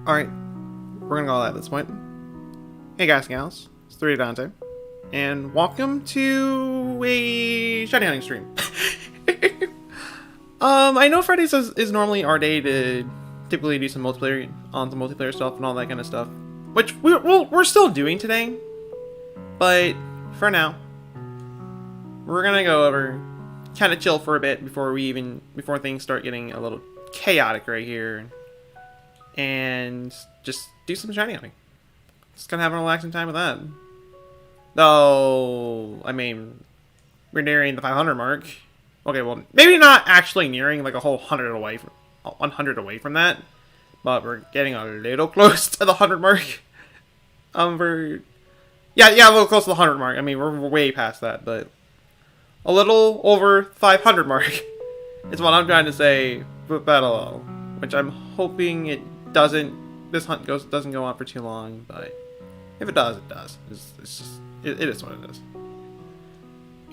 Alright, we're gonna call that at this point. Hey guys and gals, it's 3 Dante, and welcome to a shiny hunting stream. I know Fridays is normally our day to typically do some multiplayer stuff and all that kind of stuff, which we're still doing today, but for now, we're gonna go over, kind of chill for a bit before things start getting a little chaotic right here, and just do some shiny hunting. Just kind of having a relaxing time with that. Though, I mean, we're nearing the 500 mark. Okay, well, maybe not actually nearing like a whole 100 away from that, but we're getting a little close to the 100 mark. Yeah, a little close to the 100 mark. I mean, we're way past that, but a little over 500 mark is what I'm trying to say with Petilil, which I'm hoping this hunt doesn't go on for too long, but if it does, it does. It is what it is.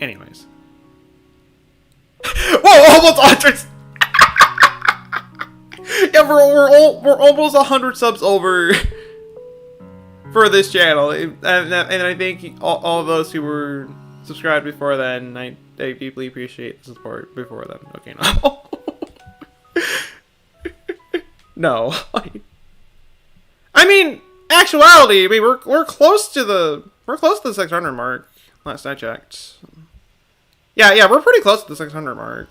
Anyways. Whoa, almost 100! Yeah, we're almost 100 subs over for this channel, and I think all those who were subscribed before then, I deeply appreciate the support before then. Okay, no. No. I mean, actuality, I mean, we're close to the 600 mark. Last I checked. Yeah, we're pretty close to the 600 mark.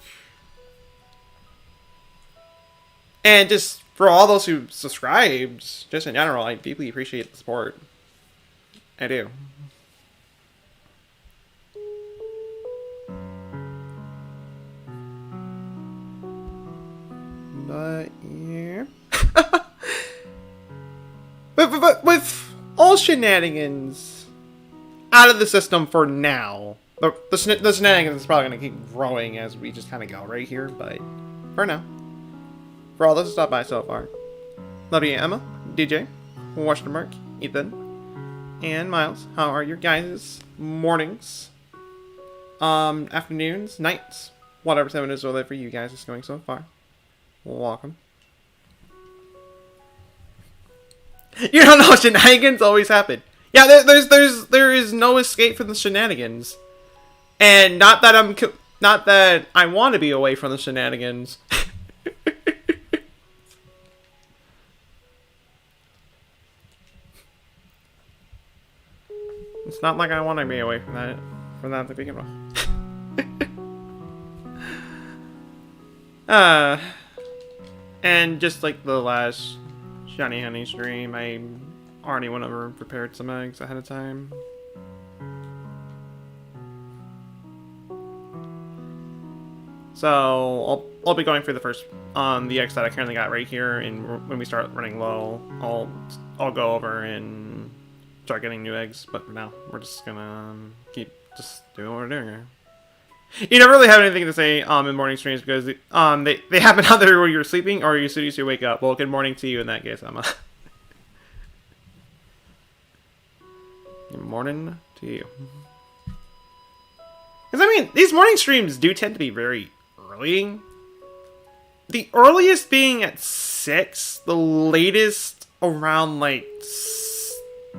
And just for all those who subscribed, just in general, I deeply appreciate the support. I do. But yeah. But with all shenanigans out of the system for now, the shenanigans is probably going to keep growing as we just kind of go right here, but for now, for all this has stopped by so far, love you, Emma, DJ, Washington Mark, Ethan, and Miles. How are your guys' mornings, afternoons, nights, whatever time it is over there for you guys is going so far? Welcome. You don't know, shenanigans always happen. Yeah, there is no escape from the shenanigans, and not that I want to be away from the shenanigans. It's not like I want to be away from that to begin with. And just like the last shiny honey stream, I already went over and prepared some eggs ahead of time. So I'll be going through the first the eggs that I currently got right here, and when we start running low, I'll go over and start getting new eggs. But for now, we're just gonna keep just doing what we're doing here. You never really have anything to say in morning streams because they happen either when you're sleeping or as soon as you wake up. Well, good morning to you in that case, Emma. Good morning to you. Because, I mean, these morning streams do tend to be very early. The earliest being at 6, the latest around, like,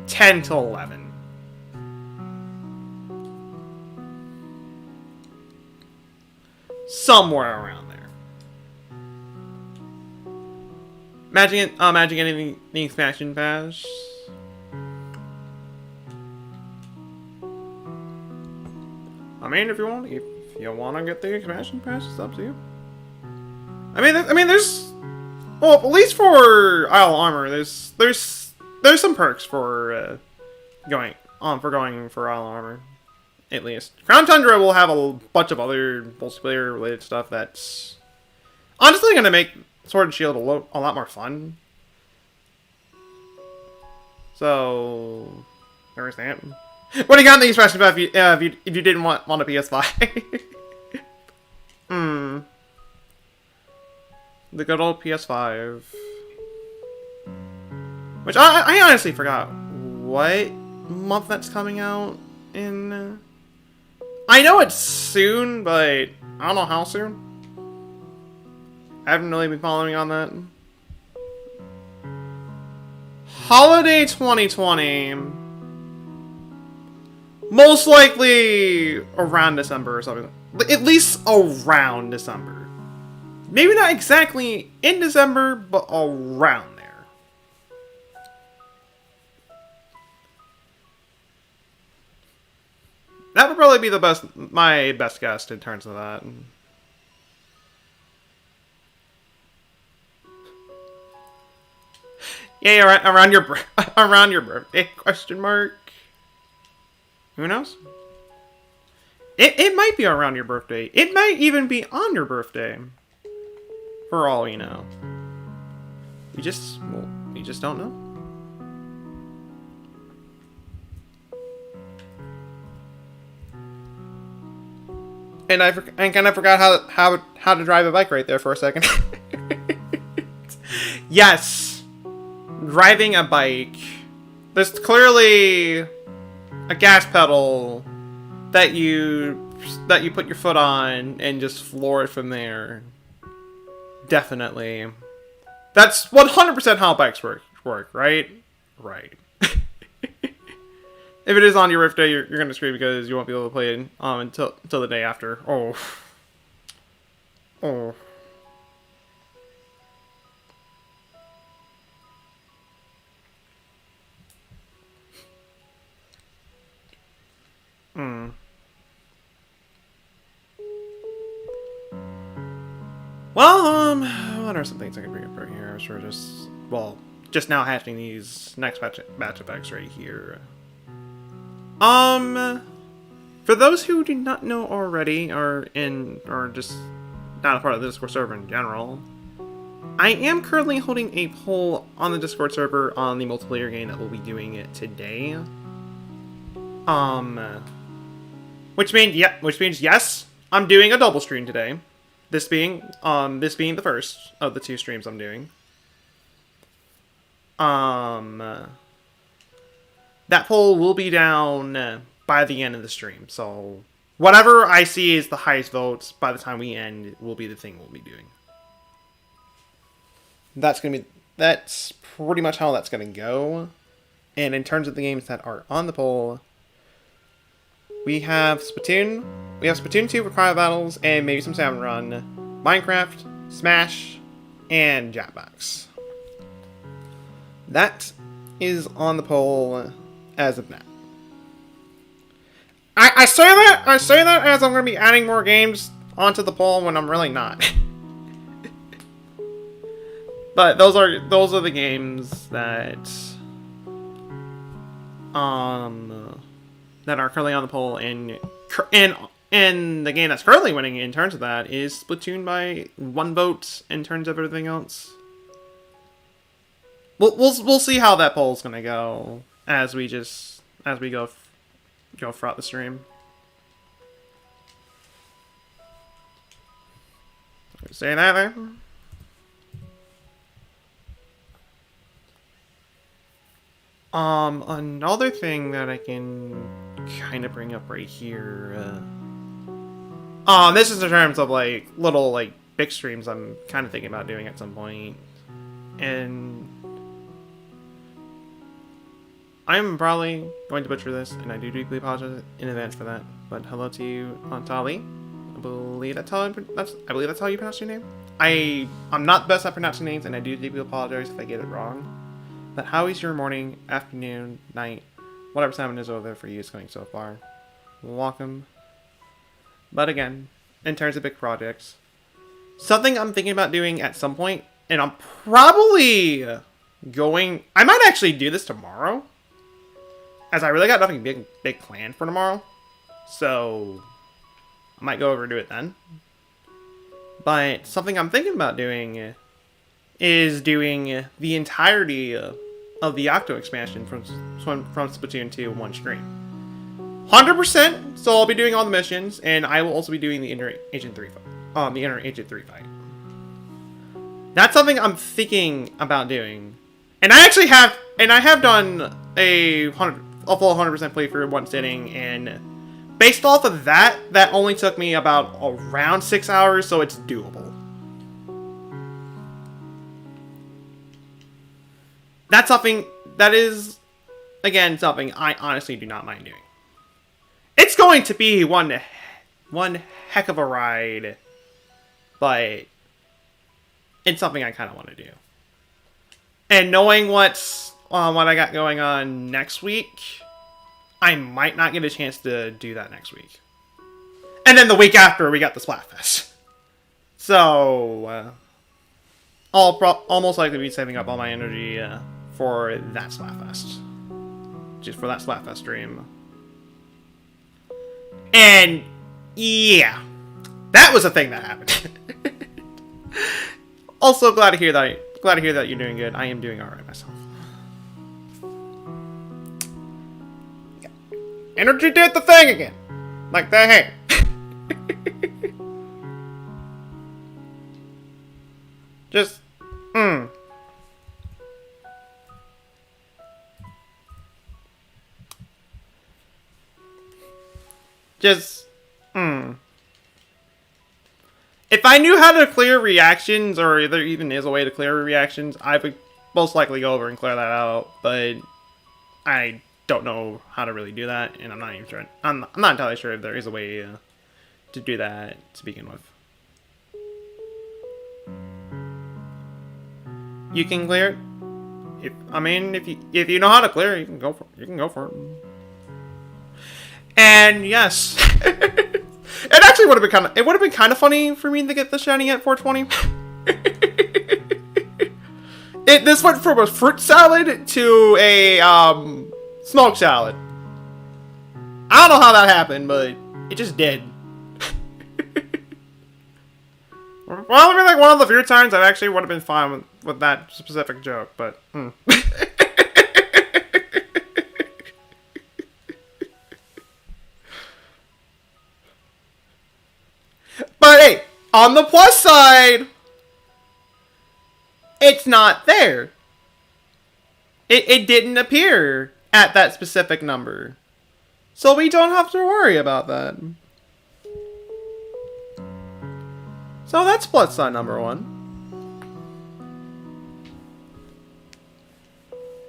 10 to 11. Somewhere around there. Imagine getting the expansion pass. I mean, if you want to get the expansion pass, it's up to you. I mean, there's, well, at least for Isle Armor, there's some perks for going for Isle Armor. At least Crown Tundra will have a bunch of other multiplayer related stuff that's honestly going to make Sword and Shield a lot more fun. So there's that. What do you got in the expansion pack if you didn't want a PS5? The good old PS5. Which I honestly forgot what month that's coming out in. I know it's soon, but I don't know how soon. I haven't really been following on that. Holiday 2020. Most likely around December or something. At least around December. Maybe not exactly in December, but around there. That would probably be my best guess in terms of that. Yeah, around your birthday? Question mark. Who knows? It might be around your birthday. It might even be on your birthday. For all we know. We just don't know. And I kind of forgot how to drive a bike right there for a second. Yes, driving a bike. There's clearly a gas pedal that you put your foot on and just floor it from there. Definitely. That's 100% how bikes work, right? Right. If it is on your birthday, you're gonna scream because you won't be able to play it until the day after. Oh. Oh. Hmm. Well, what are some things I can bring up right here? I'm sure just now hatching these next batch of X right here. For those who do not know already, or just not a part of the Discord server in general, I am currently holding a poll on the Discord server on the multiplayer game that we'll be doing it today. Which means yes, I'm doing a double stream today. This being the first of the 2 streams I'm doing. That poll will be down by the end of the stream, so whatever I see is the highest votes by the time we end will be the thing we'll be doing. That's pretty much how that's gonna go. And in terms of the games that are on the poll, we have Splatoon 2 for private battles and maybe some Salmon Run, Minecraft, Smash, and Jackbox. That is on the poll as of now. I say that as I'm going to be adding more games onto the poll when I'm really not. But those are the games that are currently on the poll, and the game that's currently winning in terms of that is Splatoon by 1 vote. In terms of everything else, we'll see how that poll's gonna go as we go throughout the stream. Say that there. Another thing that I can kind of bring up right here. This is in terms of like little like big streams I'm kind of thinking about doing at some point, and I'm probably going to butcher this, and I do deeply apologize in advance for that. But hello to you, Tali. I believe that's how you pronounce your name. I'm not the best at pronouncing names, and I do deeply apologize if I get it wrong. But how is your morning, afternoon, night, whatever time it is over there for you is going so far? Welcome. But again, in terms of big projects, something I'm thinking about doing at some point, and I'm probably I might actually do this tomorrow, as I really got nothing big planned for tomorrow, so I might go over and do it then. But something I'm thinking about doing is doing the entirety of the Octo expansion from Splatoon 2 in one stream. 100%, so I'll be doing all the missions, and I will also be doing the Inner Agent 3 fight. That's something I'm thinking about doing. And I have done a full 100% playthrough in one sitting, and based off of that only took me about around 6 hours, so it's doable. That's something that is, again, something I honestly do not mind doing. It's going to be one heck of a ride, but it's something I kind of want to do. And knowing what I got going on next week, I might not get a chance to do that next week. And then the week after, we got the Splatfest. So, I'll most likely be saving up all my energy for that Splatfest. Just for that Splatfest stream. And, yeah. That was a thing that happened. Also, glad to hear that you're doing good. I am doing alright myself. Energy did the thing again. Like the hair. Just, Just, If I knew how to clear reactions, or there even is a way to clear reactions, I would most likely go over and clear that out, but I don't know how to really do that, and I'm not even sure. I'm not entirely sure if there is a way to do that to begin with. You can clear it. If you know how to clear it, you can go for it. You can go for it. And yes, it actually would have been kind of funny for me to get the shiny at 420. This went from a fruit salad to a smoked salad. I don't know how that happened, but it just did. Well, I mean, like one of the few times I actually would have been fine with that specific joke, but But hey, on the plus side, it's not there. It didn't appear at that specific number. So we don't have to worry about that. So that's plus side number one.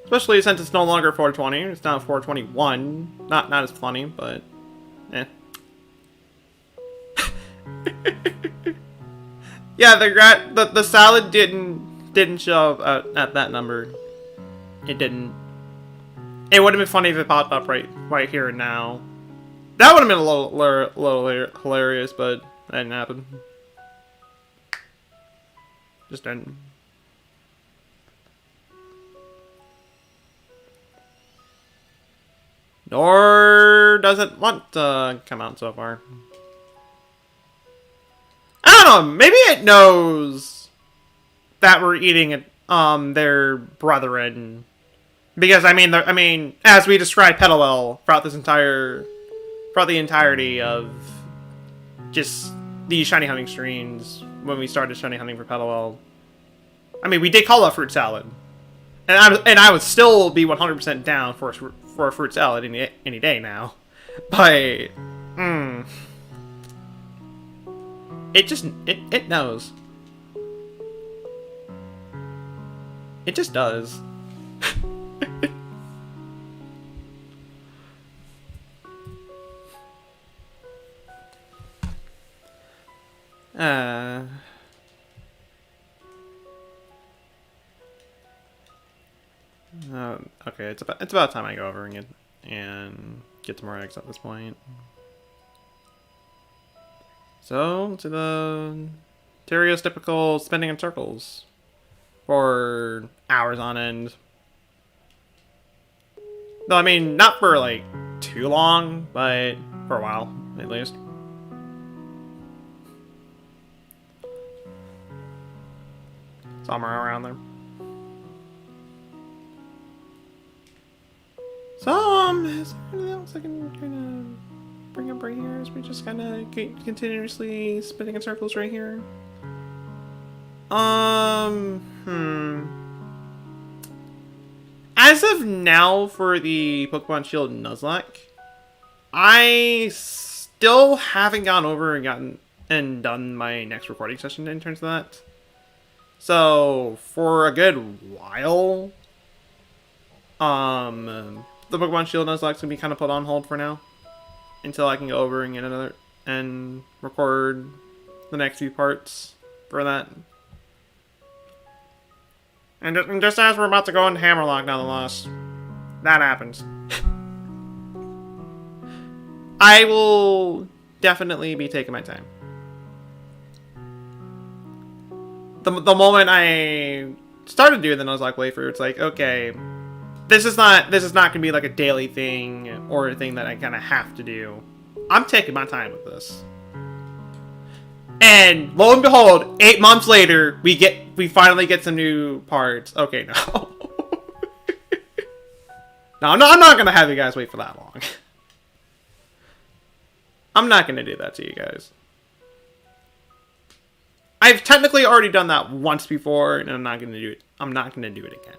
Especially since it's no longer 420, it's now 421. Not as funny, but eh. Yeah, the salad didn't show up at that number. It didn't. It would have been funny if it popped up right here and now. That would have been a little hilarious, but that didn't happen. Just didn't. Nor does it want to come out so far. I don't know, maybe it knows that we're eating their brethren. Because I mean, as we described Petilil throughout the entirety of just these shiny hunting streams when we started shiny hunting for Petilil. I mean, we did call it fruit salad, and I would still be 100% down for a fruit salad any day now, but it knows. It just does. Okay, it's about time I go over and get some more eggs at this point. So, to the stereotypical spinning in circles for hours on end. Though, I mean, not for, like, too long, but for a while, at least. Somewhere around there. So, is there anything else I can kind of bring up right here? As we just kind of continuously spinning in circles right here. As of now, for the Pokemon Shield Nuzlocke, I still haven't gone over and done my next recording session in terms of that. So, for a good while, The Pokemon Shield Nuzlocke's gonna be kind of put on hold for now until I can go over and get another and record the next few parts for that. And just as we're about to go into Hammerlock now, the loss, that happens. I will definitely be taking my time. The moment I started doing the Nuzlocke playthrough, it's like, okay, this is not gonna be like a daily thing or a thing that I kind of have to do. I'm taking my time with this. And lo and behold, 8 months later, we finally get some new parts. Okay, no. No, I'm not gonna have you guys wait for that long. I'm not gonna do that to you guys. I've technically already done that once before, and I'm not gonna do it. I'm not gonna do it again.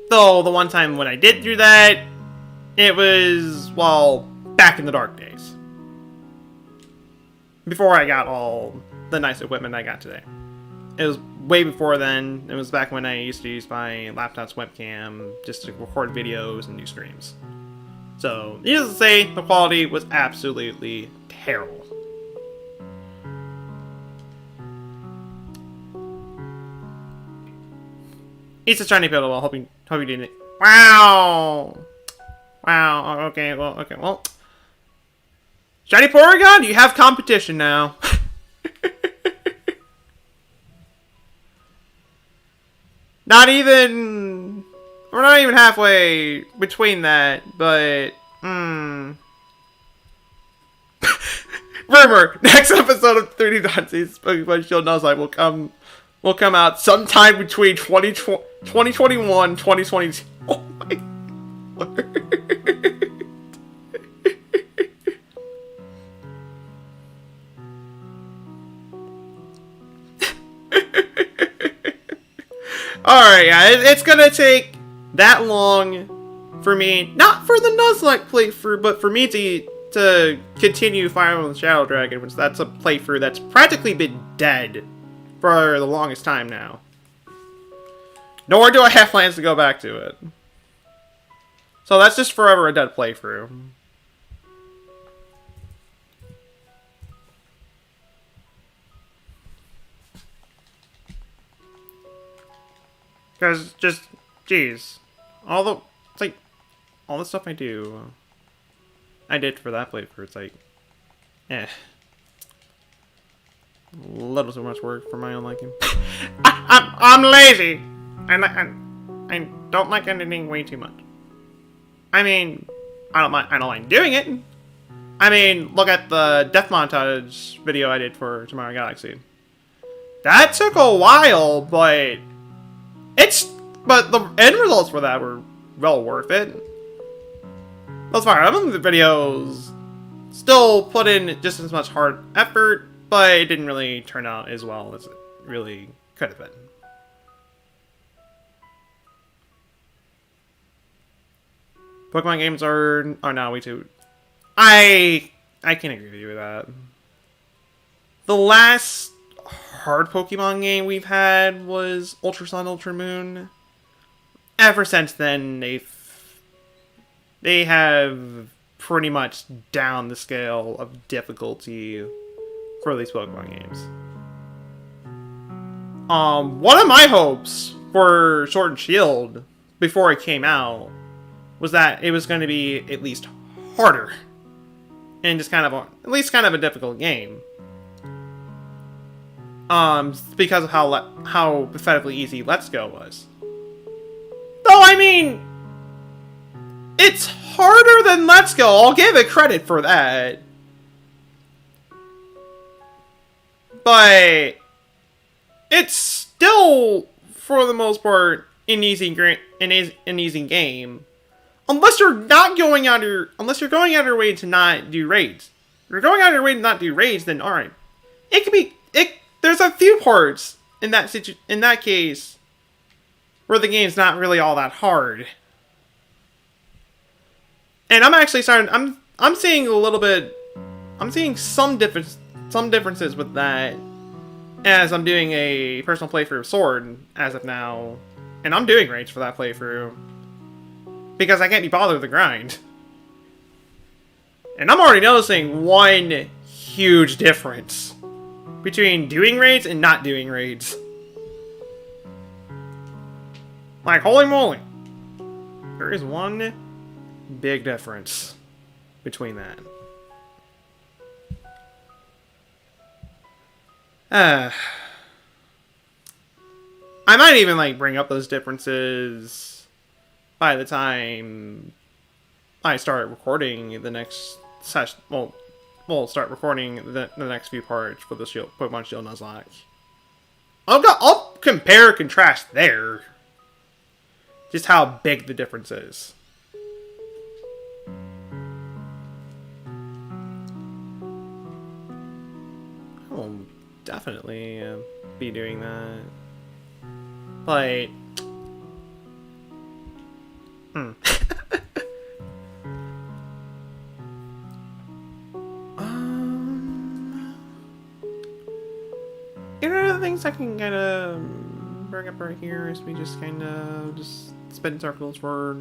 Though the one time when I did do that, it was, well, back in the dark days. Before I got all the nice equipment I got today. It was way before then. It was back when I used to use my laptop's webcam just to record videos and do streams. So, needless to say, the quality was absolutely terrible. He's just trying to build a wall, hoping you didn't. Wow! Wow, okay, well. Shiny Porygon, you have competition now. We're not even halfway between that, but, Rumor, next episode of 3D Dance's Pokemon Shield Nuzlocke will come out sometime between 2021 2022. Oh my word. Alright, yeah, it's gonna take that long for me, not for the Nuzlocke playthrough, but for me to continue Fire Emblem Shadow Dragon, which that's a playthrough that's practically been dead for the longest time now. Nor do I have plans to go back to it. So that's just forever a dead playthrough. Because just, geez, it's like, all the stuff I did for that playthrough, it's like, a little too much work for my own liking. I'm lazy, and I don't like editing way too much. I mean, I don't mind doing it. I mean, look at the death montage video I did for Tomorrow Galaxy. That took a while, but the end results for that were well worth it. Those Fire Emblem videos still put in just as much hard effort, but it didn't really turn out as well as it really could have been. Pokemon games are now way too. I can agree with you with that. The last hard Pokemon game we've had was Ultra Sun, Ultra Moon. Ever since then, they have pretty much down the scale of difficulty for these Pokemon games. One of my hopes for Sword and Shield before it came out was that it was going to be at least harder and just at least kind of a difficult game. Because of how pathetically easy Let's Go was. Though, I mean, it's harder than Let's Go. I'll give it credit for that. But it's still, for the most part, an easy game. Unless you're going out of your way to not do raids. If you're going out of your way to not do raids, then alright. There's a few parts in that case where the game's not really all that hard. And I'm I'm seeing a little bit. I'm seeing some differences with that, as I'm doing a personal playthrough of Sword as of now, and I'm doing raids for that playthrough because I can't be bothered with the grind. And I'm already noticing one huge difference between doing raids and not doing raids. Like, holy moly. There is one big difference between that. I might even, like, bring up those differences by the time I start recording the next session. Well, we'll start recording the next few parts for the Pokemon Shield Nuzlocke. I'll compare and contrast there. Just how big the difference is. I will definitely be doing that. But... You know, the things I can kind of bring up right here is we just kind of just spin circles for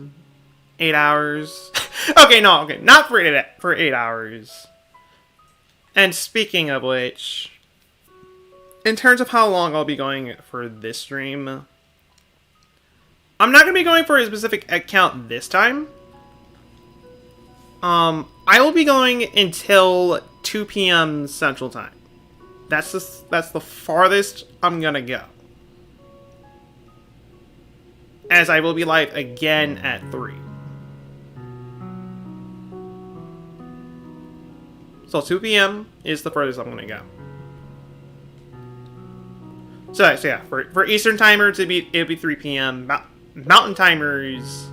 8 hours. Okay, not for 8 hours. And speaking of which, in terms of how long I'll be going for this stream, I'm not going to be going for a specific account this time. I will be going until 2 p.m. Central Time. That's the farthest I'm gonna go. As I will be live again at 3. So 2 p.m. is the furthest I'm gonna go. So yeah, for Eastern timers it'll be 3 p.m. Mountain timers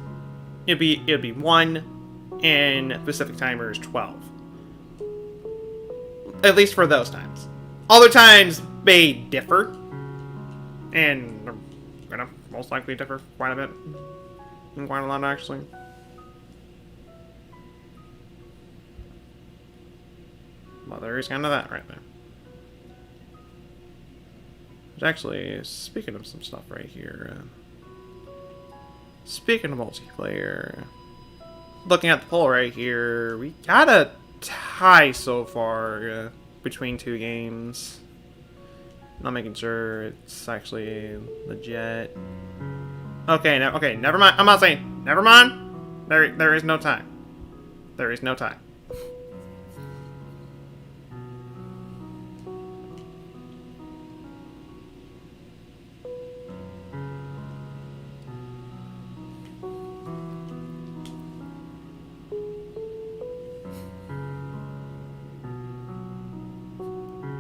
it'll be 1, and Pacific timers 12. At least for those times. Other times may differ, and they're gonna most likely differ quite a bit, and quite a lot actually. Well, there is kind of that right there. But actually, speaking of some stuff right here, speaking of multiplayer, looking at the poll right here, we got a tie so far. Between 2 games. Not making sure it's actually legit. Okay, never mind. I'm not saying never mind. There is no tie. There is no tie.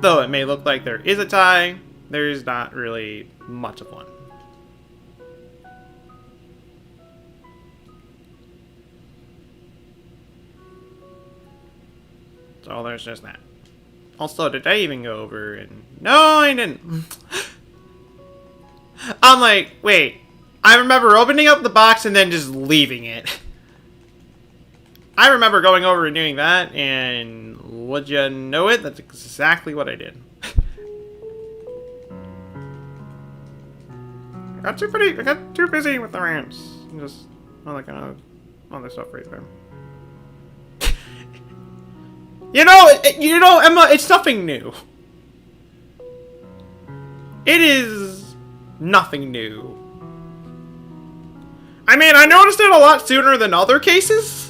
Though it may look like there is a tie, there is not really much of one. So there's just that. Also, did I even go over and... No, I didn't. I'm like, wait. I remember opening up the box and then just leaving it. I remember going over and doing that, and would you know it? That's exactly what I did. I got too busy with the rants. And just all that kind of other stuff right there. You know, Emma, it's nothing new. It is nothing new. I mean, I noticed it a lot sooner than other cases.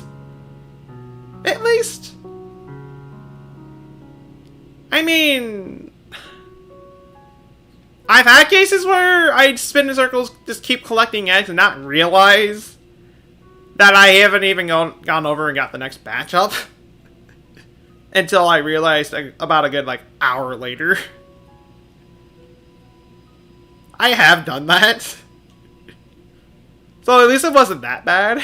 At least. I mean, I've had cases where I'd spin in circles, just keep collecting eggs and not realize that I haven't even gone over and got the next batch up. Until I realized about a good, like, hour later. I have done that. So at least it wasn't that bad.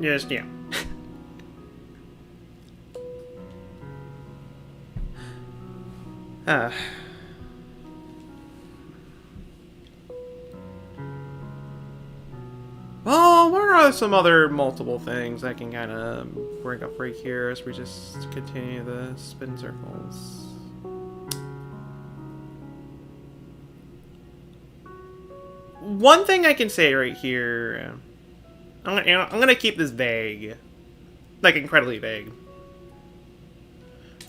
Just, yeah. there are some other multiple things I can kind of bring up right here as we just continue the spin circles. One thing I can say right here, I'm gonna keep this vague, like incredibly vague,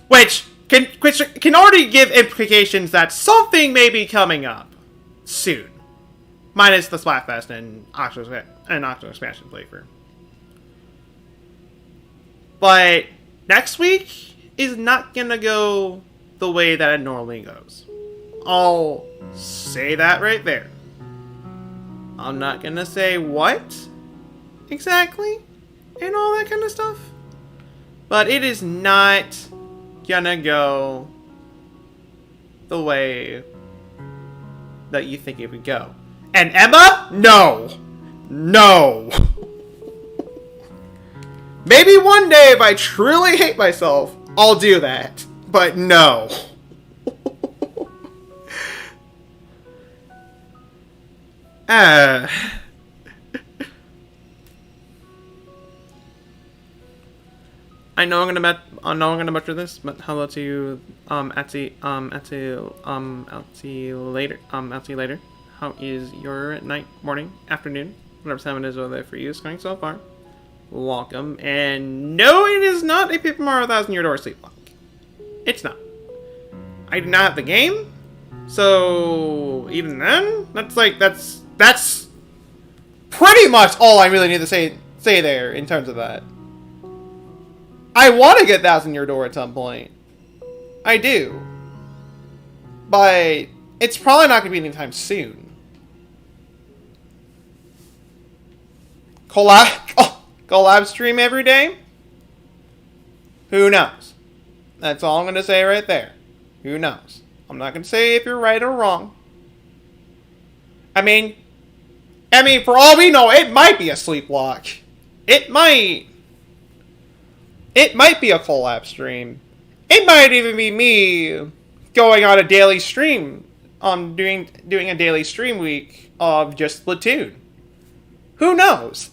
which can already give implications that something may be coming up soon, minus the Splatfest and Octo Expansion flavor. But next week is not gonna go the way that it normally goes. I'll say that right there. I'm not gonna say what exactly and all that kind of stuff, but it is not gonna go the way that you think it would go. And Emma? No! No! Maybe one day if I truly hate myself, I'll do that. But no. I know I'm gonna butcher this, but hello to you, I'll see you later. How is your night, morning, afternoon, whatever time it is over there for you is going so far? Welcome, and no, it is not a Paper Mario 1000-Year Door sleep lock. It's not. I do not have the game, so even then, that's pretty much all I really need to say there in terms of that. I want to get 1000-Year Door at some point. I do. But it's probably not going to be anytime soon. Collab stream every day? Who knows? That's all I'm going to say right there. Who knows? I'm not going to say if you're right or wrong. I mean, for all we know, it might be a sleep lock. It might be a collab stream. It might even be me going on a daily stream, doing a daily stream week of just Splatoon. Who knows?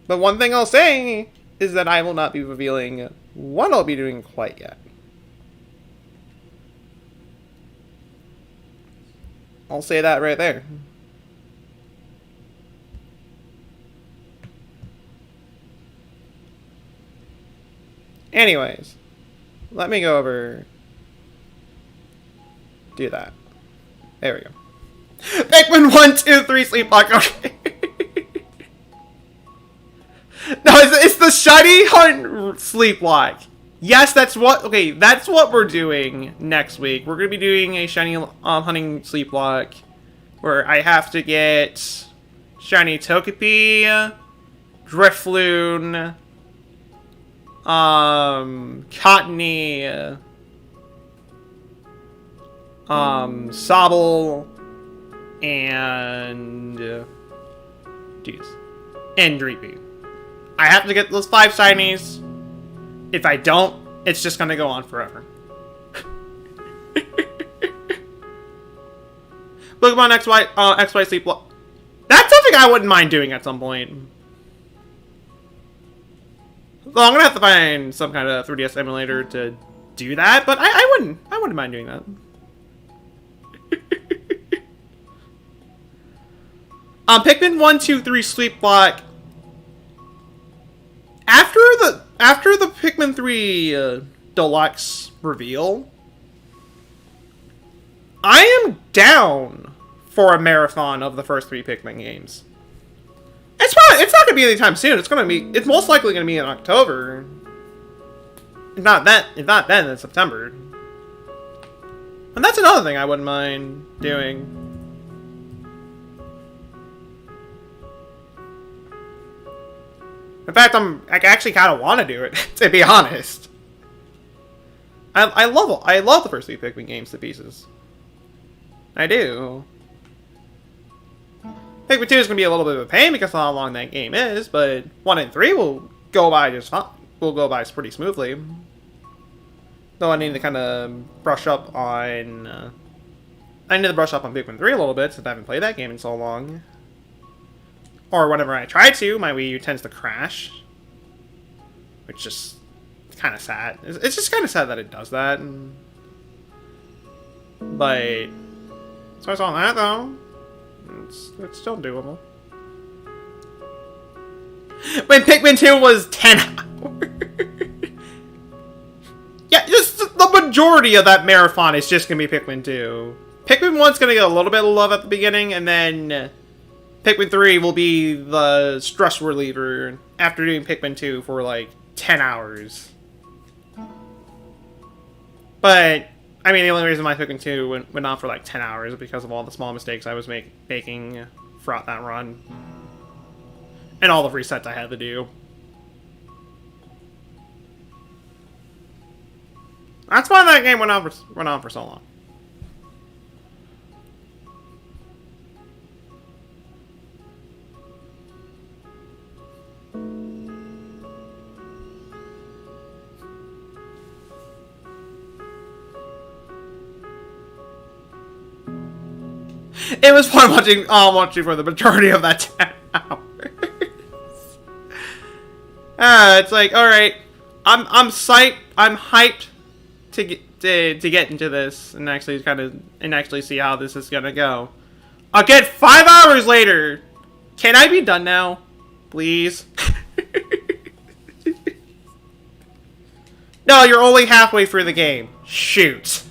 But one thing I'll say is that I will not be revealing what I'll be doing quite yet. I'll say that right there. Anyways, let me go over. Do that. There we go. Pikmin 1, 2, 3 sleep lock. Okay. No, it's the shiny hunt sleep lock. Yes, that's what. Okay, that's what we're doing next week. We're gonna be doing a shiny hunting sleep lock, where I have to get shiny Togepi, Drifloon, Cottony, Sobble, and Dreepy. I have to get those 5 shinies. If I don't, it's just gonna go on forever. Pokemon XY Sleep Lock. That's something I wouldn't mind doing at some point. Well, I'm gonna have to find some kind of 3DS emulator to do that, but I wouldn't mind doing that. Pikmin 1, 2, 3 Sleep Lock. After the Pikmin 3 Deluxe reveal, I am down for a marathon of the first 3 Pikmin games. It's not gonna be anytime soon. It's most likely gonna be in October. If not then, in September. And that's another thing I wouldn't mind doing. In fact, I actually kind of want to do it, to be honest. I love the first 3 Pikmin games to pieces. I do. Pikmin 2 is going to be a little bit of a pain because of how long that game is, but 1 and 3 will go by just fine. Will go by pretty smoothly. Though I need to kind of brush up on I need to brush up on Pikmin 3 a little bit since I haven't played that game in so long. Or whenever I try to, my Wii U tends to crash. Which just kind of sad. It's just kind of sad that it does that. But so I saw that though. It's still doable. When Pikmin 2 was 10 hours. Yeah, just the majority of that marathon is just gonna be Pikmin 2. Pikmin 1's gonna get a little bit of love at the beginning, and then Pikmin 3 will be the stress reliever after doing Pikmin 2 for like 10 hours. But I mean, the only reason why Pikmin 2 went on for like 10 hours is because of all the small mistakes I was making throughout that run. And all the resets I had to do. That's why that game went on for so long. It was fun watching for the majority of that 10 hours. It's like, all right, I'm psyched, I'm hyped to get into this and actually see how this is gonna go. Again, 5 hours later, can I be done now, please? No, you're only halfway through the game. Shoot.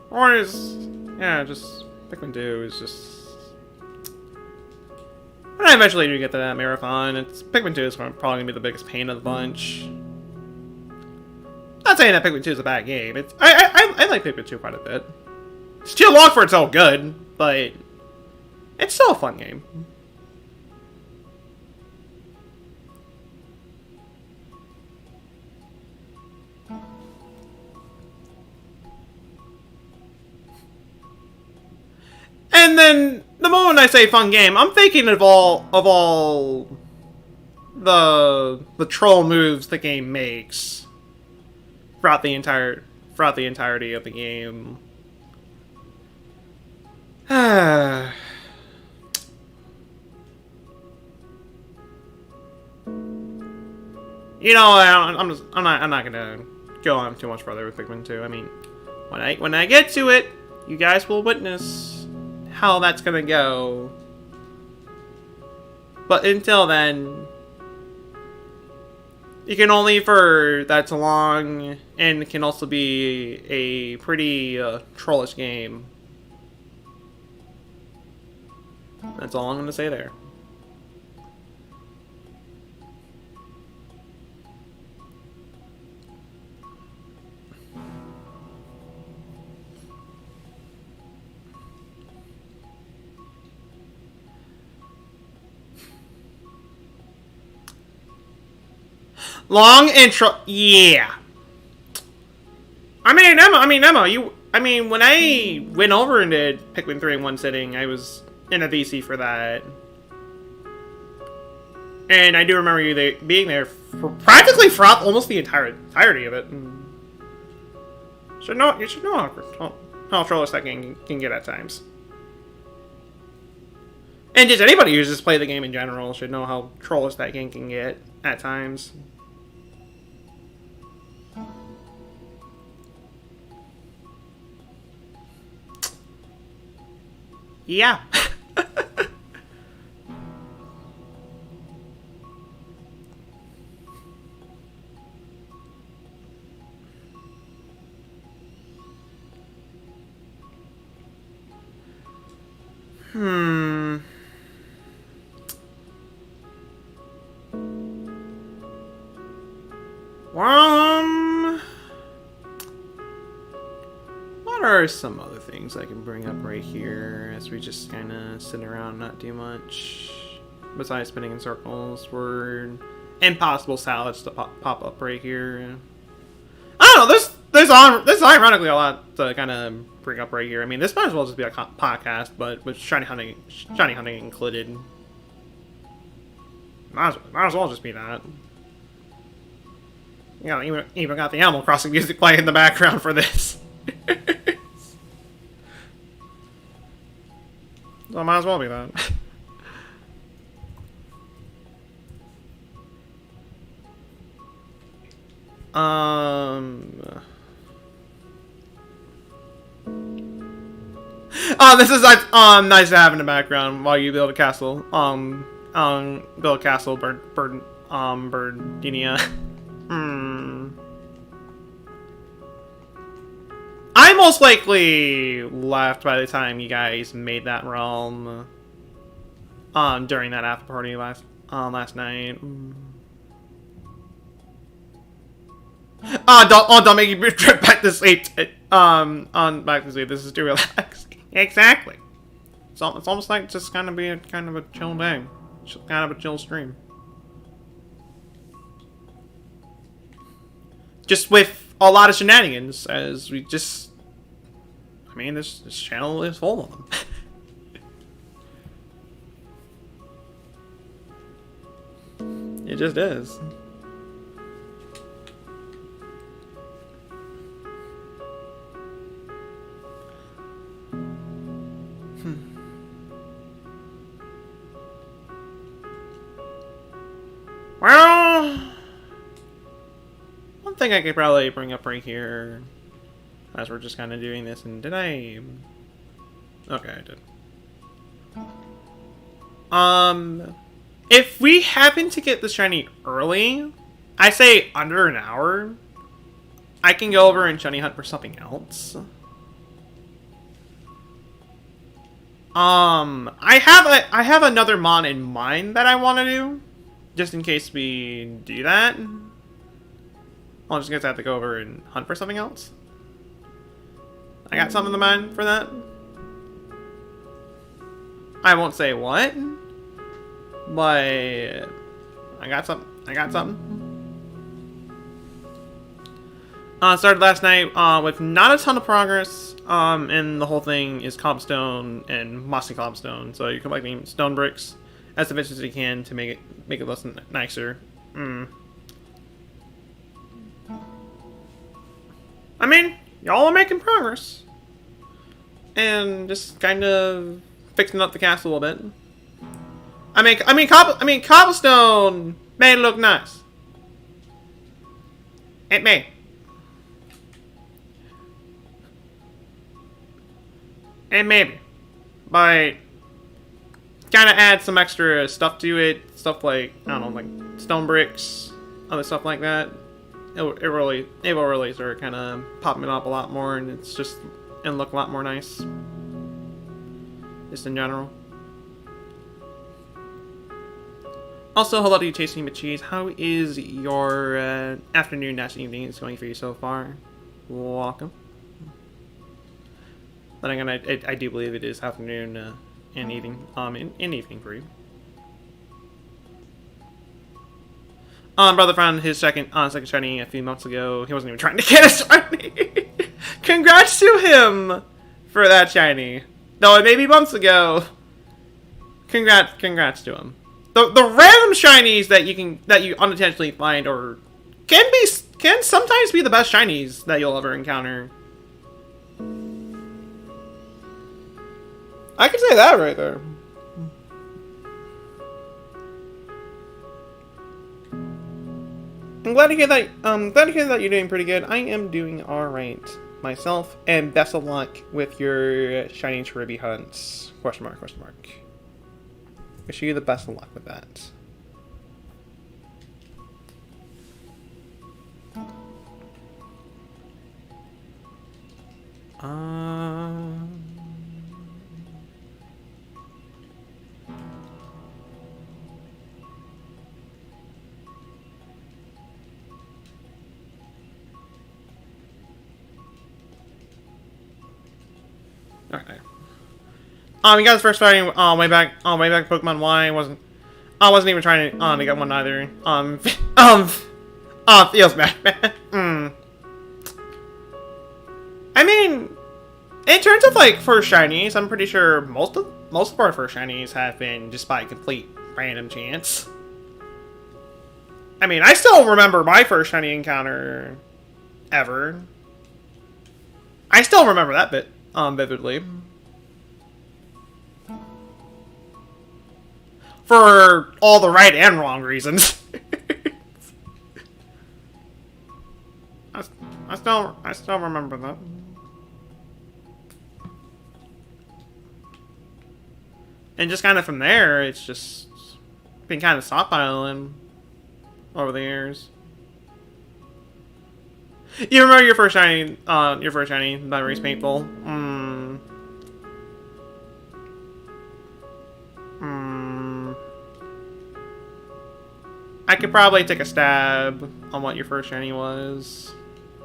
Or is, yeah, just Pikmin 2 is just. When I eventually do get to that marathon, Pikmin 2 is probably gonna be the biggest pain of the bunch. Not saying that Pikmin 2 is a bad game. I like Pikmin 2 quite a bit. It's too long for its own good, but it's still a fun game. And then the moment I say fun game, I'm thinking of all the troll moves the game makes throughout the entirety of the game. You know, I'm not gonna go on too much further with Pikmin 2. I mean, when I get to it, you guys will witness how that's gonna go. But until then, you can only for that's long, and it can also be a pretty trollish game. That's all I'm gonna say there. Long intro, yeah. I mean, Emma, when I went over and did Pikmin 3 in one sitting, I was in a VC for that. And I do remember you being there for practically throughout almost the entirety of it. You should know how trollish that game can get at times. And just anybody who's just played the game in general should know how trollish that game can get at times. Yeah. What are some other things I can bring up right here as we just kind of sit around and not do much? Besides spinning in circles, for impossible salads to pop up right here. I don't know, there's ironically a lot to kind of bring up right here. I mean, this might as well just be a podcast, but with shiny hunting included. Might as well just be that. You know, even got the Animal Crossing music playing in the background for this. So might as well be that. Oh, this is nice to have in the background while you build a castle. Build a castle, Birdinia. I most likely left by the time you guys made that realm. During that after party last night. Don't make me trip back to sleep. Back to sleep. This is too relaxing. Exactly. It's almost like just kind of a chill day, kind of a chill stream. Just with a lot of shenanigans, as we just. I mean, this channel is full of them. It just is. Well, one thing I could probably bring up right here, as we're just kind of doing this, and did I? Okay, I did. If we happen to get the shiny early, I say under an hour, I can go over and shiny hunt for something else. I have another mon in mind that I want to do, just in case we do that. I'll just have to go over and hunt for something else. I got something in mind for that. I won't say what, but I got something. Started last night with not a ton of progress, and the whole thing is cobblestone and mossy cobblestone. So you're collecting stone bricks as efficient as you can to make it less nicer. I mean, y'all are making progress, and just kind of fixing up the castle a little bit. I mean, cobblestone may look nice. It may. And maybe. But kind of add some extra stuff to it. Stuff like, I don't know, like stone bricks, other stuff like that. It will really start kind of popping it up a lot more, and it'll look a lot more nice. Just in general. Also, hello to you, Tasting with Cheese. How is your afternoon, evening is going for you so far? Welcome. Then again, I do believe it is afternoon and evening, in evening for you. Brother found his second shiny a few months ago. He wasn't even trying to get a shiny. Congrats to him for that shiny. Though it may be months ago. Congrats to him. The random shinies that you unintentionally find can sometimes be the best shinies that you'll ever encounter. I can say that right there. I'm glad to hear that. Glad to hear that you're doing pretty good. I am doing all right myself, and best of luck with your shiny Cherubi hunts. Question mark. Wish you the best of luck with that. Okay. You guys first fighting way back Pokemon Y. I wasn't even trying to get one either. Feels bad, man. In terms of like first shinies, I'm pretty sure most of our first shinies have been just by complete random chance. I mean, I still remember my first shiny encounter ever. I still remember that bit vividly. For all the right and wrong reasons. I still remember that. And just kind of from there, it's just been kind of stockpiling over the years. You remember your first shiny memories, painful? I could probably take a stab on what your first shiny was,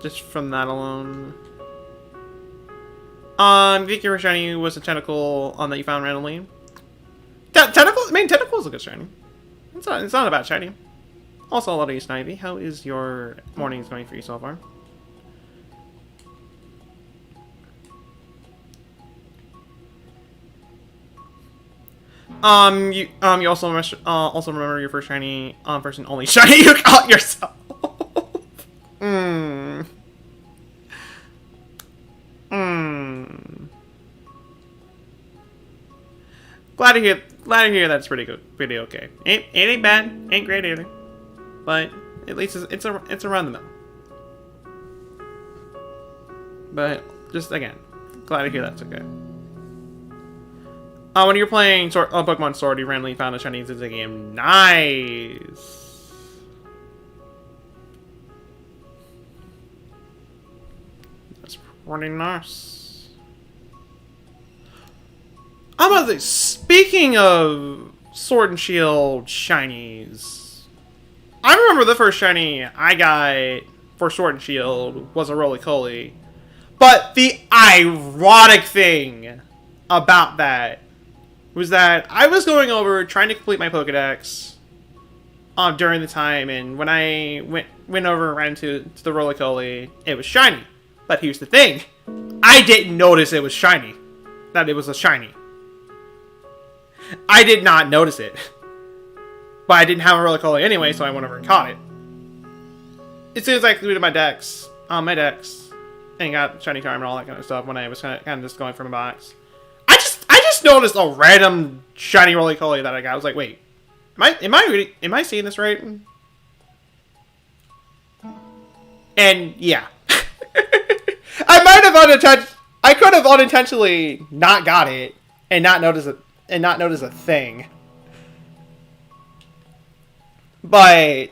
just from that alone. I think your first shiny was a tentacle that you found randomly. Tentacle? I mean, tentacle is a good shiny. It's not a bad shiny. Also, hello to you, Snivy. How is your mornings going for you so far? You also remember your first shiny first and only shiny you caught yourself. Glad to hear that's pretty good, pretty okay. Ain't bad, ain't great either, but at least it's around the middle. But just again, glad to hear that's okay. When you're playing Pokemon Sword, you randomly found a shiny in the game. Nice. That's pretty nice. I'm about to say, speaking of Sword and Shield shinies, I remember the first shiny I got for Sword and Shield was a Roly-Poly. But the ironic thing about that was that I was going over trying to complete my Pokedex during the time, and when I went over and ran into the Roly-Poly, it was shiny. But here's the thing. I didn't notice it was shiny. That it was a shiny. I did not notice it. But I didn't have a Roly-Poly anyway, so I went over and caught it. As soon as I completed my decks, and got shiny charm and all that kind of stuff when I was kind of just going from a box, I just noticed a random shiny Roly-Poly that I got. I was like, wait, am I seeing this right? And yeah, I could have unintentionally not got it and not notice a thing, but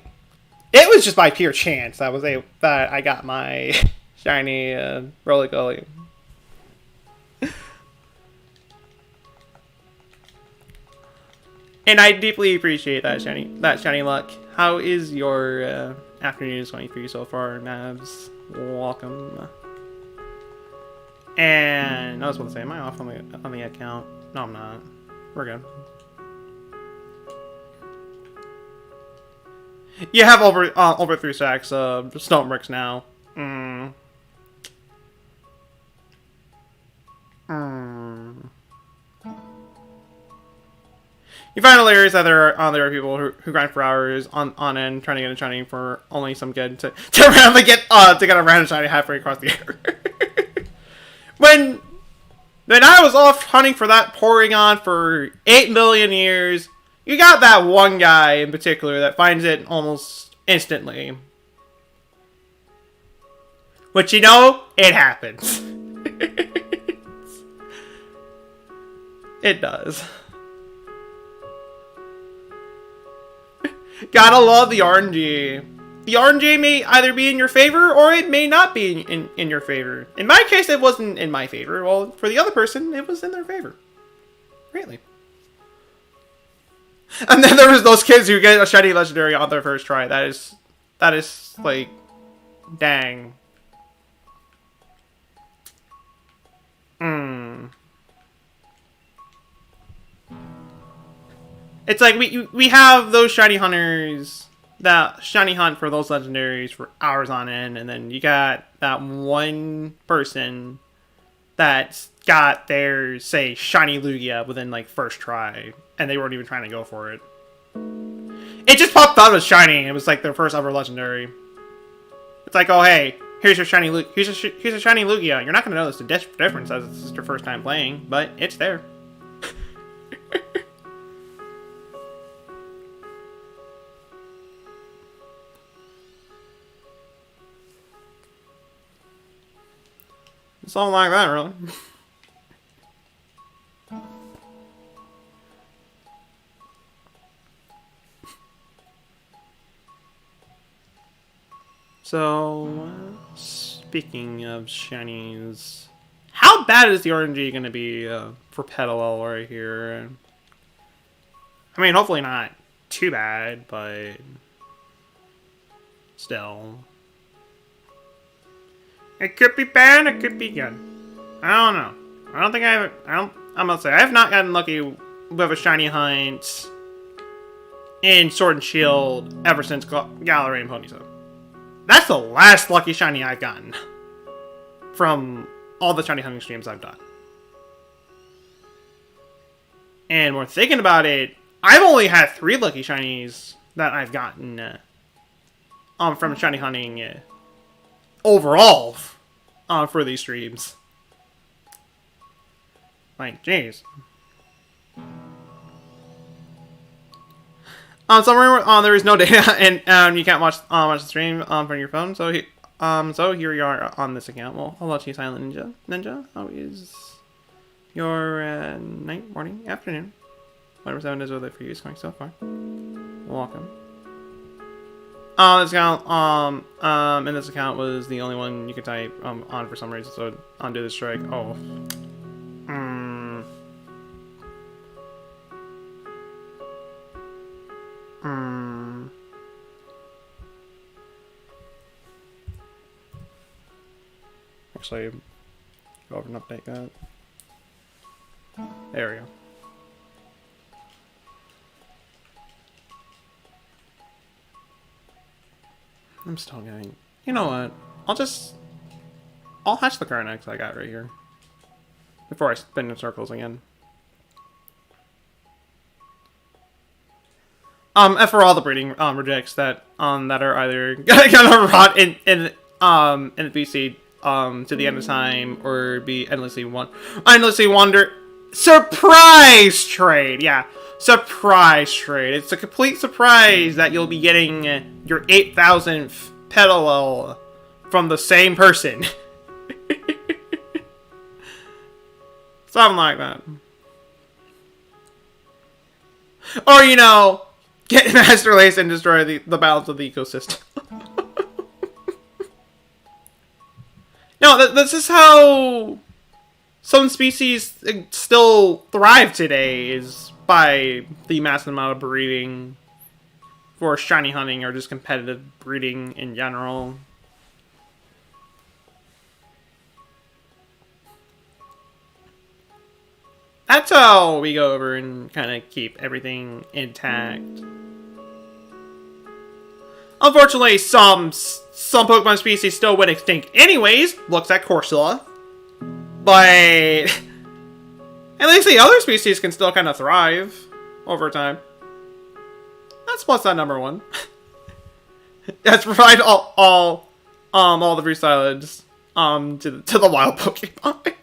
it was just by pure chance that I got my shiny Roly-Poly. And I deeply appreciate that shiny luck. How is your afternoon going for you so far, Mavs? Welcome. And I was about to say, am I off on the account? No, I'm not. We're good. You have over 3 stacks of stone bricks now. You find hilarious that there are people who grind for hours on end trying to get a shiny for only some good to randomly get a random shiny halfway across the air. When I was off hunting for that Porygon for 8 million years, you got that one guy in particular that finds it almost instantly. Which, you know, it happens. It does. Gotta love the RNG. The RNG may either be in your favor or it may not be in your favor. In my case, it wasn't in my favor. Well, for the other person, it was in their favor. Really. And then there was those kids who get a shiny legendary on their first try. That is like, dang. It's like we have those shiny hunters that shiny hunt for those legendaries for hours on end, and then you got that one person that got their, say, shiny Lugia within, like, first try, and they weren't even trying to go for it. It just popped out as shiny, and it was, like, their first ever legendary. It's like, oh, hey, here's your shiny here's a shiny Lugia. You're not going to notice the difference as it's your first time playing, but it's there. It's all like that, really. So, speaking of shinies, how bad is the RNG going to be for Petilil right here? I mean, hopefully not too bad, but still. It could be bad, it could be good. I don't know. I don't think I'm gonna say, I have not gotten lucky with a shiny hunt in Sword and Shield ever since Gallery and Ponytail. That's the last lucky shiny I've gotten from all the shiny hunting streams I've done. And when thinking about it, I've only had 3 lucky shinies that I've gotten from shiny hunting overall for these streams. Like, jeez. So there is no data, and you can't watch the stream from your phone. So here we are on this account. Well, hello to you, Silent Ninja. Ninja, how is your night, morning, afternoon? Whatever 7 days over for you is going so far. Welcome. This account, and this account was the only one you could type on for some reason. So undo the strike. Oh. Actually, go over and update that. There we go. I'm still getting... You know what? I'll hatch the current X I got right here. Before I spin in circles again. And for all the breeding rejects that are either gonna rot in the BC to the end of time or be endlessly wander. Surprise trade! Yeah. Surprise trade. It's a complete surprise that you'll be getting your 8,000th Petilil from the same person. Something like that. Or, you know, get Master Lace and destroy the balance of the ecosystem. No, this is how some species still thrive today, is by the massive amount of breeding for shiny hunting or just competitive breeding in general. That's how we go over and kind of keep everything intact. Unfortunately, some Pokemon species still went extinct anyways. Looks at Corsola. But at least the other species can still kind of thrive over time. That's plus that number 1. That's provide all the freestyles to the wild Pokemon.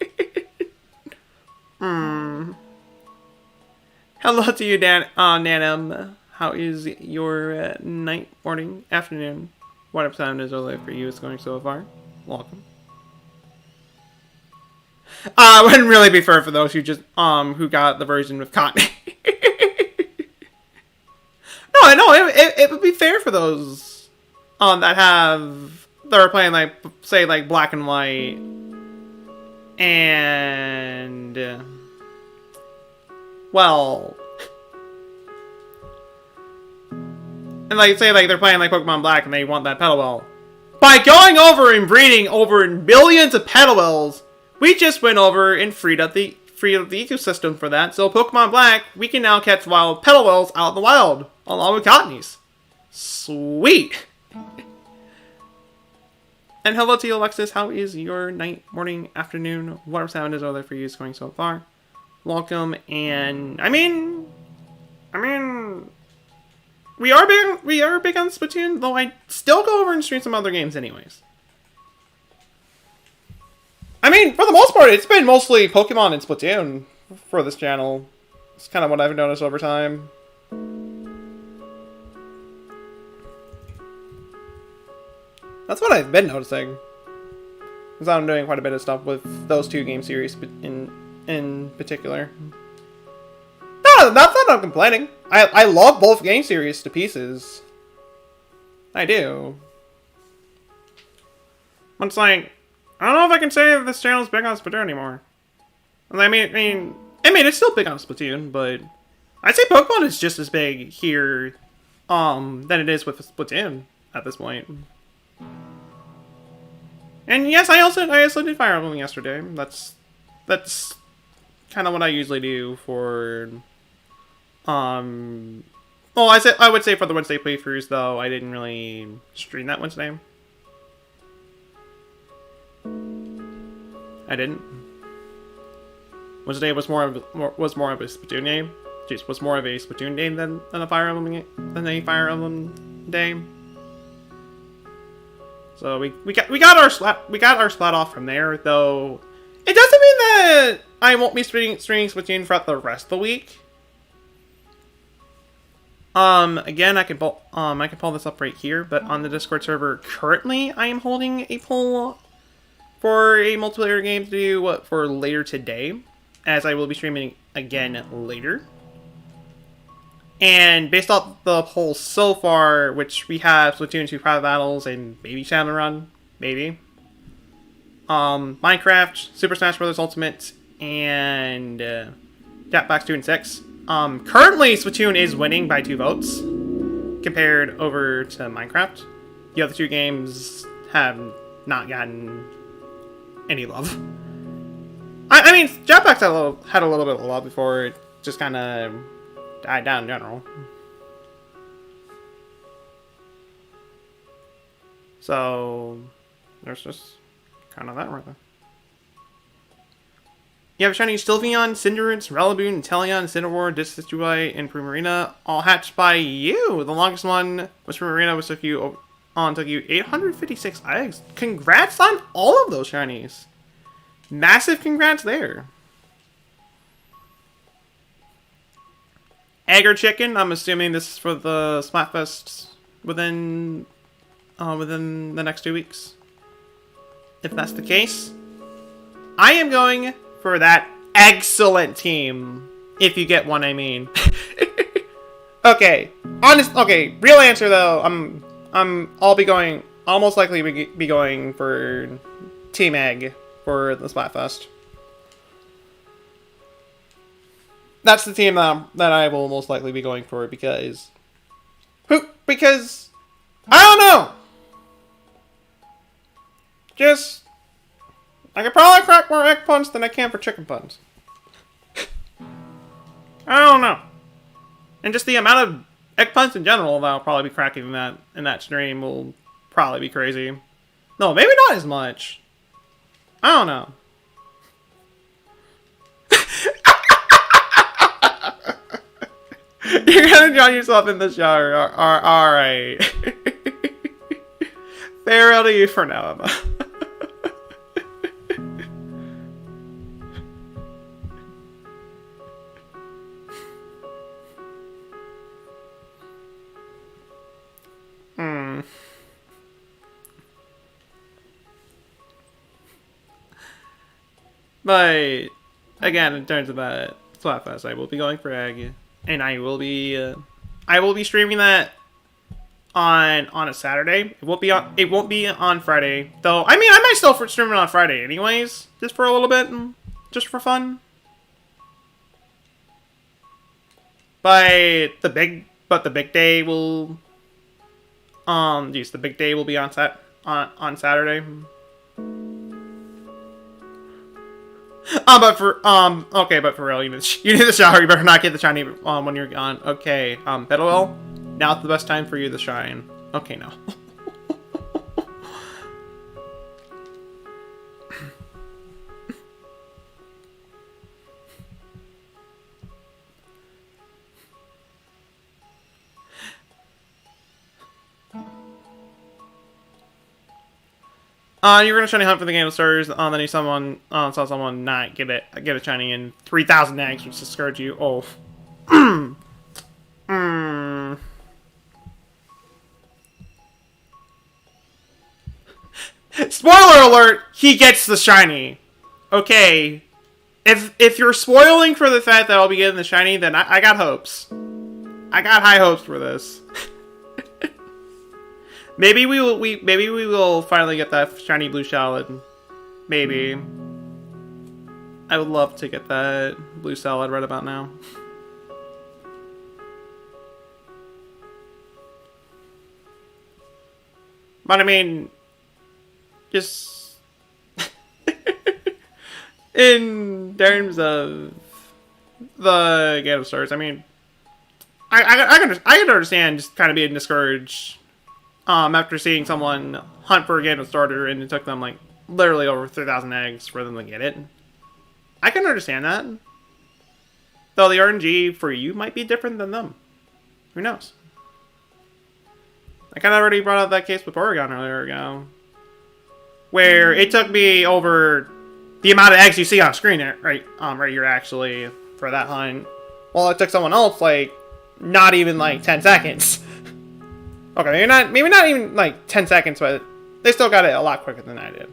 Hello to you, Nanam. How is your night, morning, afternoon? Whatever time it is early for you is going so far. Welcome. Wouldn't really be fair for those who just who got the version with cotton. No, it would be fair for those that are playing, like, say, like Black and White and well, and like say like they're playing like Pokemon Black and they want that Petilil. By going over and breeding over billions of Petilils, we just went over and freed up the ecosystem for that. So Pokemon Black, we can now catch wild Petilils out in the wild, along with Cottonies. Sweet! And hello to you, Alexis. How is your night, morning, afternoon, whatever sound is over there for you is going so far? Welcome, and I mean, we are big on Splatoon, though I still go over and stream some other games anyways. I mean, for the most part, it's been mostly Pokemon and Splatoon for this channel. It's kind of what I've noticed over time. That's what I've been noticing. Because I'm doing quite a bit of stuff with those two game series in particular. No, that's not I'm complaining. I love both game series to pieces. I do. But it's like, I don't know if I can say that this channel's big on Splatoon anymore. I mean, it's still big on Splatoon, but I'd say Pokemon is just as big here, than it is with Splatoon at this point. And yes, I also did Fire Emblem yesterday. That's kind of what I usually do for, well, I would say for the Wednesday playthroughs, though I didn't really stream that Wednesday. I didn't. Wednesday was more of a Splatoon day. Jeez, was more of a Splatoon day than a Fire Emblem day. So we got our splat off from there, though. It doesn't mean that I won't be streaming Splatoon throughout the rest of the week. Again, I can pull this up right here, but on the Discord server currently, I am holding a poll for a multiplayer game to do for later today, as I will be streaming again later. And based off the poll so far, which we have Splatoon 2 Private Battles and maybe Shadowrun, maybe. Minecraft, Super Smash Bros. Ultimate, and Jackbox 2 and 6. Currently, Splatoon is winning by 2 votes compared over to Minecraft. The other two games have not gotten any love. I mean, Jackbox had a little bit of love before it just kind of died down in general. So there's just kind of that right there. You have shiny Sylveon, Cinderace, Rillaboom, Inteleon, Cinnamoroar, Decidueye, and Primarina, all hatched by you. The longest one was Primarina, which took you 856 eggs. Congrats on all of those shinies. Massive congrats there. Egg or chicken? I'm assuming this is for the Splatfest within the next 2 weeks. If that's the case, I am going for that excellent team. If you get one, I mean. Okay, real answer though. I'll most likely be going for Team Egg for the Splatfest. That's the team that I will most likely be going for because I don't know. Just I could probably crack more egg puns than I can for chicken puns. I don't know. And just the amount of egg puns in general that I'll probably be cracking in that stream will probably be crazy. No, maybe not as much. I don't know. You're gonna drown yourself in the shower. Alright. Farewell to you for now, Emma. But again, in terms of that Splatfest, I will be going for Egg, and I will be streaming that on a Saturday. It won't be on Friday, though. I mean, I might still stream it on Friday, anyways, just for a little bit, just for fun. But the big day will, the big day will be on Saturday. But for real, you need the shower. You better not get the shiny when you're gone. Okay, Petilil, now's the best time for you to shine. Okay, no. You're gonna shiny hunt for the game of stars. Then you saw someone not get a shiny in 3,000 eggs, which discouraged you. Oh. Spoiler alert! He gets the shiny. Okay. If you're spoiling for the fact that I'll be getting the shiny, then I got hopes. I got high hopes for this. Maybe we will finally get that shiny blue salad. Maybe. I would love to get that blue salad right about now. But I mean, just in terms of the Game of Stars, I mean, I can understand just kind of being discouraged after seeing someone hunt for a Game of Starter and it took them like literally over 3,000 eggs for them to get it. I can understand that. Though the RNG for you might be different than them. Who knows? I kind of already brought up that case with Oregon earlier ago. Where it took me over the amount of eggs you see on screen, right here actually, for that hunt. Well, it took someone else, like, not even, like, 10 seconds. Okay, maybe not even, like, 10 seconds, but they still got it a lot quicker than I did.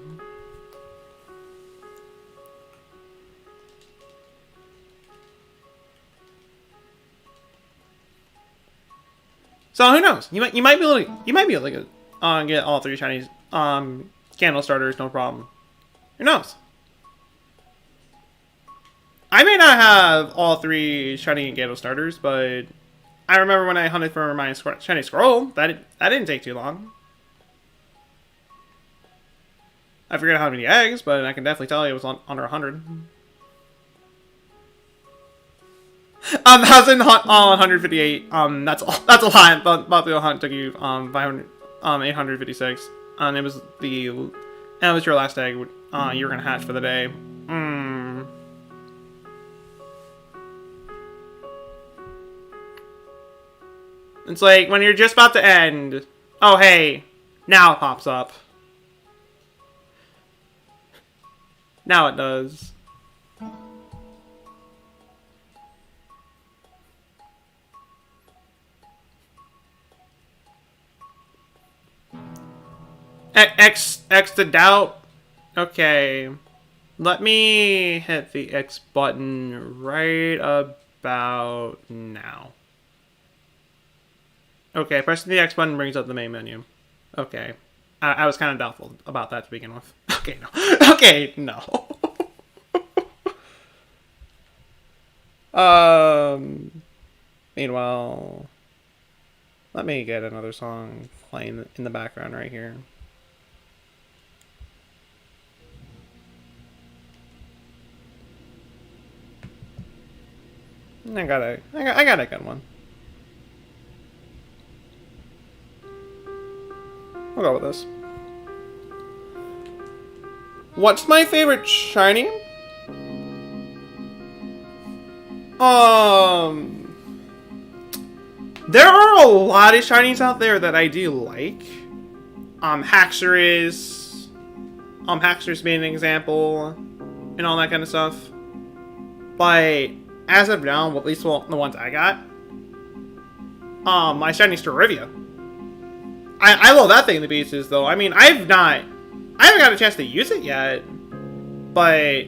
So who knows? You might be able to get all 3 Chinese candle starters, no problem. Who knows? I may not have all 3 shiny candle starters, but I remember when I hunted for my shiny scroll, that didn't take too long. I forget how many eggs, but I can definitely tell you it was under 100. That's in 158. That's a lot. But the hunt took you 856. And it was your last egg you were gonna hatch for the day. It's like when you're just about to end. Oh hey, now it pops up. Now it does. X to doubt. Okay. Let me hit the X button right about now. Okay, pressing the X button brings up the main menu. Okay. I was kind of doubtful about that to begin with. Okay, no. Okay, no. Meanwhile, let me get another song playing in the background right here. I got a good one. We'll go with this. What's my favorite shiny? There are a lot of shinies out there that I do like. Haxorus being an example, and all that kind of stuff. But as of now, at least the ones I got, my shiny Starivia. I love that thing to pieces, though. I mean, I haven't got a chance to use it yet, but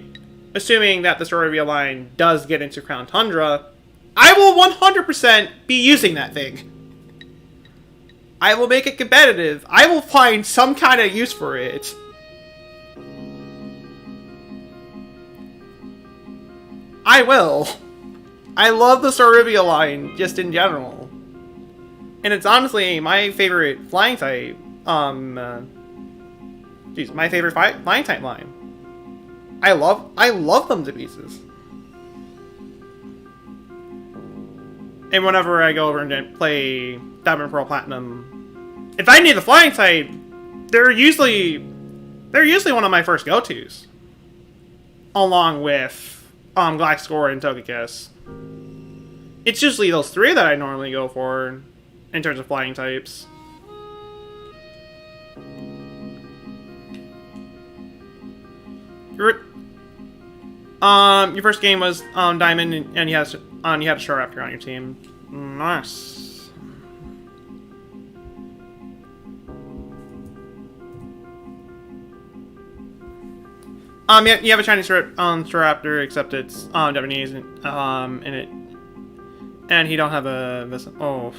assuming that the Starivia line does get into Crown Tundra, I will 100% be using that thing. I will make it competitive. I will find some kind of use for it. I will. I love the Starivia line, just in general. And it's honestly my favorite flying type, my favorite flying type line. I love them to pieces. And whenever I go over and play Diamond, Pearl, Platinum, if I need the flying type, they're usually one of my first go-tos. Along with Galaxor and Togekiss. It's usually those 3 that I normally go for in terms of flying types. Your first game was Diamond, and you had a Star Raptor on your team. Nice. Yeah, you have a Chinese Star Raptor, except it's Japanese, and he don't have a vessel. Oh.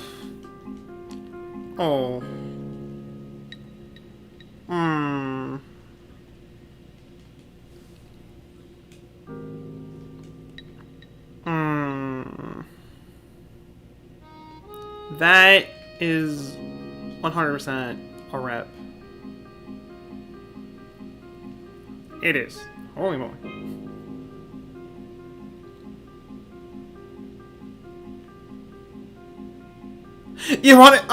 Oh. Hmm. Hmm. That is 100% a rep. It is. Holy moly. You want it,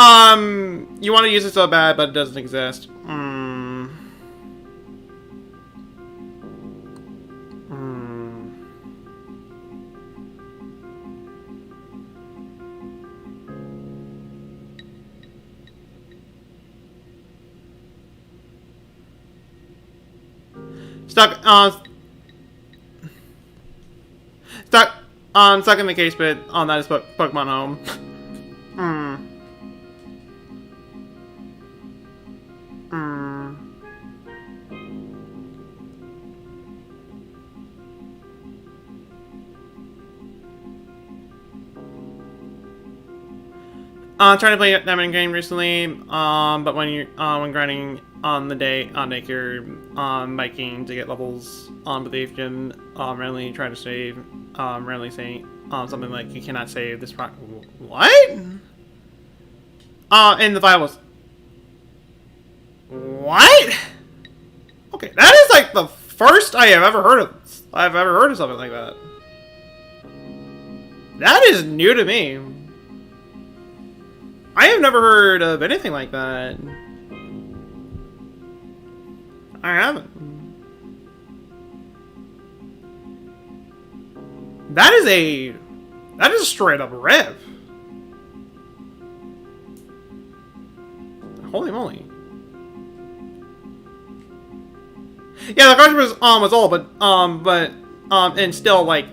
you want to use it so bad, but it doesn't exist. Stuck, stuck in the case bit on that is Pokemon Home. Trying to play that mini game recently, but when grinding on daycare, biking to get levels on Belief Gym, randomly trying to save, randomly saying, something like, you cannot save this what? And the file was, what? Okay, that is like the first I've ever heard of something like that. That is new to me. I have never heard of anything like that. I haven't. That is a straight up rip. Holy moly. Yeah, the cartridge was old, but and still like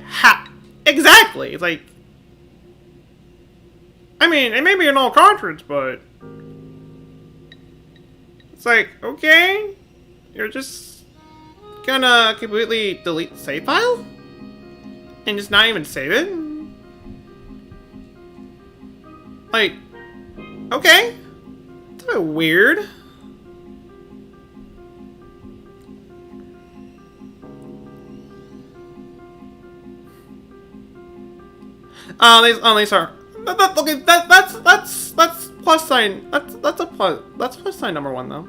exactly. It's like, I mean, it may be an old cartridge, but it's like, okay, you're just gonna completely delete the save file and just not even save it. Like, okay, it's a bit weird. These are. Okay, that's plus sign. That's plus sign number one though.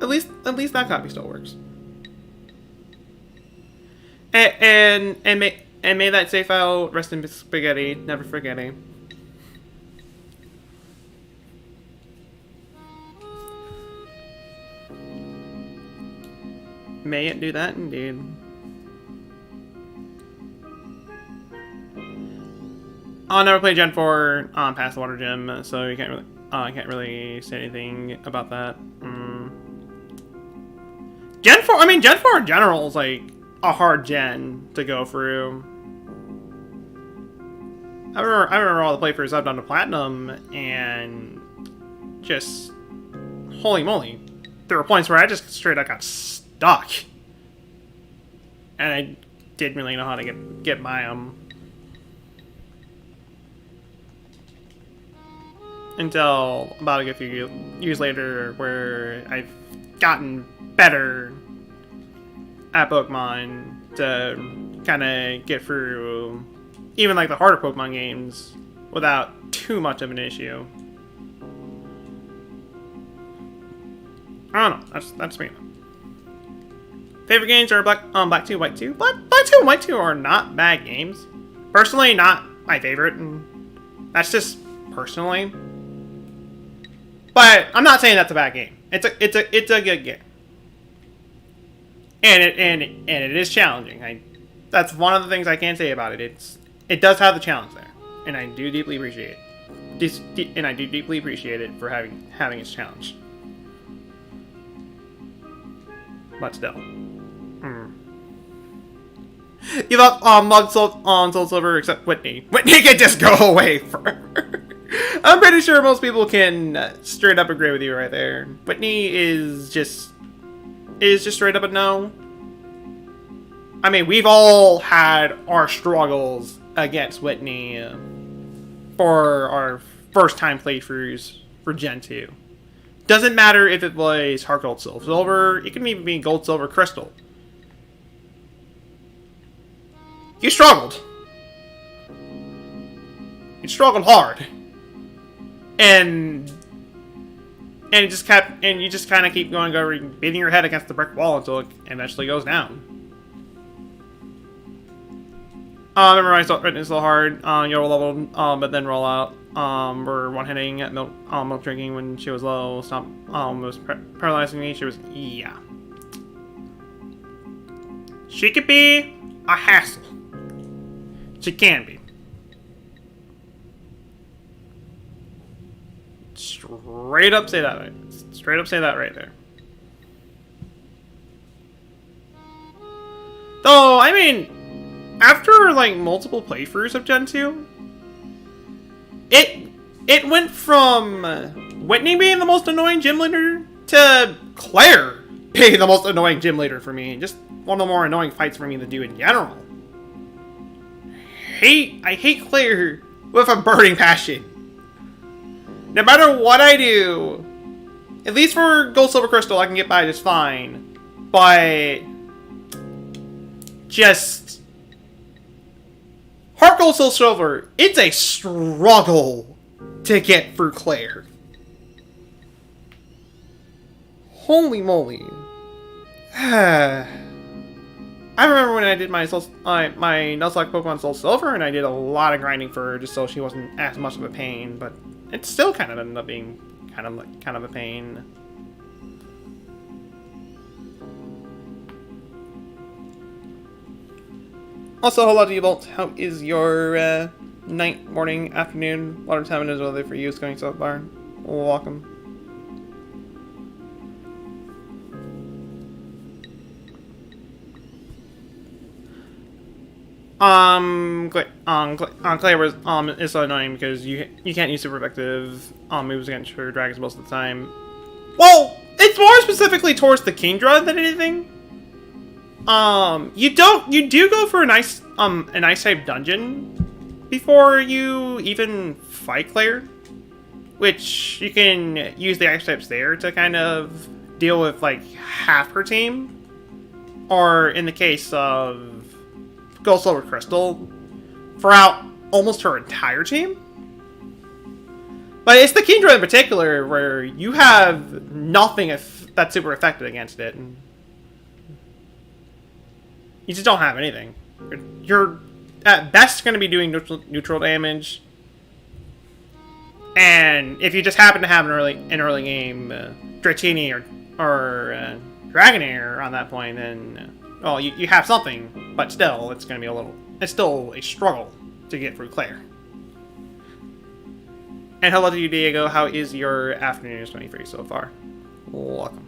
At least that copy still works. And may that save file rest in spaghetti, never forgetting. May it do that indeed. I'll never play Gen 4 past the water gym, so you can't really say anything about that. Gen 4, I mean, Gen 4 in general is like a hard gen to go through. I remember all the playthroughs I've done to Platinum, and just, holy moly. There were points where I just straight up got stuck. And I didn't really know how to get by them. Until about a few years later, where I've gotten better at Pokemon to kind of get through even like the harder Pokemon games without too much of an issue. I don't know. That's me. Favorite games are Black 2, White 2. Black 2 and White 2 are not bad games. Personally, not my favorite, and that's just personally. But I'm not saying that's a bad game. It's a good game, and it is challenging. That's one of the things I can say about it. It does have the challenge there, and I do deeply appreciate it. And I do deeply appreciate it for having its challenge. but still. You thought Mug Soul Silver except Whitney. Whitney can just go away forever. I'm pretty sure most people can straight up agree with you right there. Whitney is just straight up a no. I mean, we've all had our struggles against Whitney for our first time playthroughs for Gen 2. Doesn't matter if it was Heart Gold Soul Silver, it can even be Gold Silver Crystal. You struggled. You struggled hard. And you just kind of keep going, beating your head against the brick wall until it eventually goes down. Remember I started hitting so hard, you'll level, but then roll out. We're one-hitting at milk drinking when she was low. Stop, was paralyzing me. She was, yeah. She could be a hassle. She can be. Straight up say that right. Straight up say that right there. Though, I mean, after like multiple playthroughs of Gen 2, it went from Whitney being the most annoying gym leader to Claire being the most annoying gym leader for me. Just one of the more annoying fights for me to do in general. I hate Claire with a burning passion. No matter what I do, at least for Gold Silver Crystal I can get by just fine. But just Heart Gold Soul Silver, it's a struggle to get through Claire. Holy moly. I remember when I did my Nuzlocke Pokemon Soul Silver, and I did a lot of grinding for her just so she wasn't as much of a pain, but it still kind of ended up being kind of a pain. Also, hello to you, Bolt. How is your night, morning, afternoon, whatever time it is over for you is going so far? Welcome. Claire was is so annoying because you can't use super effective moves against her dragons most of the time. Well, it's more specifically towards the Kingdra than anything. You do go for a nice type dungeon before you even fight Claire, which you can use the ice types there to kind of deal with like half her team, or in the case of Gold Silver Crystal, throughout almost her entire team. But it's the Kingdra in particular where you have nothing that's super effective against it. You just don't have anything. You're at best going to be doing neutral damage. And if you just happen to have an early game Dratini or Dragonair on that point, then well, you have something, but still, it's going to be it's still a struggle to get through Claire. And hello to you, Diego. How is your afternoon 23 so far? Welcome.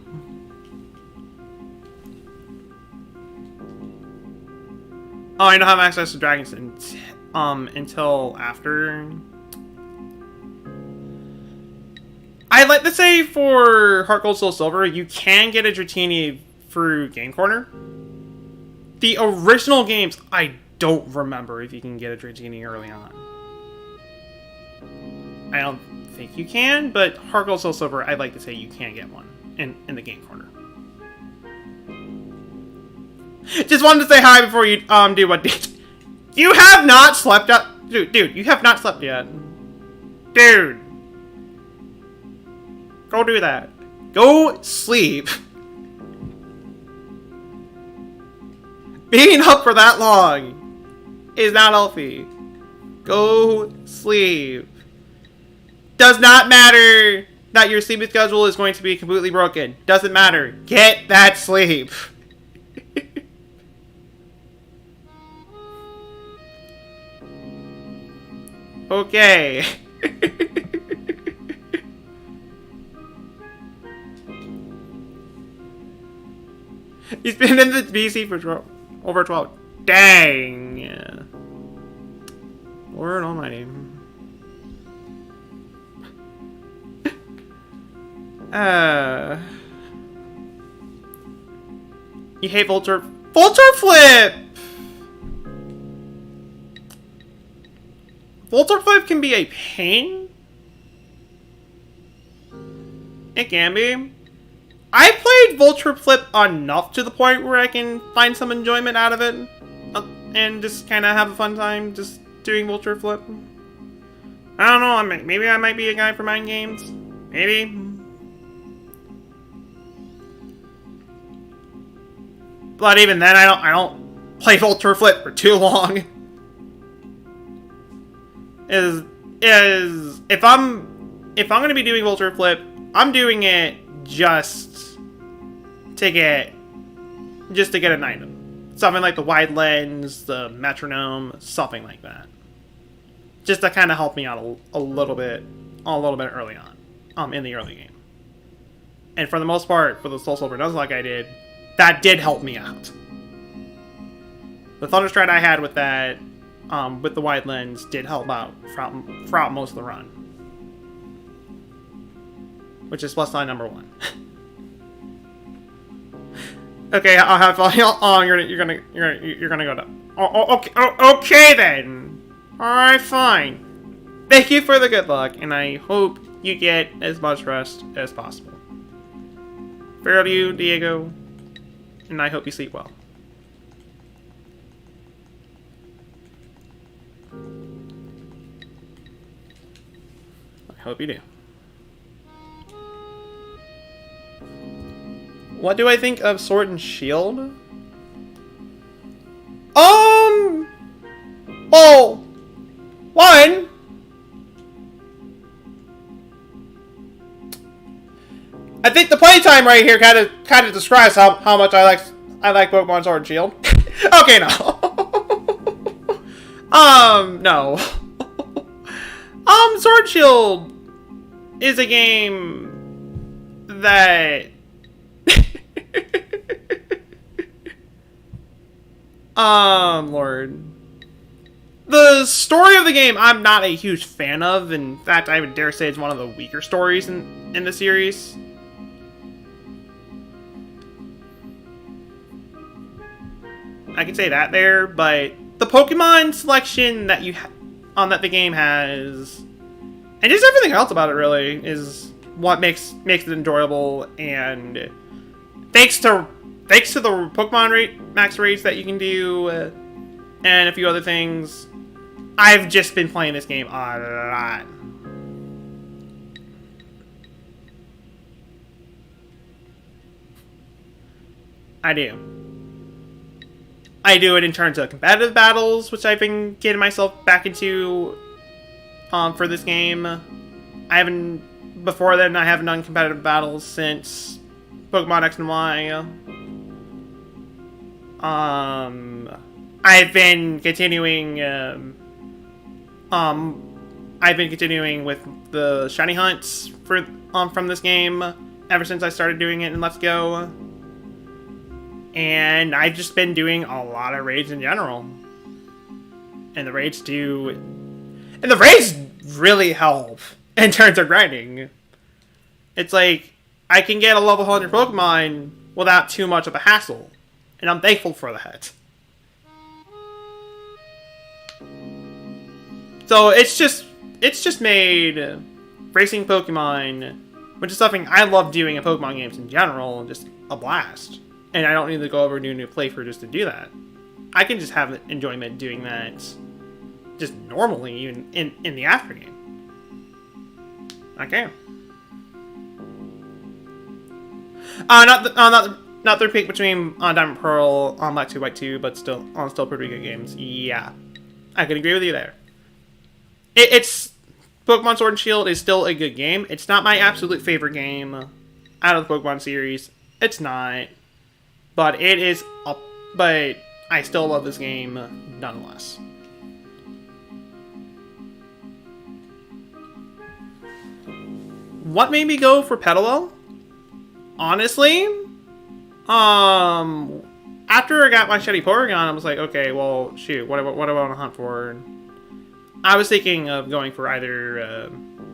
Oh, I don't have access to dragons until after. I'd like to say for Heart Gold Soul Silver, you can get a Dratini through Game Corner. The original games, I don't remember if you can get a Dratini early on. I don't think you can, but Heart Gold Soul Silver, I'd like to say you can get one in the Game Corner. Just wanted to say hi before you do what did. You have not slept yet, dude. You have not slept yet, dude. Go do that. Go sleep. Being up for that long is not healthy. Go sleep. Does not matter that your sleeping schedule is going to be completely broken. Doesn't matter. Get that sleep. Okay. He's been in the BC for over 12. Dang. Lord almighty. You hate Vulture Flip! Vulture Flip can be a pain. It can be. I played Vulture Flip enough to the point where I can find some enjoyment out of it. And just kind of have a fun time just doing Vulture Flip. I don't know, maybe I might be a guy for mind games. Maybe. But even then, I don't play Vulture Flip for too long. If I'm gonna be doing Vulture Flip, I'm doing it just to get an item. Something like the wide lens, the metronome, something like that. Just to kind of help me out a little bit early on, in the early game. And for the most part, for the Soul Silver Nuzlocke I did, that did help me out. The Thunderstride I had with that, with the wide lens, did help out throughout most of the run. Which is plus 9 number 1. Okay, I'll have fun. Oh, you're gonna go down. Okay then. Alright, fine. Thank you for the good luck, and I hope you get as much rest as possible. Farewell to you, Diego, and I hope you sleep well. I hope you do. What do I think of Sword and Shield? Well, one, I think the playtime right here kind of describes how much I like Pokemon Sword and Shield. Okay, no. No. Sword and Shield is a game that Lord. The story of the game I'm not a huge fan of. In fact, I would dare say it's one of the weaker stories in the series. I can say that there, but the Pokemon selection that that the game has, and just everything else about it really, is what makes it enjoyable. And thanks to the Pokemon max raids that you can do, and a few other things, I've just been playing this game a lot. I do it in terms of competitive battles, which I've been getting myself back into for this game. Before then, I haven't done competitive battles since Pokemon X and Y. I've been continuing with the shiny hunts from this game ever since I started doing it in Let's Go. And I've just been doing a lot of raids in general. And the raids really help in terms of grinding. It's like, I can get a level 100 Pokemon without too much of a hassle. And I'm thankful for that. So it's just made racing Pokemon, which is something I love doing in Pokemon games in general, just a blast. And I don't need to go over to a new playthrough just to do that. I can just have enjoyment doing that just normally, even in the after game. I can. Not their pick between Diamond Pearl, Black 2, White 2, but still pretty good games. Yeah, I can agree with you there. It's Pokemon Sword and Shield is still a good game. It's not my absolute favorite game out of the Pokemon series. It's not. But it is but I still love this game nonetheless. What made me go for Petilil? Honestly, After I got my Shetty Porygon, I was like, okay, well, shoot, what do I want to hunt for? I was thinking of going for either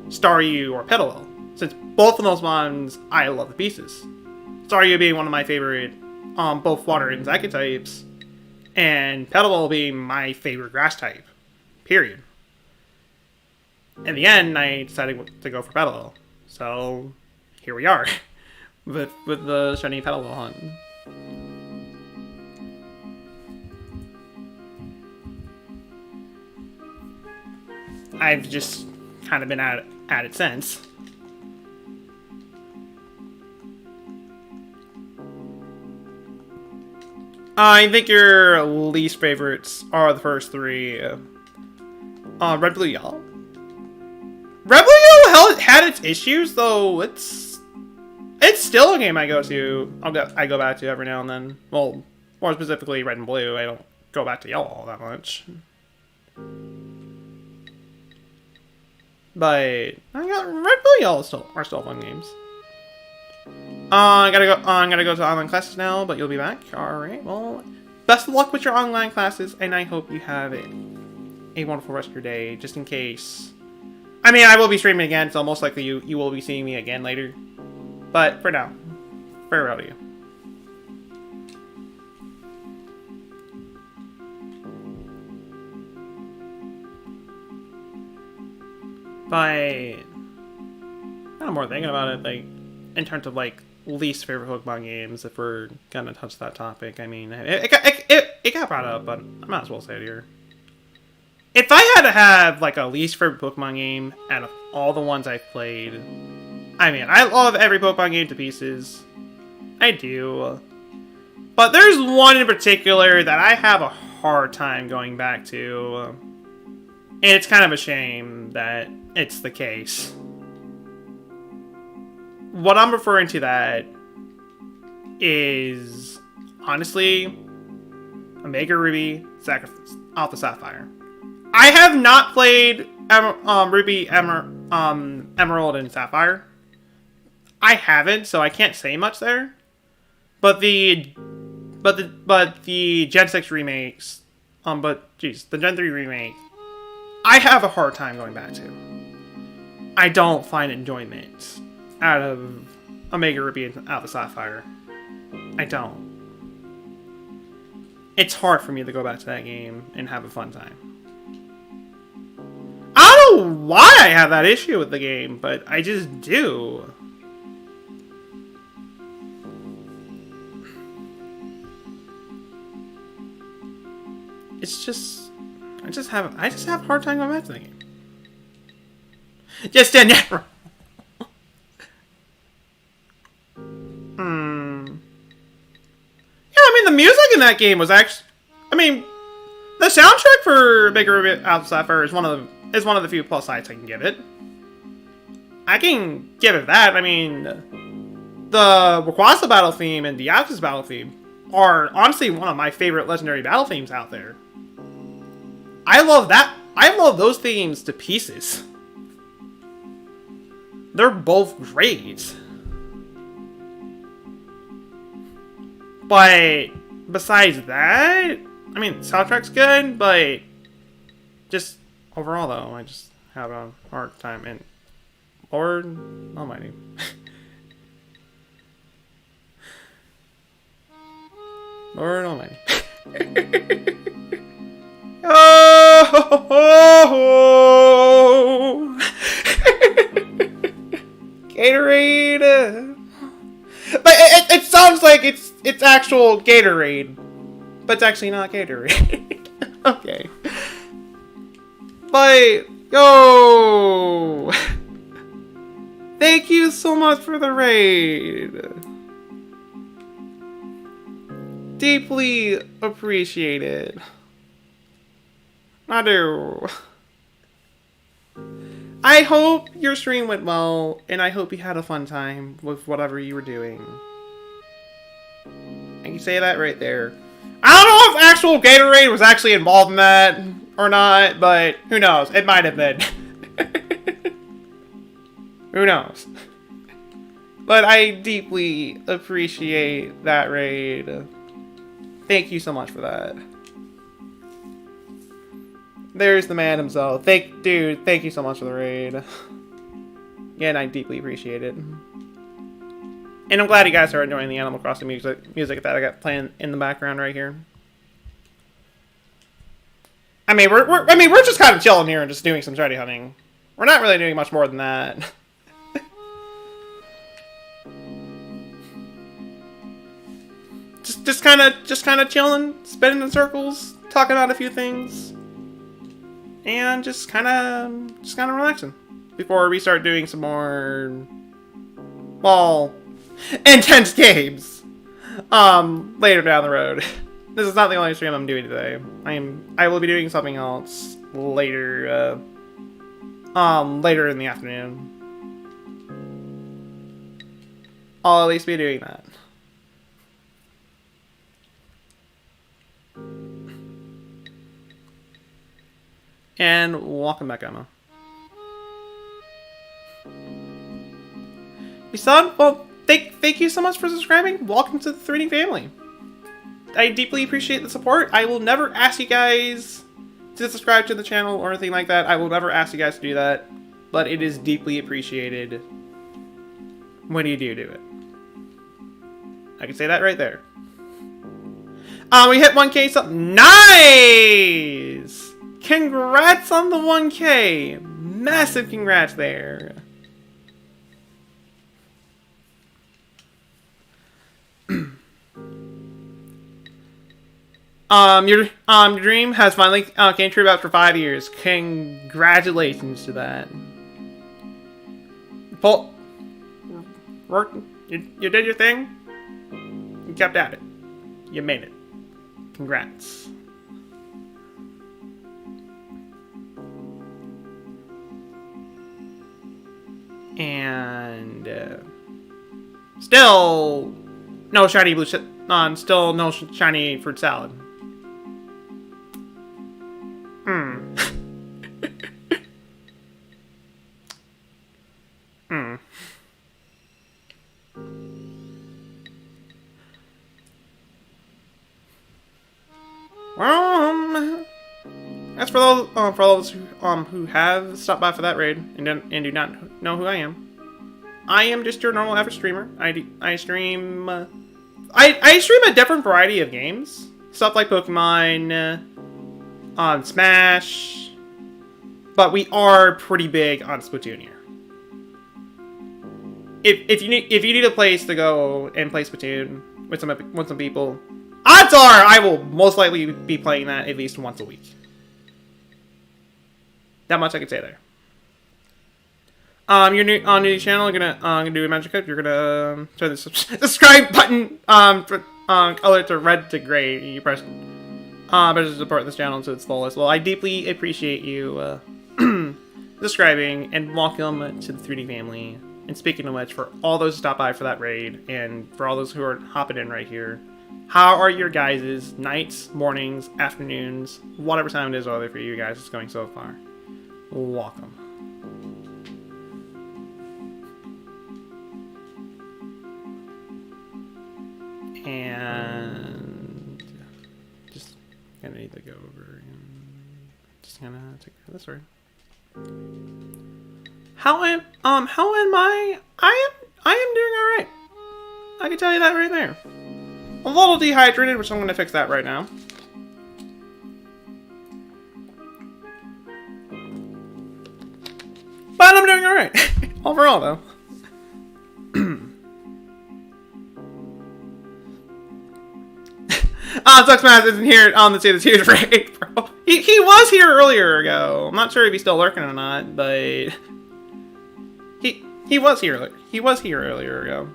Staryu or Petilil, since both of those ones I love the pieces. Staryu being one of my favorite, both water and psychic types, and Petilil being my favorite grass type. Period. In the end, I decided to go for Petilil. So, here we are, with the shiny Petilil hunt. I've just kind of been at it since. I think your least favorites are the first three. Red, Blue, Yellow. Red, Blue, Yellow had its issues, though. It's still a game I go back to every now and then. Well, more specifically, Red and Blue. I don't go back to Yellow all that much. But I got Red, Blue, Yellow are still fun games. I'm gonna go to online classes now, but you'll be back. Alright, well, best of luck with your online classes, and I hope you have a wonderful rest of your day, just in case. I mean, I will be streaming again, so most likely you will be seeing me again later. But for now, farewell to you. But kind of more thinking about it, like in terms of like least favorite Pokemon games, if we're gonna touch that topic. I mean, it got brought up, but I might as well say it here. If I had to have like a least favorite Pokemon game out of all the ones I've played, I mean, I love every Pokemon game to pieces. I do. But there's one in particular that I have a hard time going back to. And it's kind of a shame that it's the case. What I'm referring to that is, honestly, Omega Ruby, Alpha Sapphire. I have not played Ruby, Emerald, and Sapphire. I haven't, so I can't say much there. But the Gen 6 remakes, the Gen 3 remake, I have a hard time going back to. I don't find enjoyment out of Omega Ruby and Alpha Sapphire. I don't. It's hard for me to go back to that game and have a fun time. I don't know why I have that issue with the game, but I just do. It's just, I just have a hard time going back to the game. Just in general. Yeah, I mean, the music in that game was actually, I mean, the soundtrack for Big Ruby Alpha Sapphire is one of the few plus sides I can give it. I can give it that. I mean, the Rayquaza battle theme and the Deoxys battle theme are honestly one of my favorite legendary battle themes out there. I love that. I love those themes to pieces. They're both great. But besides that, I mean, soundtrack's good, but just overall though, I just have a hard time. And Lord Almighty. Lord Almighty. Oh, Gatorade. But it sounds like it's actual Gatorade, but it's actually not Gatorade. Okay. But yo, thank you so much for the raid. Deeply appreciated. I do. I hope your stream went well, and I hope you had a fun time with whatever you were doing. I can say that right there. I don't know if actual Gatorade was actually involved in that or not, but who knows? It might have been. Who knows? But I deeply appreciate that raid. Thank you so much for that. There's the man himself. Dude, thank you so much for the raid. Again, I deeply appreciate it. And I'm glad you guys are enjoying the Animal Crossing music that I got playing in the background right here. I mean, we're just kind of chilling here and just doing some shiny hunting. We're not really doing much more than that. just kind of chilling, spinning in circles, talking about a few things, and just kind of relaxing before we start doing some more, well, intense games later down the road. This is not the only stream I'm doing today. I will be doing something else later later in the afternoon. I'll at least be doing that. And welcome back, Emma. Son, well, thank you so much for subscribing. Welcome to the 3D family. I deeply appreciate the support. I will never ask you guys to subscribe to the channel or anything like that. I will never ask you guys to do that. But it is deeply appreciated when you do it. I can say that right there. We hit 1K, so nice! Congrats on the 1K! Massive congrats there. Your dream has finally came true after 5 years. Congratulations to that. You did your thing. You kept at it. You made it. Congrats. And still no shiny blue still no shiny fruit salad. Well, as for those who have stopped by for that raid and do not know who I am just your normal average streamer. I stream I stream a different variety of games, stuff like Pokemon, Smash, but we are pretty big on Splatoon here. If you need a place to go and play Splatoon with some people, odds are I will most likely be playing that at least once a week. That much I can say there. You're new on the channel. You're gonna do a magic code. You're gonna turn the subscribe button color to red to gray. You press better support this channel to its fullest. Well, I deeply appreciate you subscribing and welcome to the 3D family. And speaking of which, for all those who stopped by for that raid and for all those who are hopping in right here, how are your guys' nights, mornings, afternoons, whatever time it is over there for you guys is going so far? Welcome. And just gonna need to go over and just gonna take care of this right. How am I? I am doing alright. I can tell you that right there. A little dehydrated, which I'm gonna fix that right now. But I'm doing alright. Overall, though. Tuxmass isn't here on the Say Tears raid, bro. He was here earlier ago. I'm not sure if he's still lurking or not, but he was here. He was here earlier ago.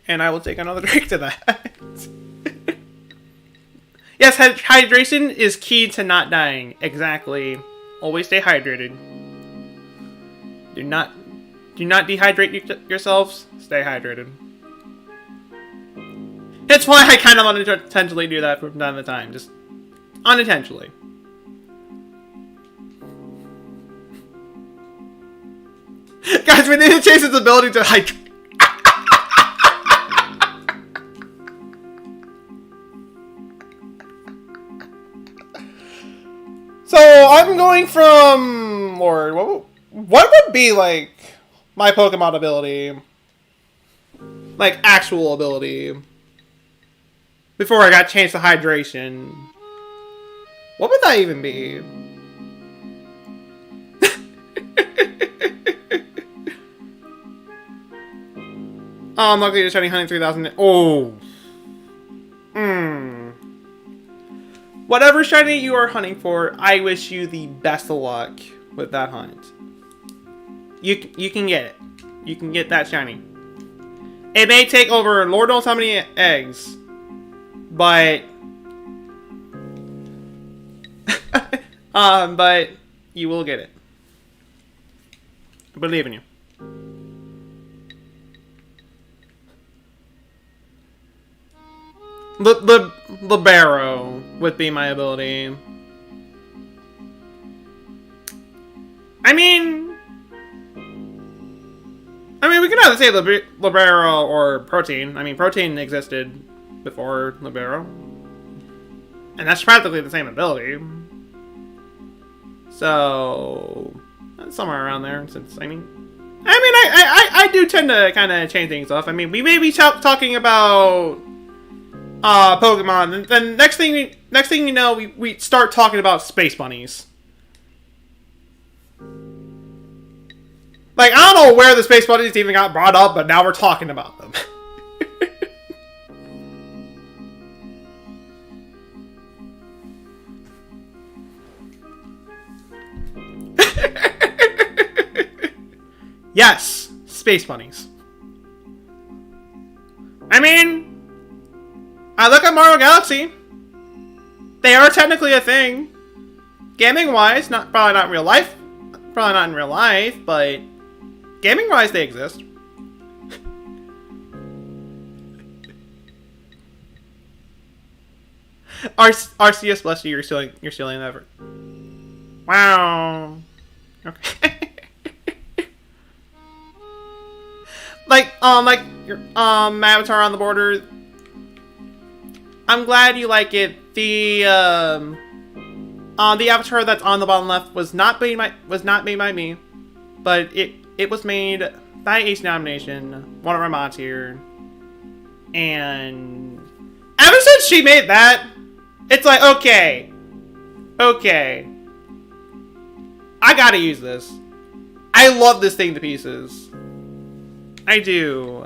And I will take another drink to that. Yes, hydration is key to not dying. Exactly. Always stay hydrated. Do not dehydrate yourselves. Stay hydrated. That's why I kind of unintentionally do that from time to time. Just unintentionally. Guys, we need to change its ability to hydrate. So I'm going from Lord. What would be like my Pokemon ability, like actual ability, before I got changed to hydration? What would that even be? Oh, I'm lucky you're shiny hunting 3000. Oh. Whatever shiny you are hunting for, I wish you the best of luck with that hunt. You can get it. You can get that shiny. It may take over Lord knows how many eggs, but but you will get it. I believe in you. The Libero would be my ability. I mean, we can either say Libero or Protein. I mean, Protein existed before Libero, and that's practically the same ability. So, somewhere around there. Since I do tend to kind of change things off. I mean, we may be talking about Pokemon, and then next thing you know, we start talking about space bunnies. Like, I don't know where the space bunnies even got brought up, but now we're talking about them. Yes, space bunnies. I mean, I look at Mario Galaxy. They are technically a thing. Gaming-wise, probably not in real life. Probably not in real life, but gaming-wise, they exist. Arceus, bless you, you're stealing the effort. Wow. Okay. like your Avatar on the Border. I'm glad you like it. The avatar that's on the bottom left was not made by me, but it was made by asiandomination, one of our mods here, and ever since she made that, it's like okay, I gotta use this. I love this thing to pieces. I do.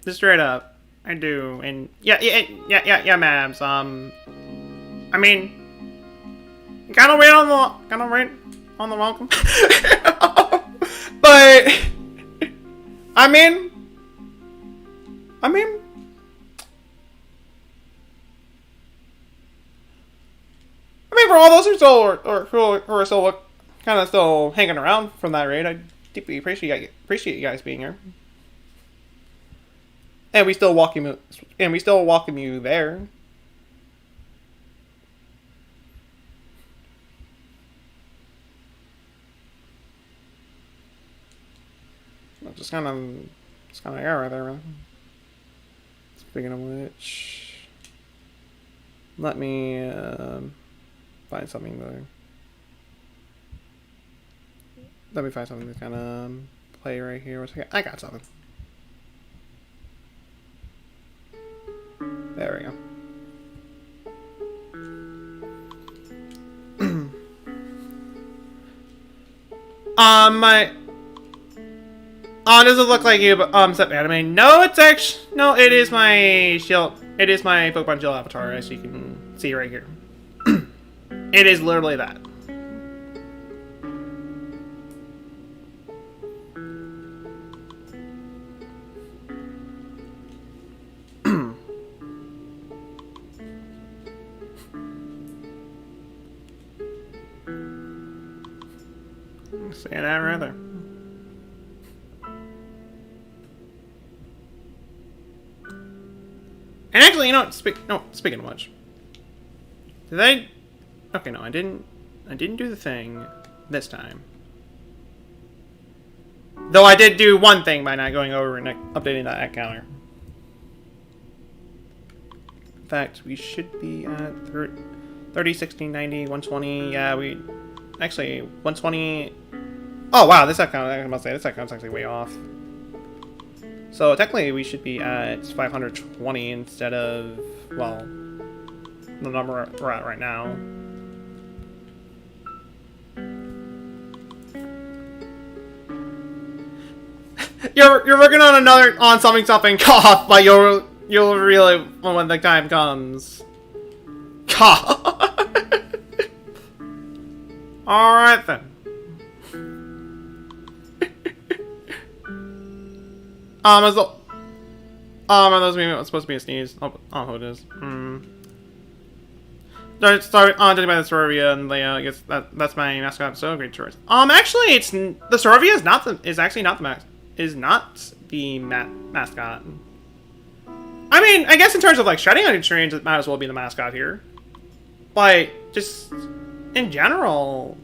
Just straight up, I do, and yeah, Mabs. I mean, kind of right on the welcome, but I mean, for all those who are still kind of still hanging around from that raid, I deeply appreciate you guys being here. And we still welcome you there. Just kind of air right there, really. Speaking of which, let me find something to. Let me find something to kind of play right here. I got something. There we go. Does it look like you set anime? No, it's actually it is my shield. It is my Pokemon Shield avatar, as you can see right here. It is literally that. Say that right there. And actually, speaking of which, Did I? Okay, no, I didn't. I didn't do the thing this time. Though I did do one thing by not going over and updating that act counter. In fact, we should be at 30, 16, 90, 120. Yeah, we actually 120. Oh wow, this act count. I must say this act count's actually way off. So technically, we should be at 520 instead of, well, the number we're at right now. You're working on something cough, but you'll really when the time comes. Cough. All right then. Are those supposed to be a sneeze? Oh, it is. Start judging by the Sorovia and Leia. I guess that's my mascot. So great choice. Actually, it's the Sorovia is actually not the mascot. I mean, I guess in terms of like shredding on trains, it might as well be the mascot here. But just in general,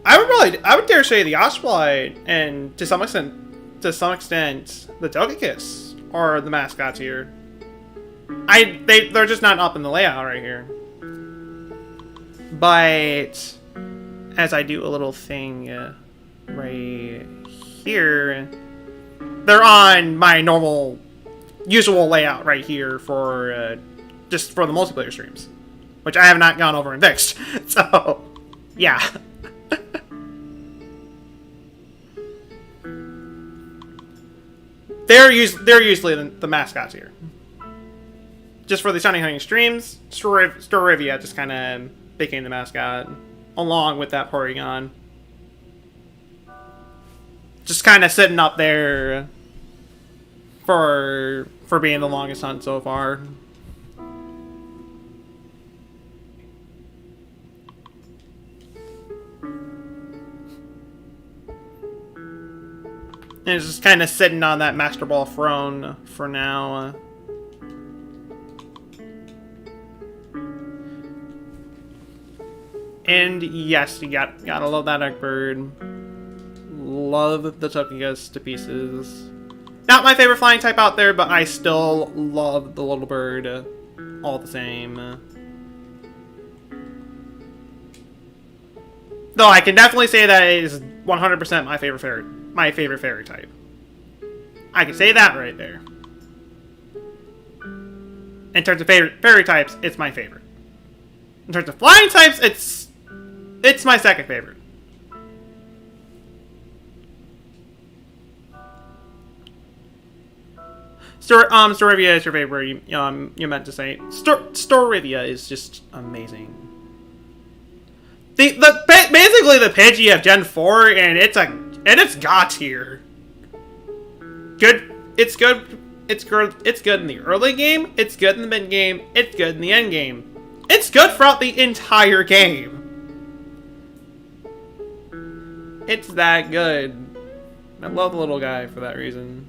I would dare say the Osprey and to some extent, the Togekiss are the mascots here. They're just not up in the layout right here. But as I do a little thing right here, they're on my usual layout right here for just for the multiplayer streams, which I have not gone over and fixed. So, yeah. They're usually the mascots here. Just for the Sunny Hunting streams, Storivia just kind of became the mascot, along with that Porygon. Just kind of sitting up there for being the longest hunt so far. And it's just kind of sitting on that Master Ball throne for now. And yes, you gotta love that Eggbird. Love the Togekiss to pieces. Not my favorite flying type out there, but I still love the little bird all the same. Though I can definitely say that it is 100% my favorite fairy type. I can say that right there. In terms of fairy types, it's my favorite. In terms of flying types, it's my second favorite. Storivia is your favorite. You meant to say Storivia is just amazing. Basically the Pidgey of Gen 4, and it's god tier. Good. It's good. It's good in the early game. It's good in the mid game. It's good in the end game. It's good throughout the entire game. It's that good. I love the little guy for that reason.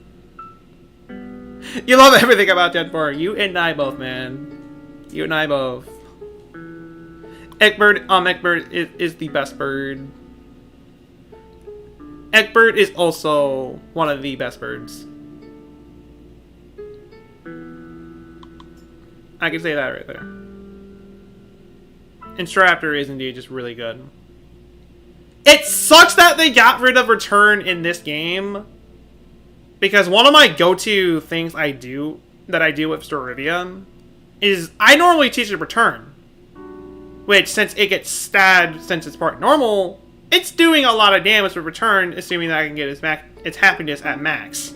You love everything about Gen 4. You and I both, man. You and I both. Eggbird is the best bird. Eggbird is also one of the best birds. I can say that right there. And Staraptor is indeed just really good. It sucks that they got rid of Return in this game, because one of my go-to things I do with Storivia is I normally teach it Return, which since it gets stabbed since it's part normal, it's doing a lot of damage with Return, assuming that I can get its happiness at max.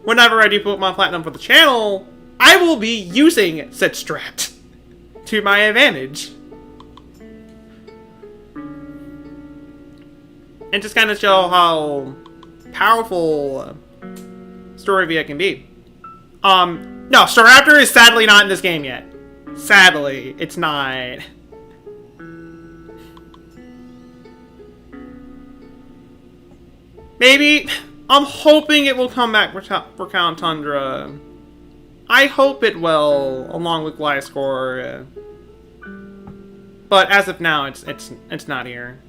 Whenever I do Pokemon Platinum for the channel, I will be using said strat to my advantage. And just kind of show how powerful Storivia can be. No, Staraptor is sadly not in this game yet. Sadly, it's not. Maybe, I'm hoping it will come back for Count Tundra. I hope it will, along with Gliscor. But as of now, it's not here.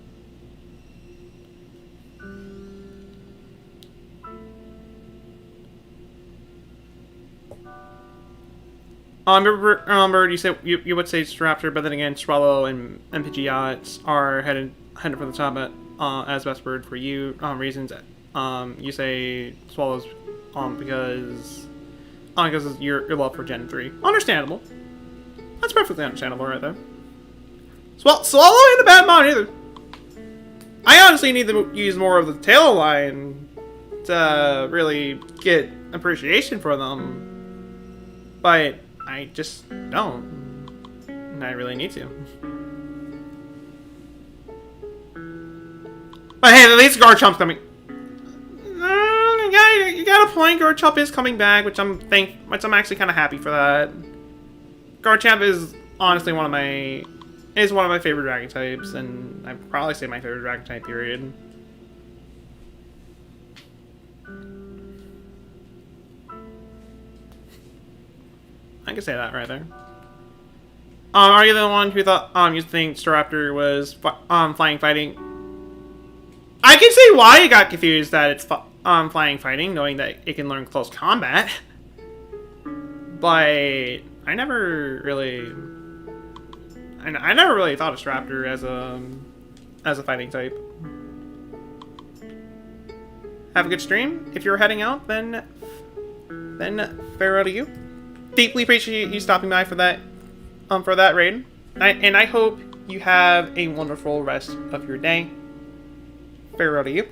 Remember, you said you would say Raptor, but then again, Swallow and MPG are headed for the top as best bird for you. Reasons. You say Swallows because of your love for Gen 3. Understandable. That's perfectly understandable right there. Swallow ain't a bad mod either. I honestly need to use more of the tail line to really get appreciation for them. But I just don't. And I really need to. But hey, at least Garchomp's coming. You got a point. Garchomp is coming back, which I'm actually kind of happy for that. Garchomp is honestly one of my favorite dragon types, and I'd probably say my favorite dragon type. Period. I can say that right there. Are you the one who thought you think Staraptor was flying fighting? I can see why you got confused that it's flying fighting, knowing that it can learn close combat. But I never really thought of Staraptor as a fighting type. Have a good stream. If you're heading out, then farewell to you. Deeply appreciate you stopping by for that raid. And I hope you have a wonderful rest of your day. Farewell to you.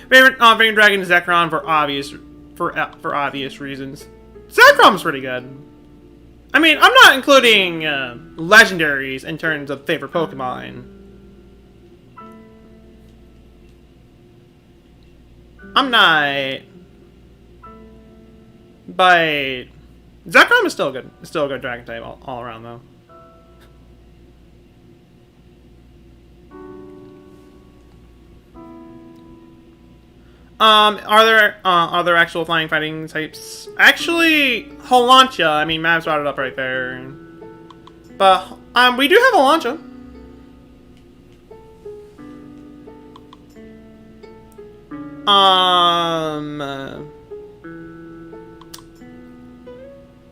Favorite dragon is Zekrom for obvious reasons. Zekrom's pretty good. I mean, I'm not including legendaries in terms of favorite Pokemon. I'm not. But Zekrom is still good. It's still a good dragon type all around, though. Are there actual flying fighting types? Actually, Holantia. I mean, Mavs brought it up right there. But we do have Holantia.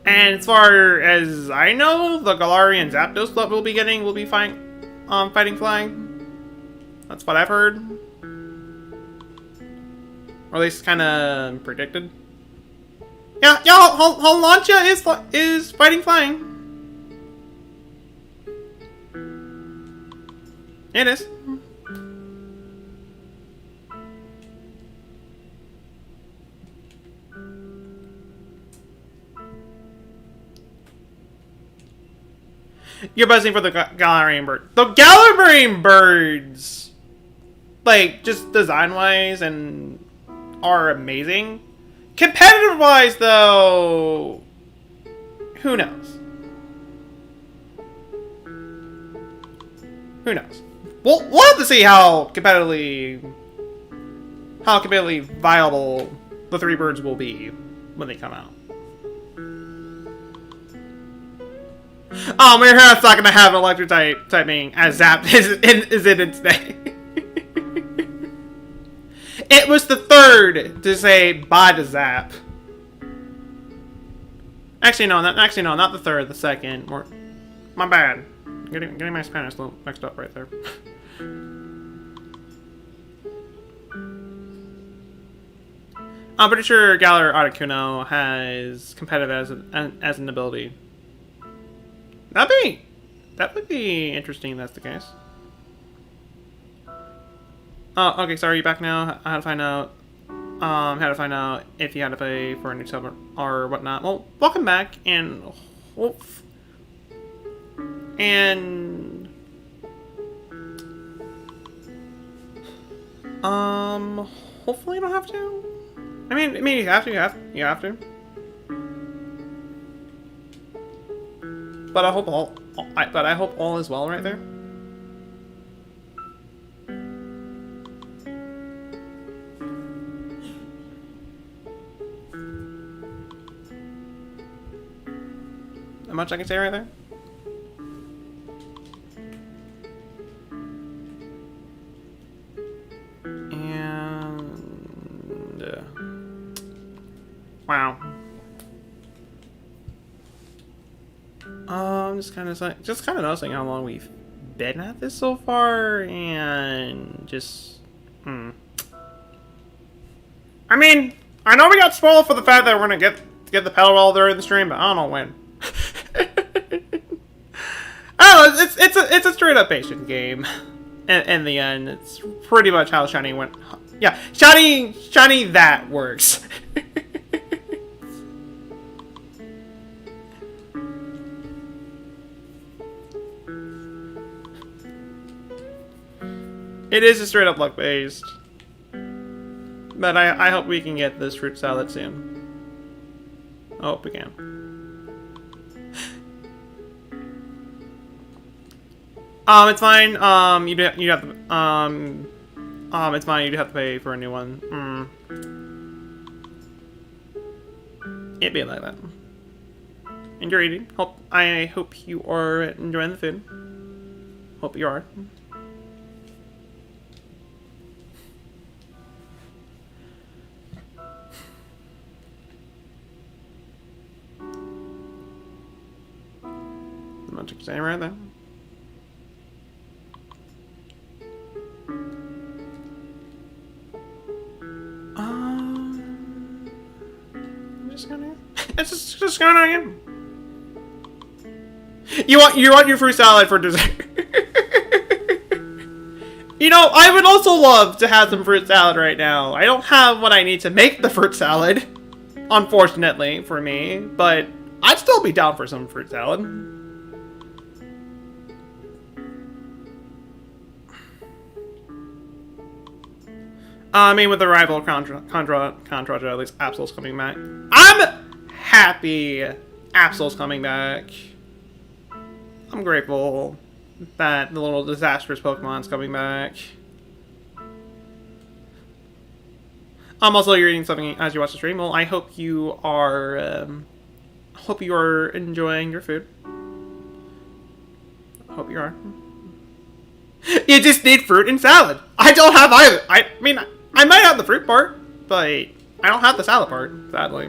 And as far as I know, the Galarian Zapdos that we'll be getting will be fighting flying. That's what I've heard. Or at least kind of predicted. Yeah, Holantia is fighting flying. It is. You're buzzing for the Galarian bird. The Galarian birds, like, just design-wise and are amazing. Competitive-wise, though, who knows? Who knows? We'll have to see how competitively viable the three birds will be when they come out. Oh, Mirror's not gonna have electric typing as Zap is in its day. It was the third to say bye to Zap. Actually, no, not the third, the second. My bad. Getting my Spanish a little mixed up right there. I'm pretty sure Galar Articuno has competitive as an ability. That would be interesting if that's the case. Oh, okay, sorry, you back now? How to find out if you had to pay for a new sub or whatnot. Well, welcome back, and hopefully you don't have to. I mean, you have to. But I hope all is well right there. Not much I can say right there. And wow. Just kind of noticing how long we've been at this so far, and just I mean, I know we got spoiled for the fact that we're gonna get the Petilil during the stream, but I don't know when. I don't know. It's a straight up patient game. In the end, it's pretty much how shiny went. Yeah, shiny that works. It is a straight up luck based. But I hope we can get this fruit salad soon. I hope we can. It's fine. You have to. It's fine. You do have to pay for a new one. It'd be like that. Enjoy eating. I hope you are enjoying the food. Hope you are. Not to say right there. I'm just gonna. It's just gonna again. You want your fruit salad for dessert. You know, I would also love to have some fruit salad right now. I don't have what I need to make the fruit salad, unfortunately for me, but I'd still be down for some fruit salad. I mean, with the arrival of Contra, at least Absol's coming back. I'm happy Absol's coming back. I'm grateful that the little disastrous Pokemon's coming back. Also, you're eating something as you watch the stream. Well, I hope you are. Enjoying your food. I hope you are. You just need fruit and salad. I don't have either. I mean, I might have the fruit part, but I don't have the salad part, sadly.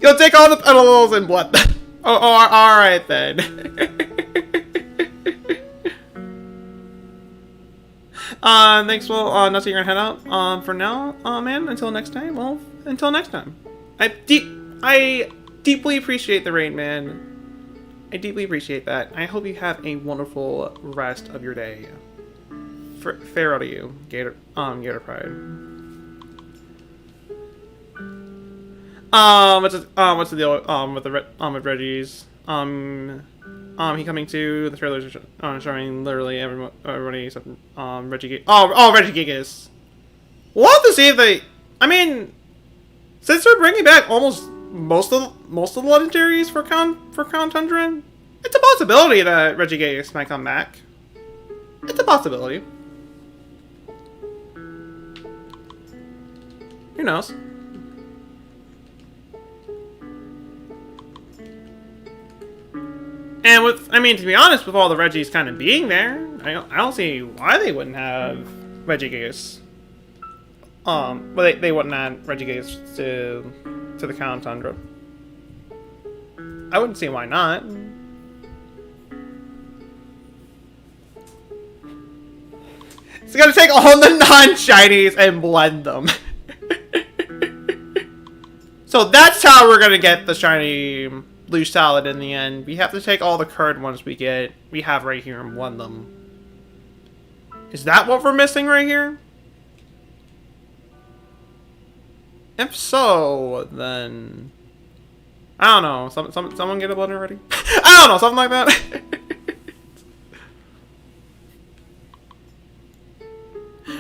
You'll take all the Petilils and blend them. Oh, alright then. Thanks, well, Nutsy, you're gonna head out, for now, man, until next time, well, until next time. I deeply appreciate the raid, man. I deeply appreciate that. I hope you have a wonderful rest of your day. Farewell to you, Gator Pride. What's the deal with Reggie's? He coming to the trailers showing literally everybody except Reggie. Reggie Gigas. We'll have to see if they. I mean, since they're bringing back almost most of the legendaries for Crown Tundra, it's a possibility that Reggie Gigas might come back. It's a possibility. Who knows? And to be honest, with all the Reggies kind of being there, I don't see why they wouldn't have Regigigas. Well, they wouldn't add Regigigas to the Crown Tundra. I wouldn't see why not. It's gonna take all the non-shinies and blend them. So that's how we're gonna get the shiny loose salad in the end. We have to take all the current ones we have right here and blend them. Is that what we're missing right here? If so, then I don't know. Someone get a blender ready? I don't know, something like that.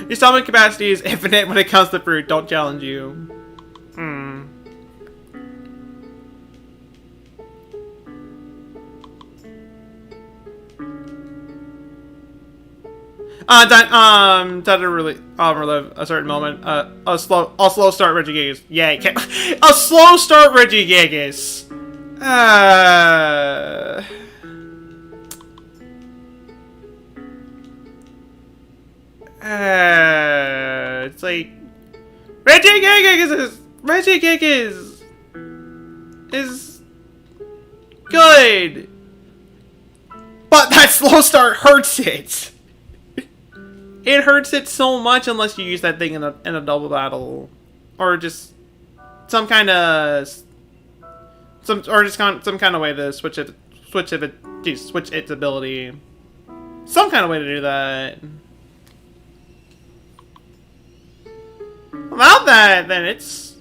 Your stomach capacity is infinite when it comes to fruit. Don't challenge you. relive a certain moment. A slow start Regigigas. Yay. A slow start Regigigas. It's like Regigigas is good, but that slow start hurts it. It hurts it so much unless you use that thing in a double battle, or just some kind of some kind of way to switch its ability. Some kind of way to do that. Without that, then it's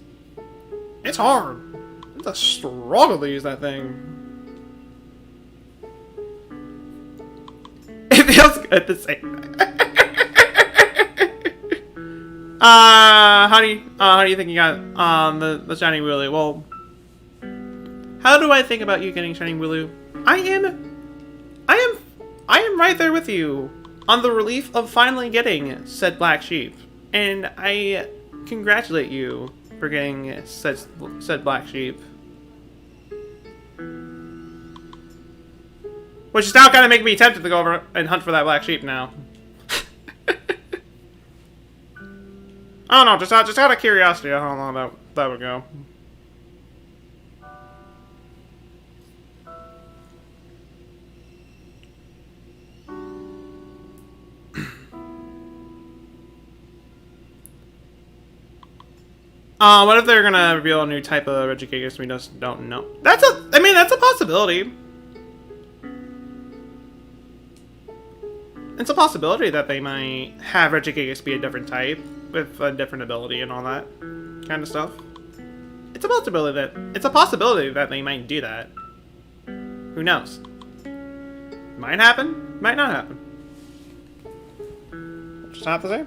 hard. It's a struggle to use that thing. It feels good to say that. How do you think you got the shiny Wooloo? Well, how do I think about you getting shiny Wooloo? I am right there with you on the relief of finally getting said black sheep, and I congratulate you for getting said black sheep. Which is now kind of making me tempted to go over and hunt for that black sheep now. I don't know, just out of curiosity, how long that would go. What if they're gonna reveal a new type of Regigigas we just don't know? That's a possibility. It's a possibility that they might have Regigigas be a different type with a different ability and all that kind of stuff. It's a possibility that they might do that. Who knows? Might happen, might not happen. Just have to say.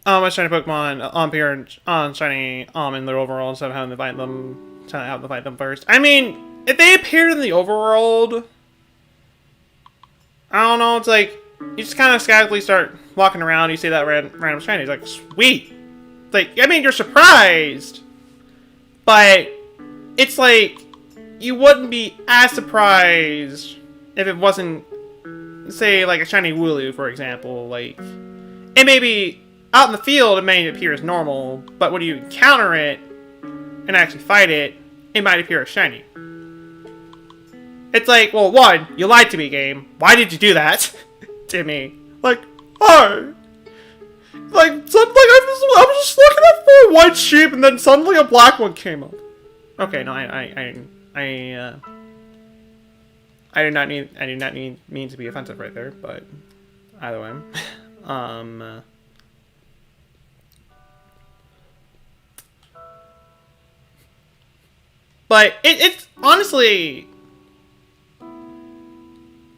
What shiny Pokemon appear on shiny in their overworld instead of having to fight them first? I mean, if they appeared in the overworld, I don't know. It's like you just kind of scantily start walking around. You see that random shiny. It's like sweet. It's like, I mean, you're surprised, but it's like you wouldn't be as surprised if it wasn't, say, like a shiny Wooloo, for example. Like, it may be out in the field, it may appear as normal, but when you encounter it and actually fight it, it might appear as shiny. It's like, well, one, you lied to me, game. Why did you do that to me? Like, oh, like something. I was just looking up for a white sheep, and then suddenly a black one came up. Okay, no, I did not mean to be offensive right there, but either way. But it's honestly,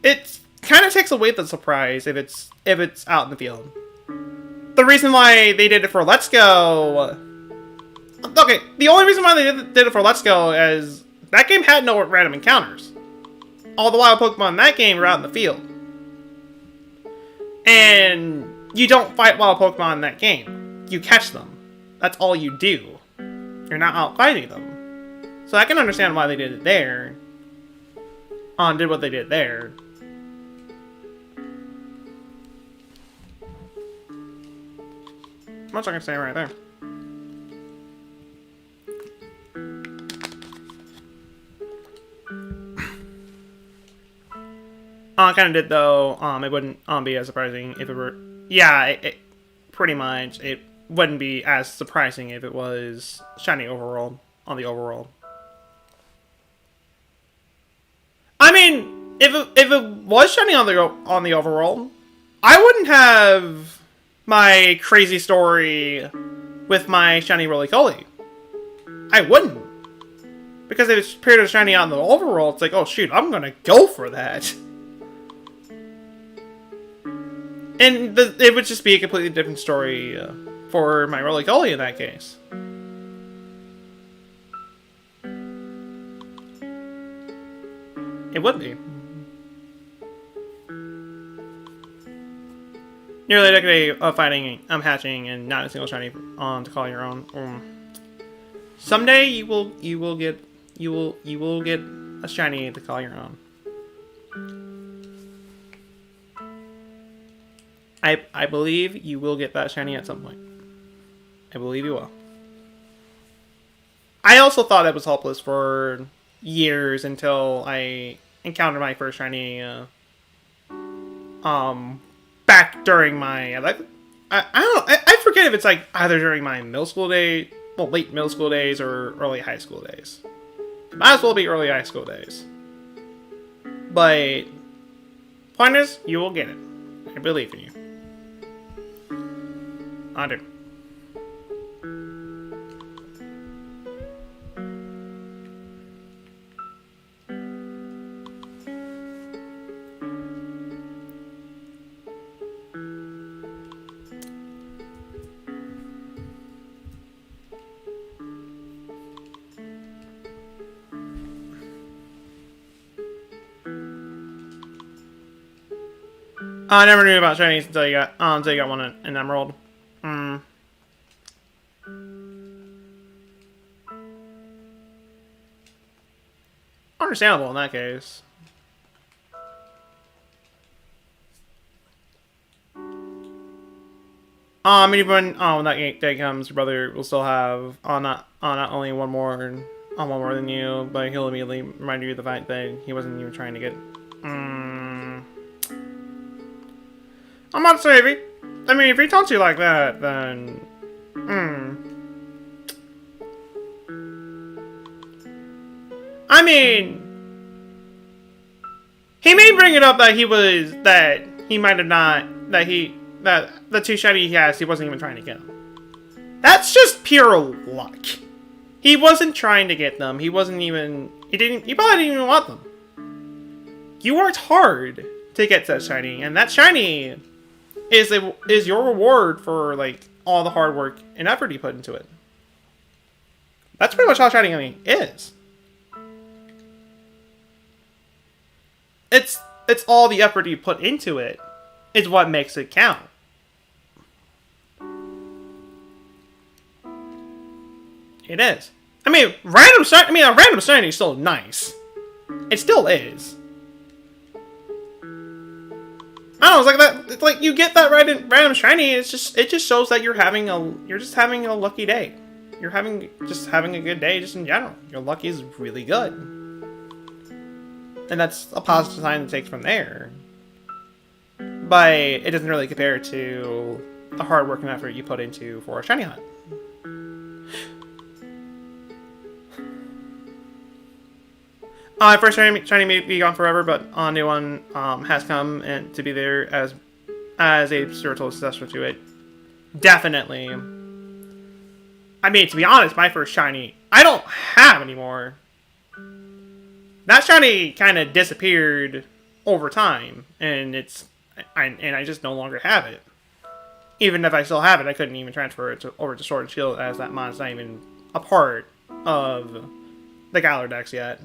it kind of takes away the surprise if it's out in the field. The reason why they did it for Let's Go, okay, the only reason why they did it for Let's Go is that game had no random encounters. All the wild Pokemon in that game were out in the field. And you don't fight wild Pokemon in that game. You catch them. That's all you do. You're not out fighting them. So I can understand why they did it there. Did what they did there. Much I can say right there. I kind of did though. It wouldn't be as surprising if it were. Yeah, it pretty much it wouldn't be as surprising if it was shiny overworld on the overworld. I mean, if it was shiny on the overworld, I wouldn't have my crazy story with my shiny Roly-Coly. I wouldn't. because it appeared as shiny on the overworld, it's like, oh shoot, I'm gonna go for that. And it would just be a completely different story for my Roly-Poly in that case. It would be. Nearly a decade of fighting, hatching, and not a single shiny to call your own. Someday you will get a shiny to call your own. I believe you will get that shiny at some point. I believe you will. I also thought it was hopeless for years until I encountered my first shiny back during my I don't know, I forget if it's like either during my middle school days, well, late middle school days or early high school days. It might as well be early high school days. But point is, you will get it. I believe in you. I do. I never knew about shinies until you got one in Emerald. Understandable in that case. When that day comes, your brother will still have not only one more than you, but he'll immediately remind you of the fact that he wasn't even trying to get. I'm not saying if he taunts you like that, then I mean, he may bring it up that that the two shiny he has, he wasn't even trying to get them. That's just pure luck. He wasn't trying to get them. He probably didn't even want them. You worked hard to get that shiny, and that shiny is your reward for like all the hard work and effort you put into it. That's pretty much how shiny is. It's all the effort you put into it is what makes it count. It is. I mean, a random shiny is still nice. It still is. I don't know, it's like that. It's like you get that random shiny. It just shows that you're just having a lucky day. You're having a good day, just in general. Your luck is really good, and that's a positive sign to take from there. But it doesn't really compare to the hard work and effort you put into for a shiny hunt. First shiny may be gone forever, but a new one has come and to be there as a spiritual successor to it. Definitely. I mean, to be honest, my first shiny I don't have anymore. That shiny kind of disappeared over time, and I just no longer have it. Even if I still have it, I couldn't even transfer it over to Sword and Shield, as that mon's not even a part of the Galar Dex yet.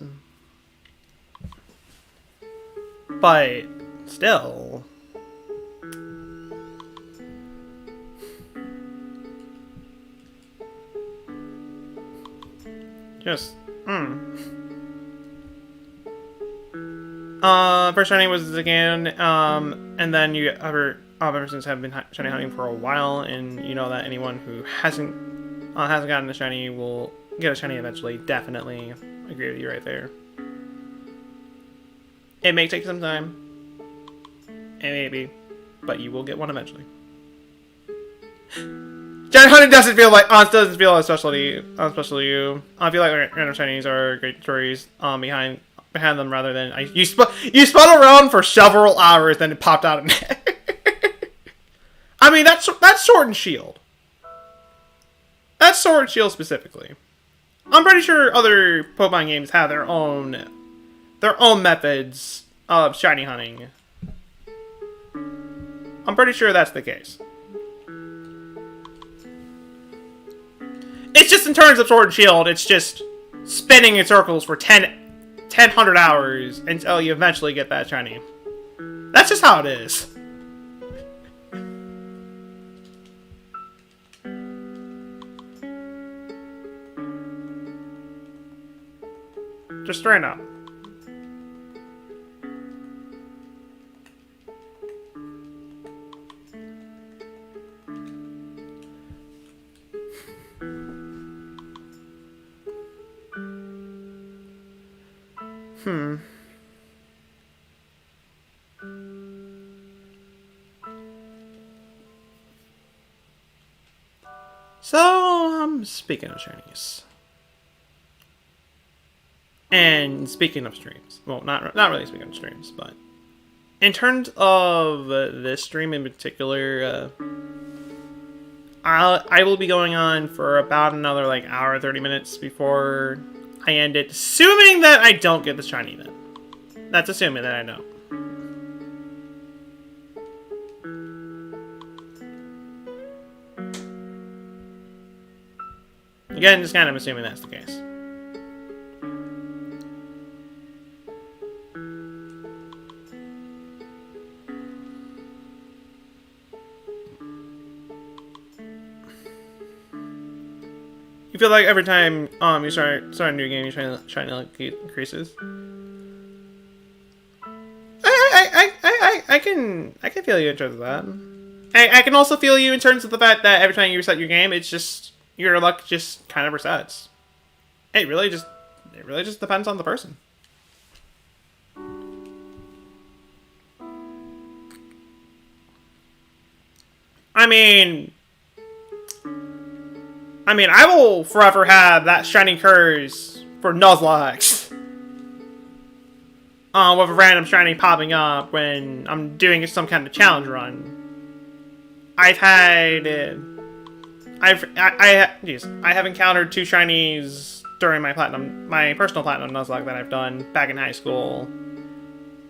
But still, just first shiny was again, and then you ever since have been shiny hunting for a while, and you know that anyone who hasn't gotten a shiny will get a shiny eventually. Definitely agree with you right there. It may take some time. It may be. But you will get one eventually. Shiny hunting doesn't feel a specialty to you. I feel like random shinies are great stories behind them, rather than you spun around for several hours, then it popped out of it. I mean, that's Sword and Shield. That's Sword and Shield specifically. I'm pretty sure other Pokemon games have their own methods of shiny hunting. I'm pretty sure that's the case. It's just in terms of Sword and Shield, it's just spinning in circles for 1,000 hours until you eventually get that shiny. That's just how it is. Just straight up. So, speaking of shinies. And speaking of streams. Well, not really speaking of streams, but in terms of this stream in particular, I will be going on for about another like hour 30 minutes before I end it, assuming that I don't get the shiny then. That's assuming that I don't. Again, just kind of assuming that's the case. You feel like every time you start a new game, your shiny increases. I can feel you in terms of that. I can also feel you in terms of the fact that every time you reset your game, it's just your luck just kind of resets. It really just depends on the person. I mean, I will forever have that shiny curse for Nuzlocke. With a random shiny popping up when I'm doing some kind of challenge run. I have encountered 2 shinies during my personal platinum Nuzlocke that I've done back in high school.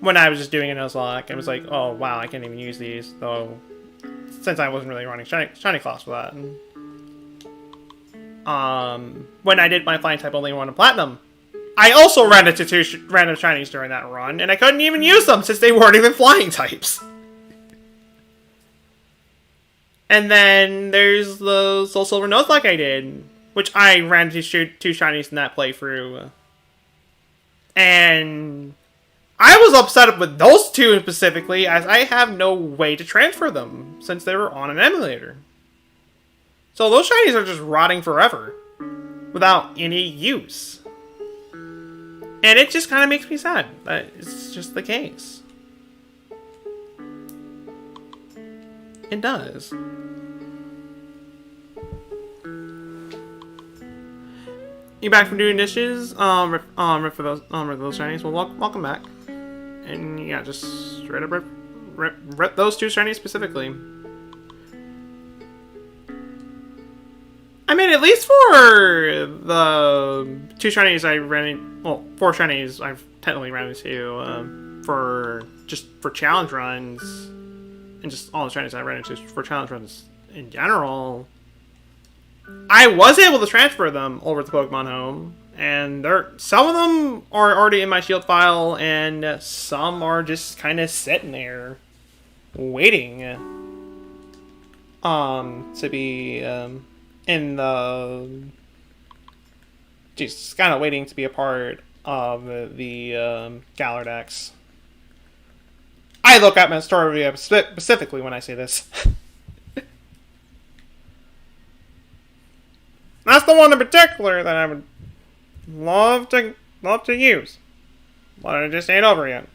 When I was just doing a Nuzlocke, it was like, oh wow, I can't even use these, though. Since I wasn't really running shiny class for that. When I did my flying type only one in platinum, I also ran into 2 random shinies during that run, and I couldn't even use them since they weren't even flying types. And then there's the Soul Silver Nuzlocke I did, which I ran into 2 shinies in that playthrough. And I was upset with those 2 specifically, as I have no way to transfer them, since they were on an emulator. So those shinies are just rotting forever, without any use. And it just kind of makes me sad that it's just the case. It does. You back from doing dishes? For those shinies. Well, welcome back. And yeah, just straight up rip those 2 shinies specifically. I mean, at least for the 2 shinies I ran in, well, 4 shinies I've technically ran into for challenge runs, and just all the shinies I ran into for challenge runs in general, I was able to transfer them over to Pokemon Home, and some of them are already in my shield file, and some are just kind of sitting there, waiting to be in the just kind of waiting to be a part of the Galar decks. I look at Mastoria specifically when I say this. That's the one in particular that I would love to use, but it just ain't over yet.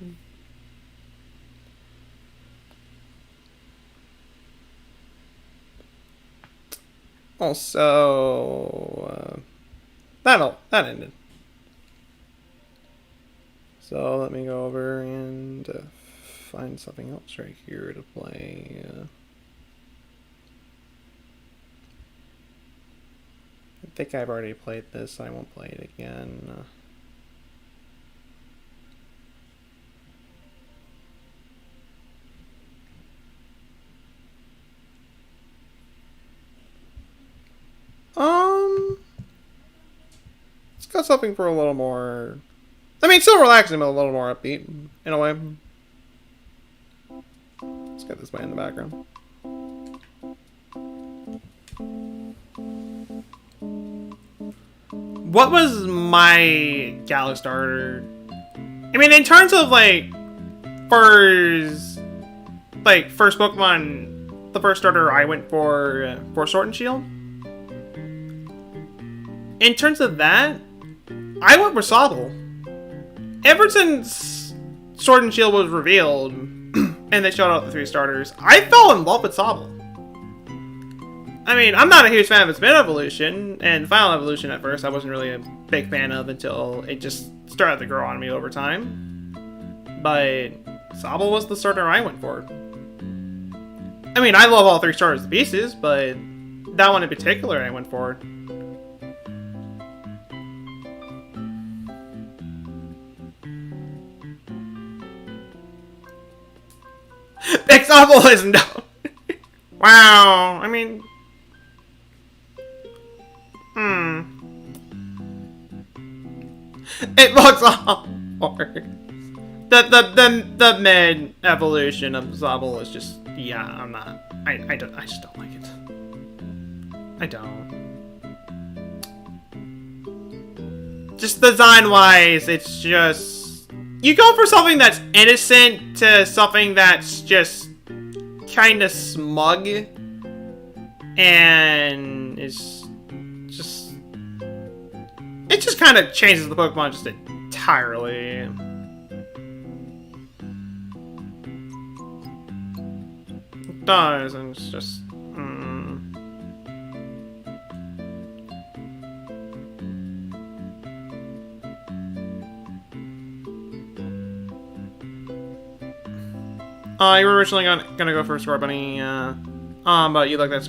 Also, that ended. So let me go over and find something else right here to play. I think I've already played this. I won't play it again. It's got something for a little more. I mean, still relaxing, but a little more upbeat in a way. Let's get this way in the background. What was my gala starter? I mean, in terms of like first Pokemon, the first starter I went for Sword and Shield. In terms of that, I went for Sobble. Ever since Sword and Shield was revealed and they showed out the 3 starters, I fell in love with Sobble. I mean, I'm not a huge fan of its mid-evolution, and Final Evolution at first I wasn't really a big fan of until it just started to grow on me over time. But Sobble was the starter I went for. I mean, I love all 3 starters to pieces, but that one in particular I went for. Big Sobble is no. Wow, I mean... It looks all worse. The mid evolution of Sobble is just, yeah, I'm not. I just don't like it. I don't. Just design wise, it's just, you go for something that's innocent to something that's just kind of smug, and it just kind of changes the Pokemon just entirely. It does, and it's just... you were originally gonna go for Scorbunny, but you looked at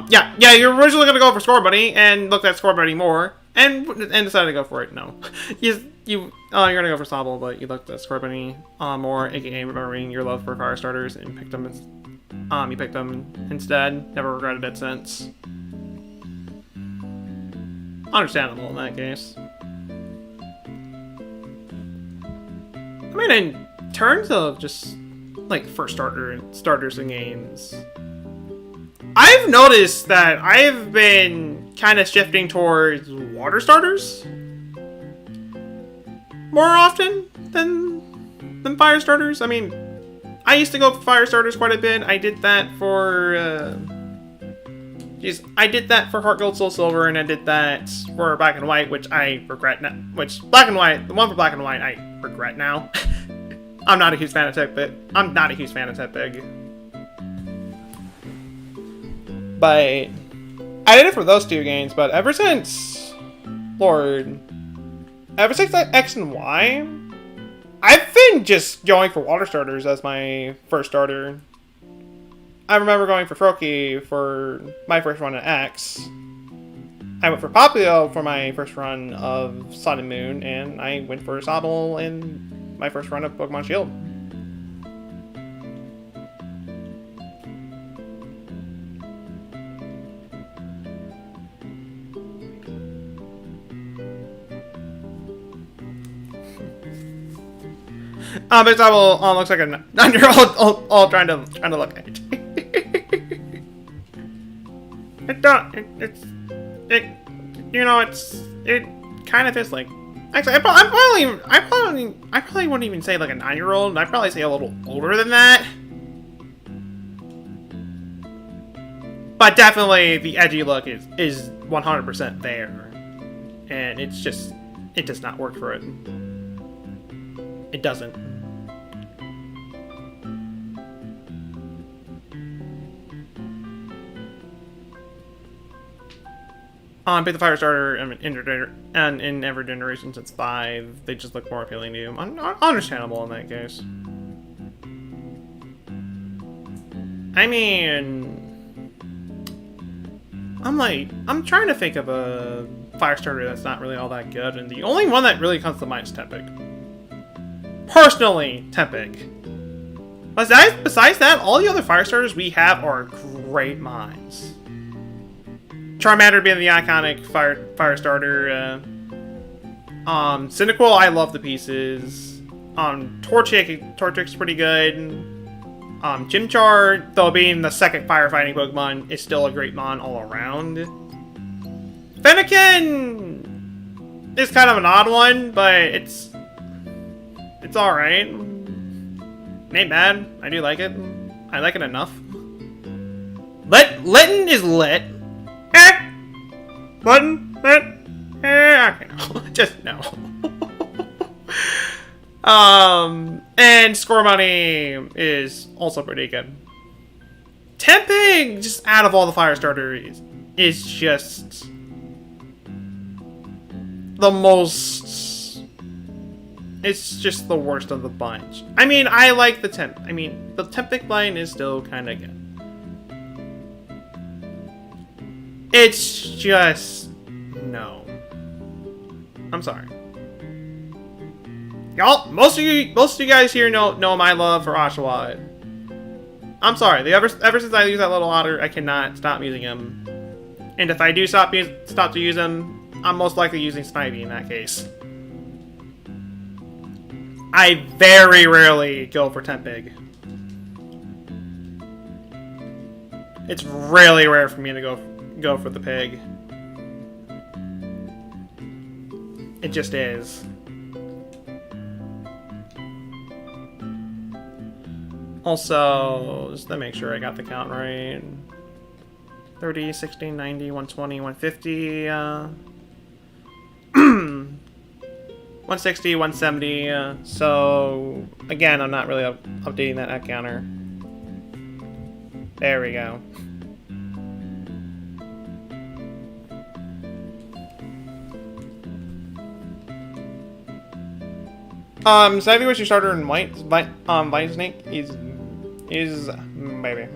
yeah, you were originally gonna go for Scorbunny and looked at Scorbunny more. And decided to go for it. No, you're gonna go for Sobble, but you looked at Scorbunny more, aka remembering your love for fire starters, and picked them. You picked them instead. Never regretted it since. Understandable in that case. I mean, in terms of just like first starters in games, I've noticed that I've been kind of shifting towards water starters more often than fire starters. I mean, I used to go for fire starters quite a bit. I did that for I did that for Heart Gold, Soul Silver, and I did that for Black and White, which I regret now. The one for Black and White, I regret now. I'm not a huge fan of Tepig. But I did it for those 2 games, but ever since X and Y, I've been just going for water starters as my first starter. I remember going for Froakie for my first run at X. I went for Petilil for my first run of Sun and Moon, and I went for Sobble in my first run of Pokemon Shield. But Sobble looks like a 9-year-old all trying to look at it. It kind of is like, actually, I probably wouldn't even say like a 9-year-old. I'd probably say a little older than that. But definitely the edgy look is 100% there, and it does not work for it. It doesn't. Pick the fire starter and in every generation since 5, they just look more appealing to you. Understandable in that case. I mean, I'm trying to think of a fire starter that's not really all that good, and the only one that really comes to mind is Tempik. Personally, Tempik. Besides that, all the other fire starters we have are great mines. Charmander being the iconic fire starter. Cyndaquil, I love the pieces. Torchic's pretty good. Chimchar, though being the second firefighting Pokemon, is still a great mon all around. Fennekin is kind of an odd one, but it's alright. It ain't bad. I do like it. I like it enough. Litten is lit. Button? Okay, no. Just no. And Scorbunny is also pretty good. Temping, just out of all the fire starters, is just the most. It's just the worst of the bunch. I mean, I like the the Tempik line is still kind of good. It's just no. I'm sorry. Y'all, most of you guys here know my love for Oshawott. I'm sorry. Ever since I use that little otter, I cannot stop using him. And if I do stop to use him, I'm most likely using Snivy in that case. I very rarely go for Tempig. It's really rare for me to go for the pig. It just is. Also, just to make sure I got the count right. 30, 60, 90, 120, 150, 160, 170, so again, I'm not really updating that at counter. There we go. Snivy was your starter in White Snake is maybe.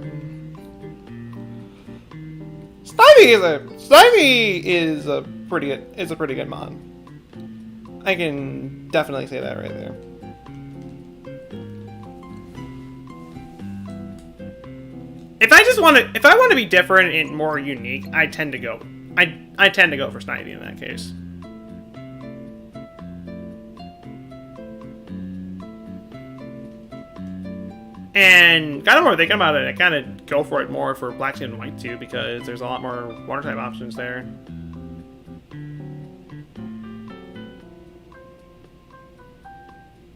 Snivy is a pretty good mod. I can definitely say that right there. If I want to be different and more unique, I tend to go for Snivy in that case. And kind of more thinking about it, I kind of go for it more for Black and White too, because there's a lot more water type options there.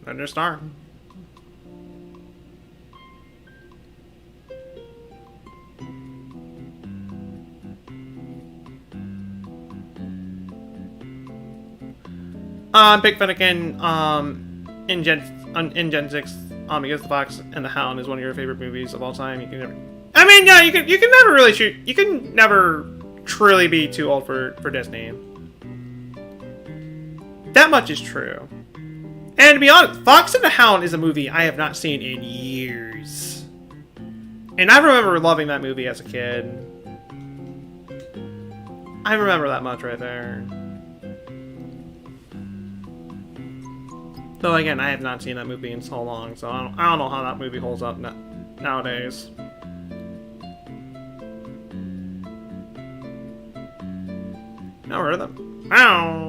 Thunderstar. Pick Fennekin, in Gen 6, because The Fox and the Hound is one of your favorite movies of all time. You can never, I mean, yeah, you can never really shoot, you can never truly be too old for Disney. That much is true. And to be honest, Fox and the Hound is a movie I have not seen in years. And I remember loving that movie as a kid. I remember that much right there. Though again, I have not seen that movie in so long, so I don't know how that movie holds up nowadays. Never heard of them. Ow!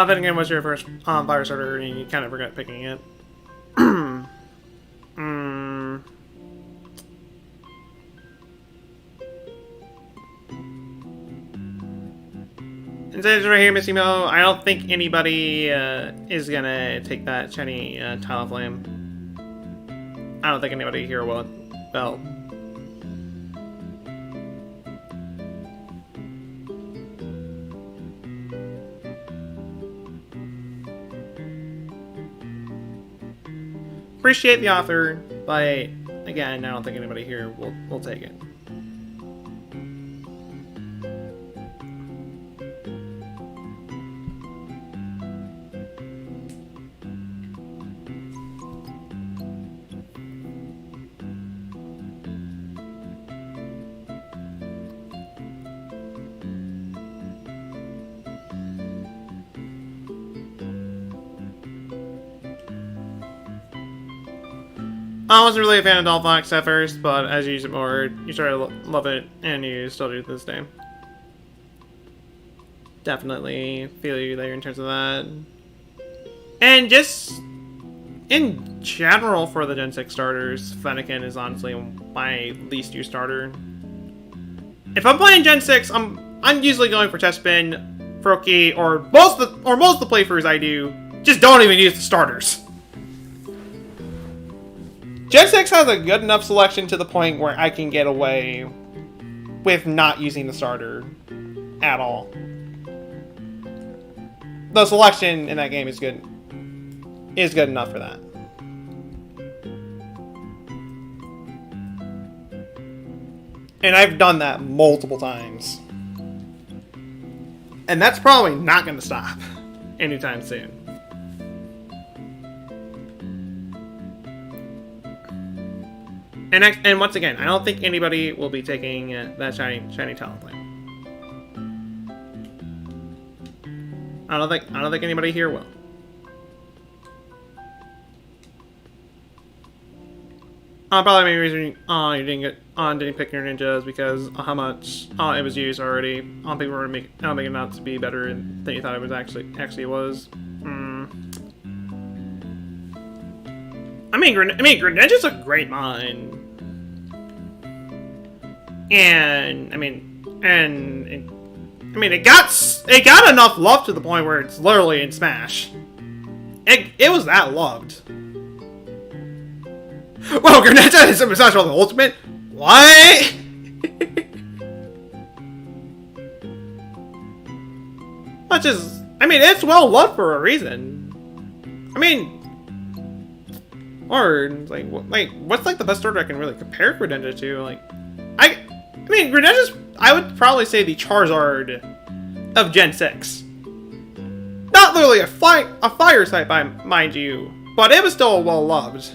Then again, what's your first fire starter and you kind of regret picking it? And says right here, Missy Mo, I don't think anybody is gonna take that shiny Talonflame. I don't think anybody here will. Well. Appreciate the offer, but again, I don't think anybody here will take it. I wasn't really a fan of Dolph Fox at first, but as you use it more, you start to love it, and you still do to this day. Definitely feel you there in terms of that. And just in general for the Gen 6 starters, Fennekin is honestly my least used starter. If I'm playing Gen 6, I'm usually going for Tespin, Froakie, or most of the playthroughs I do just don't even use the starters. Gen 6 has a good enough selection to the point where I can get away with not using the starter at all. The selection in that game is good enough for that. And I've done that multiple times. And that's probably not going to stop anytime soon. And once again, I don't think anybody will be taking that shiny Talonflame. I don't think anybody here will. Probably maybe reason you didn't pick your ninjas because how much it was used already. I don't think we're making it out to be better than you thought it was actually was. I mean, Greninja's a great mine, and it got enough love to the point where it's literally in Smash. It was that loved. Well, Greninja is Super Smash Bros. Ultimate? What? Which is, it's well loved for a reason. What's like the best starter I can really compare Greninja to? Greninja's, I would probably say the Charizard of Gen 6. Not literally a fire type, mind you, but it was still well loved.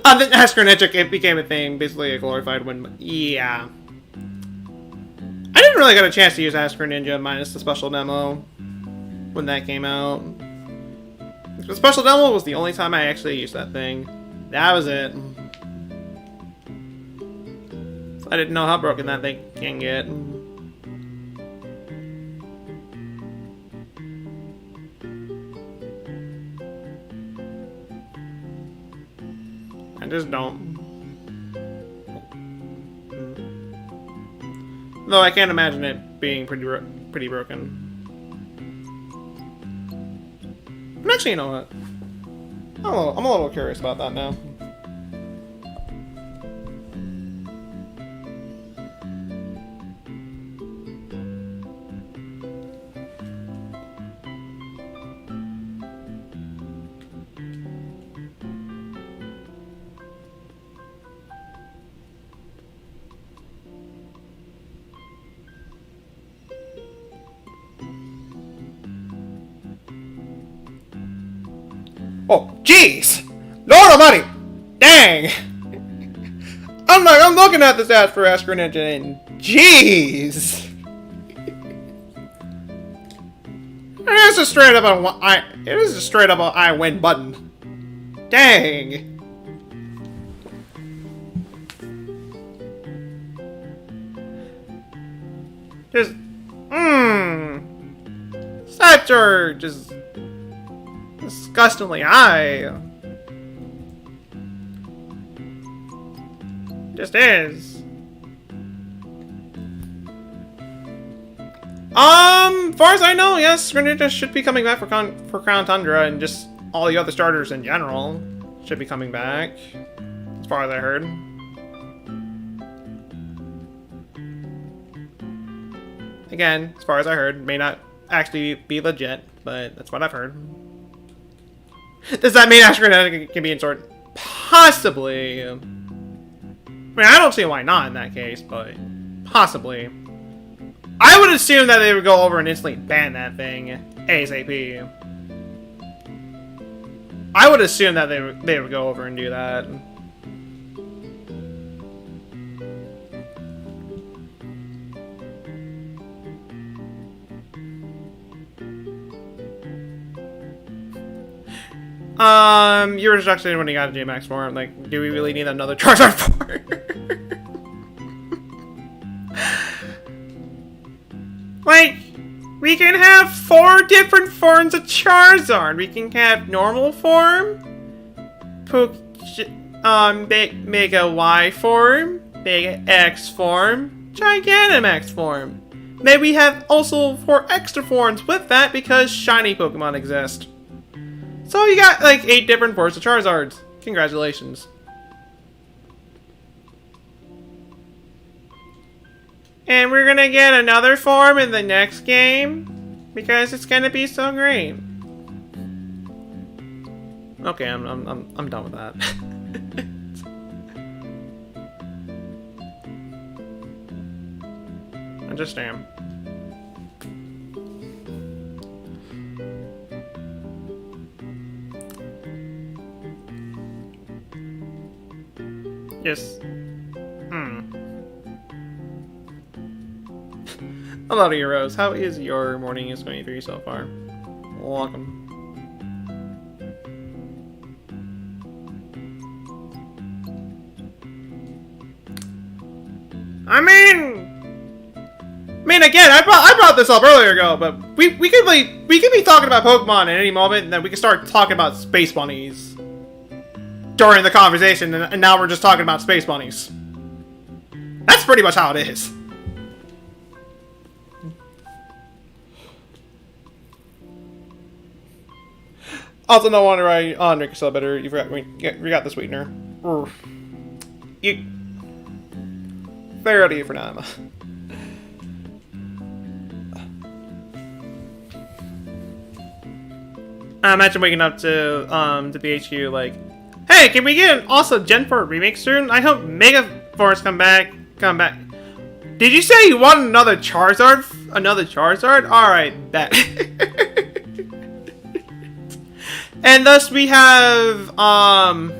Then Ask Greninja, it became a thing, basically a glorified one. Yeah. I didn't really get a chance to use Ask Greninja minus the special demo when that came out. The special demo was the only time I actually used that thing. That was it. I didn't know how broken that thing can get. I just don't. Though I can't imagine it being pretty broken. But actually, you know what? I'm a little curious about that now. Oh, jeez! Lord almighty! Dang! I'm looking at the stats for Ask Greninja and jeez! It is just straight up a I win button. Dang! Just stats are just disgustingly high. Just is. Far as I know, yes, Greninja should be coming back for Crown Tundra, and just all the other starters in general should be coming back, as far as I heard. Again, as far as I heard, may not actually be legit, but that's what I've heard. Does that mean Ask Greninja can be in Sword? Possibly. I don't see why not in that case, but possibly. I would assume that they would go over and instantly ban that thing ASAP. I would assume that they would go over and do that. You were distracted when you got a J-Max form. Like, do we really need another Charizard form? Like, we can have 4 different forms of Charizard. We can have normal form, Mega Y form, Mega X form, Gigantamax form. Maybe we have also 4 extra forms with that because shiny Pokemon exist. So you got like 8 different forms of Charizards. Congratulations. And we're gonna get another form in the next game because it's gonna be so great. Okay, I'm done with that. I just am. Yes. Hello to you, Rose. How is your morning is going for you so far? Welcome. I mean, again, I brought this up earlier ago, but we could be talking about Pokemon at any moment, and then we could start talking about space bunnies during the conversation, and now we're just talking about space bunnies. That's pretty much how it is. Also, no wonder I drink yourself better. You forgot the sweetener. You. Fair out of you for now. I imagine waking up to BHQ like, hey, can we get an awesome Gen 4 remake soon? I hope Mega Force come back. Did you say you want another Charizard? Another Charizard? Alright, bet. And thus we have, and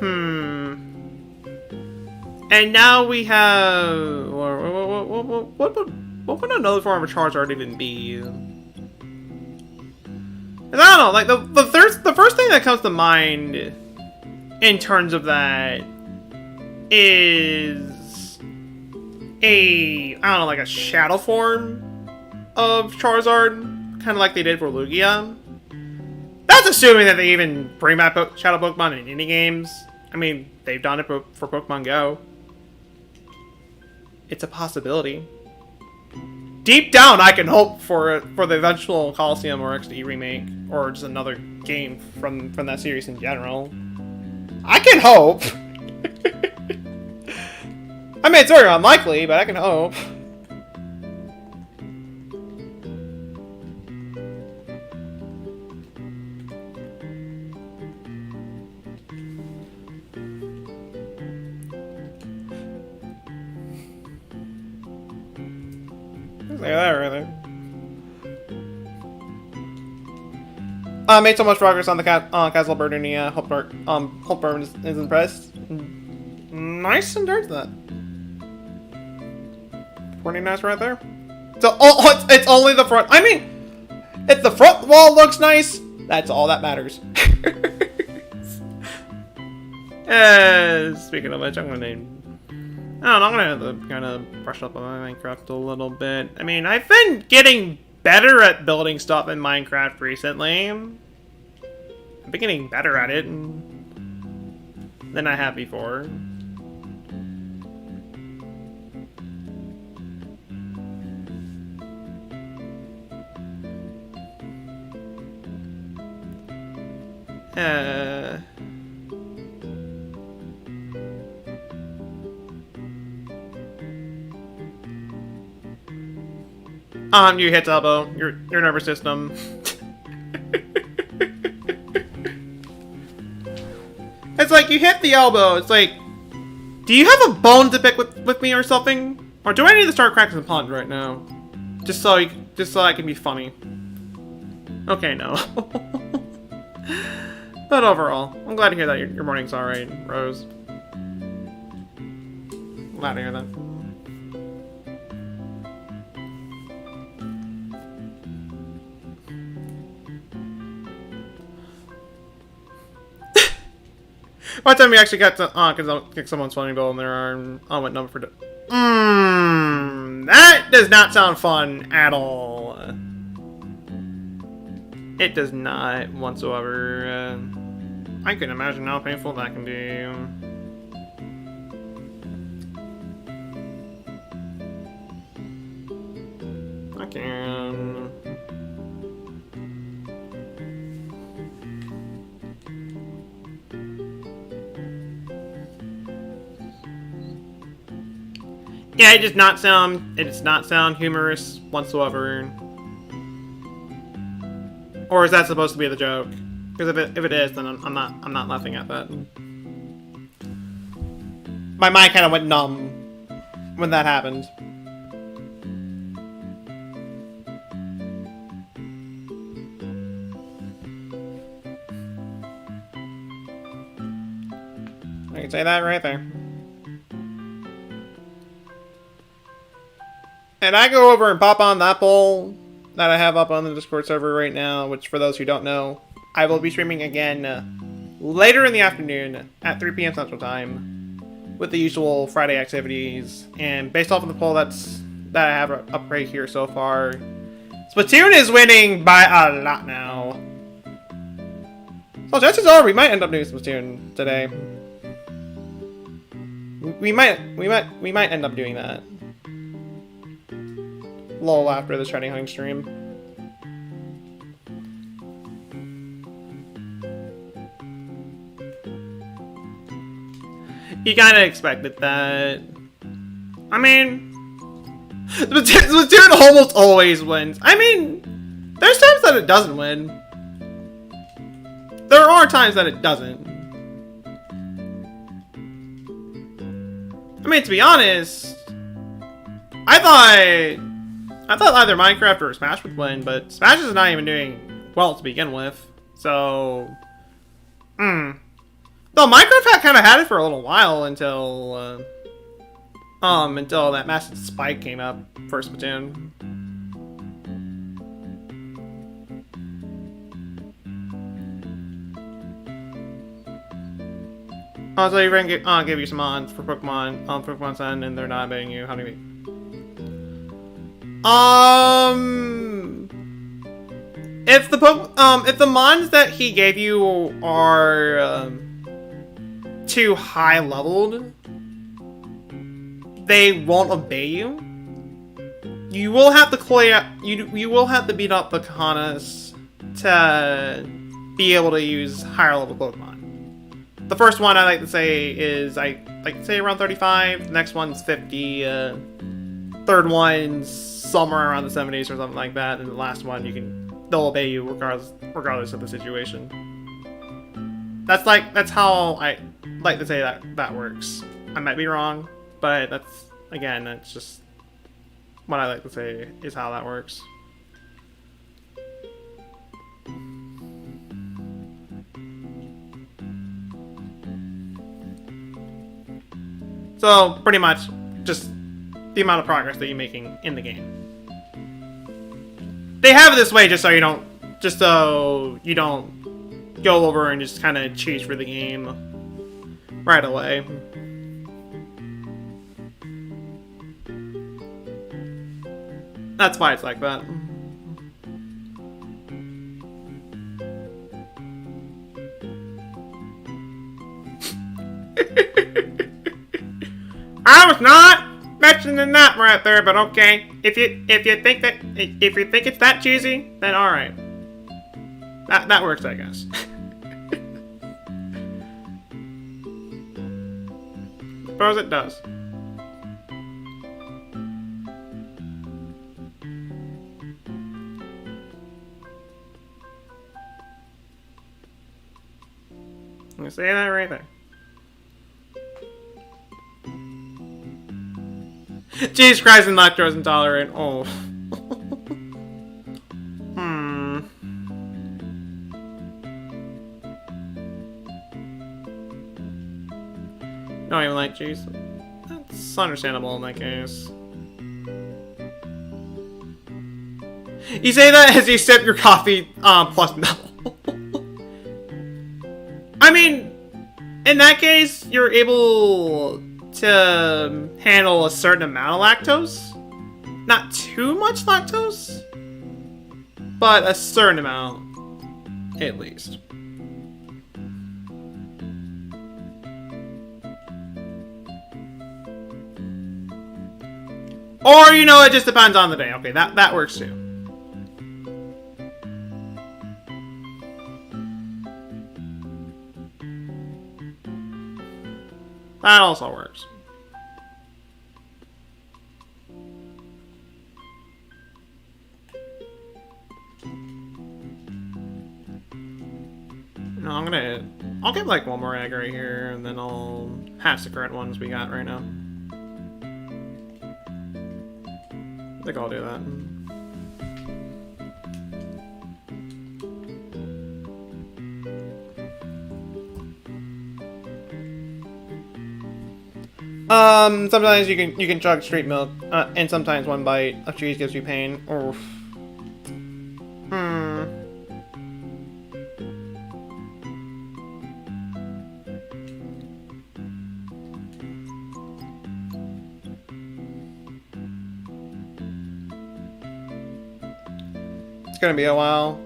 now we have, what would another form of Charizard even be? I don't know, like, the first thing that comes to mind in terms of that is I don't know, like a shadow form of Charizard, kind of like they did for Lugia. That's assuming that they even bring back Shadow Pokemon in indie games. I mean, they've done it for Pokemon Go. It's a possibility. Deep down, I can hope for the eventual Coliseum or XD remake, or just another game from that series in general. I can hope. I mean, it's very unlikely, but I can hope. Look at that right there. Made so much progress on the Castle Burden. Hope Burn is impressed. Nice and dirt that. Pretty nice right there. So it's only the front. I mean, if the front wall looks nice, that's all that matters. Speaking of which, I'm gonna have to kind of brush up on my Minecraft a little bit. I mean, I've been getting better at building stuff in Minecraft recently. I've been getting better at it than I have before. You hit the elbow. Your nervous system. It's like you hit the elbow. It's like, do you have a bone to pick with me or something? Or do I need to start cracking some puns right now? Just so I can be funny. Okay, no. But overall, I'm glad to hear that your morning's alright, Rose. Glad to hear that. One time we actually got to, because I kicked someone's funny bone in their arm. Oh, what number for that does not sound fun at all. It does not whatsoever. I can imagine how painful that can be. I can. Yeah, it does not sound humorous whatsoever. Or is that supposed to be the joke? Because if it is, then I'm not laughing at that. My mind kind of went numb when that happened. I can say that right there. And I go over and pop on that poll that I have up on the Discord server right now, which for those who don't know, I will be streaming again later in the afternoon at 3 p.m. Central Time with the usual Friday activities. And based off of the poll that I have up right here so far, Splatoon is winning by a lot now. So chances are we might end up doing Splatoon today. We might end up doing that. Lull after the shiny hunting stream. You kinda expected that. I mean, Splatoon almost always wins. I mean, there's times that it doesn't win. There are times that it doesn't. I mean, to be honest, I thought either Minecraft or Smash would win, but Smash is not even doing well to begin with. So, though Minecraft kind of had it for a little while until that massive spike came up for Splatoon. So you're gonna give you some mods for Pokemon Sun, and they're not betting you. How do you mean? If the mods that he gave you are too high leveled, they won't obey you. You will have to clear. You will have to beat up the Kahanas to be able to use higher level Pokemon. The first one I like to say is around 35. The next one's 50. Third one's somewhere around the 70s or something like that, and the last one they'll obey you regardless of the situation. That's how I like to say that works. I might be wrong, but that's just what I like to say is how that works. So pretty much just the amount of progress that you're making in the game. They have it this way just so you don't go over and just kind of cheat for the game right away. That's why it's like that. I was not mentioning that right there, but okay. If you think it's that cheesy, then all right. That works, I guess. Suppose it does. I'm gonna say that right there. Jesus Christ, and lactose intolerant. Oh. Don't even like cheese. That's understandable in that case. You say that as you sip your coffee plus milk. I mean, in that case, you're able to handle a certain amount of lactose. Not too much lactose, but a certain amount, at least. Or, you know, it just depends on the day. Okay, that works too. That also works. No, I'll get like one more egg right here, and then I'll hatch the current ones we got right now. I think I'll do that. Sometimes you can chug straight milk, and sometimes one bite of cheese gives you pain. Oof. It's gonna be a while.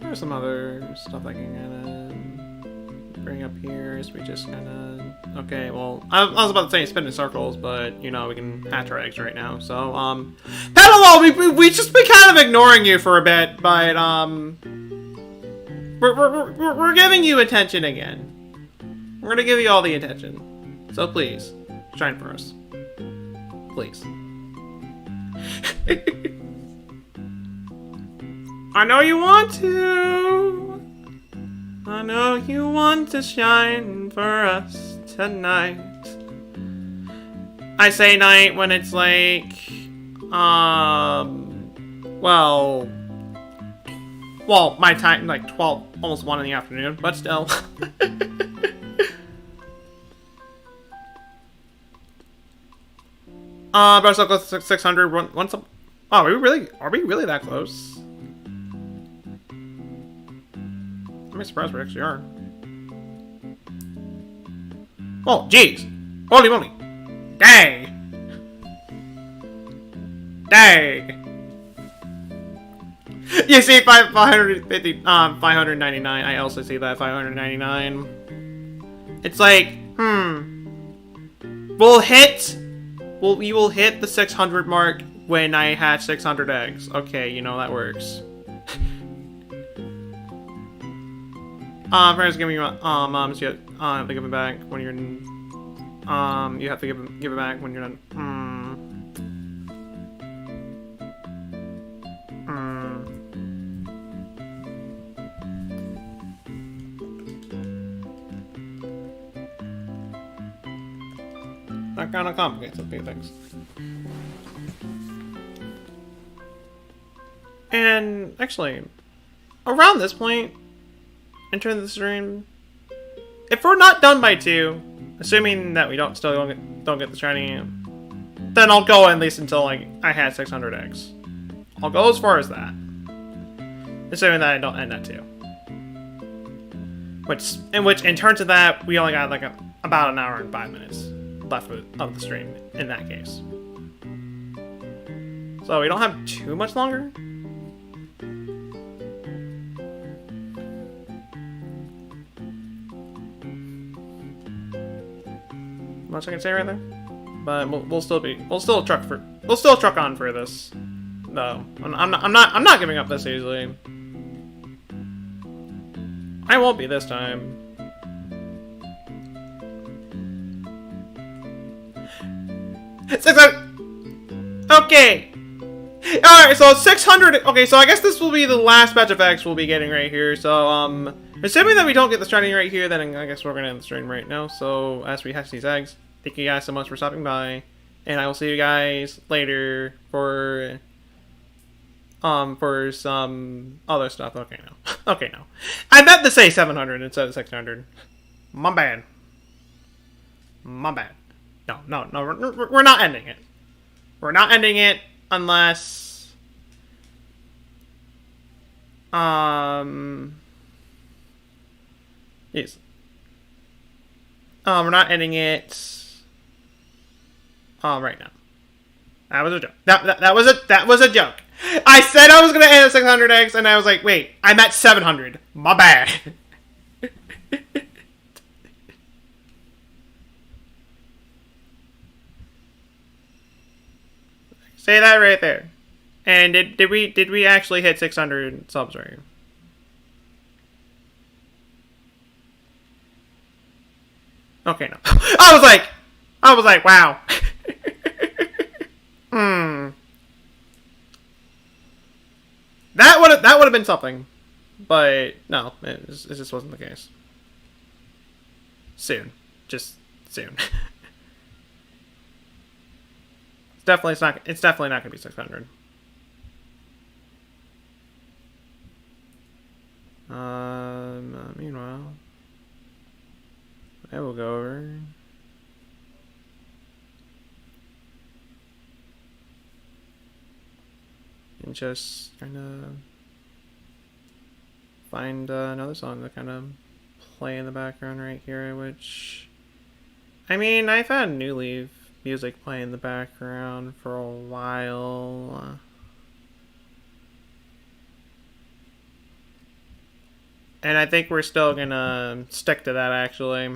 There's some other stuff I can kind of bring up here, so we just kind of... Okay, well, I was about to say spin in circles, but, you know, we can hatch our eggs right now, so, Petilil, we just been kind of ignoring you for a bit, but, we're giving you attention again. We're gonna give you all the attention. So please, shine for us. Please. I know you want to. I know you want to shine for us tonight. I say night when it's like, well, my time, like 12, almost 1 in the afternoon, but still. Brush up with 600 once a... Oh, are we really that close? I'm surprised we actually are. Oh, jeez. Holy moly. Dang. Dang. You see 550, 599. I also see that 599. It's like, we will hit the 600 mark when I hatch 600 eggs. Okay, you know that works. Friends, give me your moms. You have to give it back when you're. You have to give it back when you're done. That kind of complicates a few things. And actually, around this point. Enter the stream. If we're not done by 2, assuming that we don't get the shiny, then I'll go at least until like I had 600 eggs. I'll go as far as that, assuming that I don't end at 2. Which in terms of that, we only got like about an hour and 5 minutes left of the stream in that case. So we don't have too much longer. Much I can say right there, but we'll still truck on for this. No, I'm not giving up this easily. I won't be this time. Okay. All right, so 600. Okay, so I guess this will be the last batch of eggs we'll be getting right here. So Assuming that we don't get the starting right here, then I guess we're gonna end the stream right now. So as we hatch these eggs, thank you guys so much for stopping by, and I will see you guys later for some other stuff. Okay, no. Okay, no. I meant to say 700 instead of 600. My bad. My bad. No, we're not ending it. We're not ending it unless... Yes. We're not ending it... right now. That was a joke. That was a joke. I said I was gonna end at 600 eggs, and I was like, wait, I'm at 700. My bad. Say that right there. And did we actually hit 600 subs right here? Okay, no. I was like, wow. That would have been something, but no, it just wasn't the case. Soon, just soon. It's definitely not gonna be 600. Meanwhile, I will go over. And just kind of find another song to kind of play in the background right here, which, I mean, I've had New Leaf music play in the background for a while. And I think we're still gonna stick to that, actually.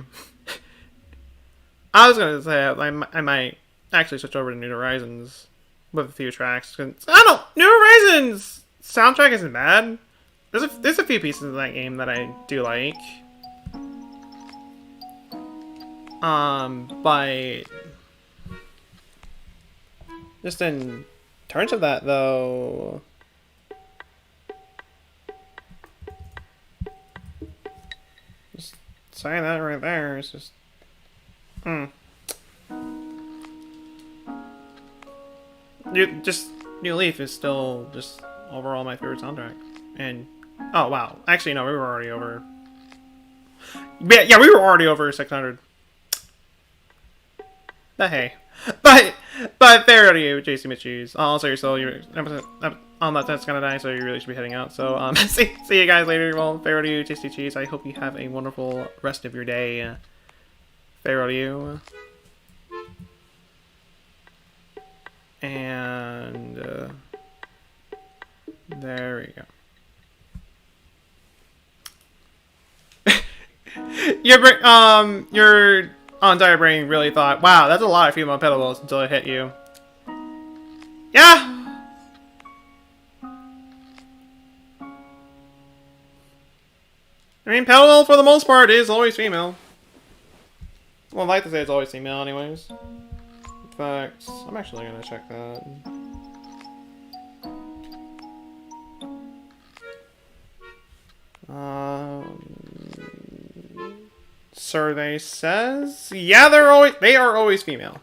I was gonna say I might actually switch over to New Horizons with a few tracks. Cause, I don't know, New Horizons soundtrack isn't bad. There's a few pieces of that game that I do like. But just in terms of that, though, just saying that right there is just, New Leaf is still just overall my favorite soundtrack. And oh wow, actually no, we were already over. Yeah, we were already over 600. But hey, but fair to you, JC Mitchies. Also, you're still on that's gonna die, so you really should be heading out. So see you guys later. Well, fair to you, JC Cheese. I hope you have a wonderful rest of your day. Fair to you. And there we go. Your entire brain really thought, wow, that's a lot of female Petilils until it hit you. Yeah! I mean, Petilil, for the most part, is always female. Well, I'd like to say it's always female, anyways. In fact, I'm actually gonna check that. Survey says, yeah, they are always female.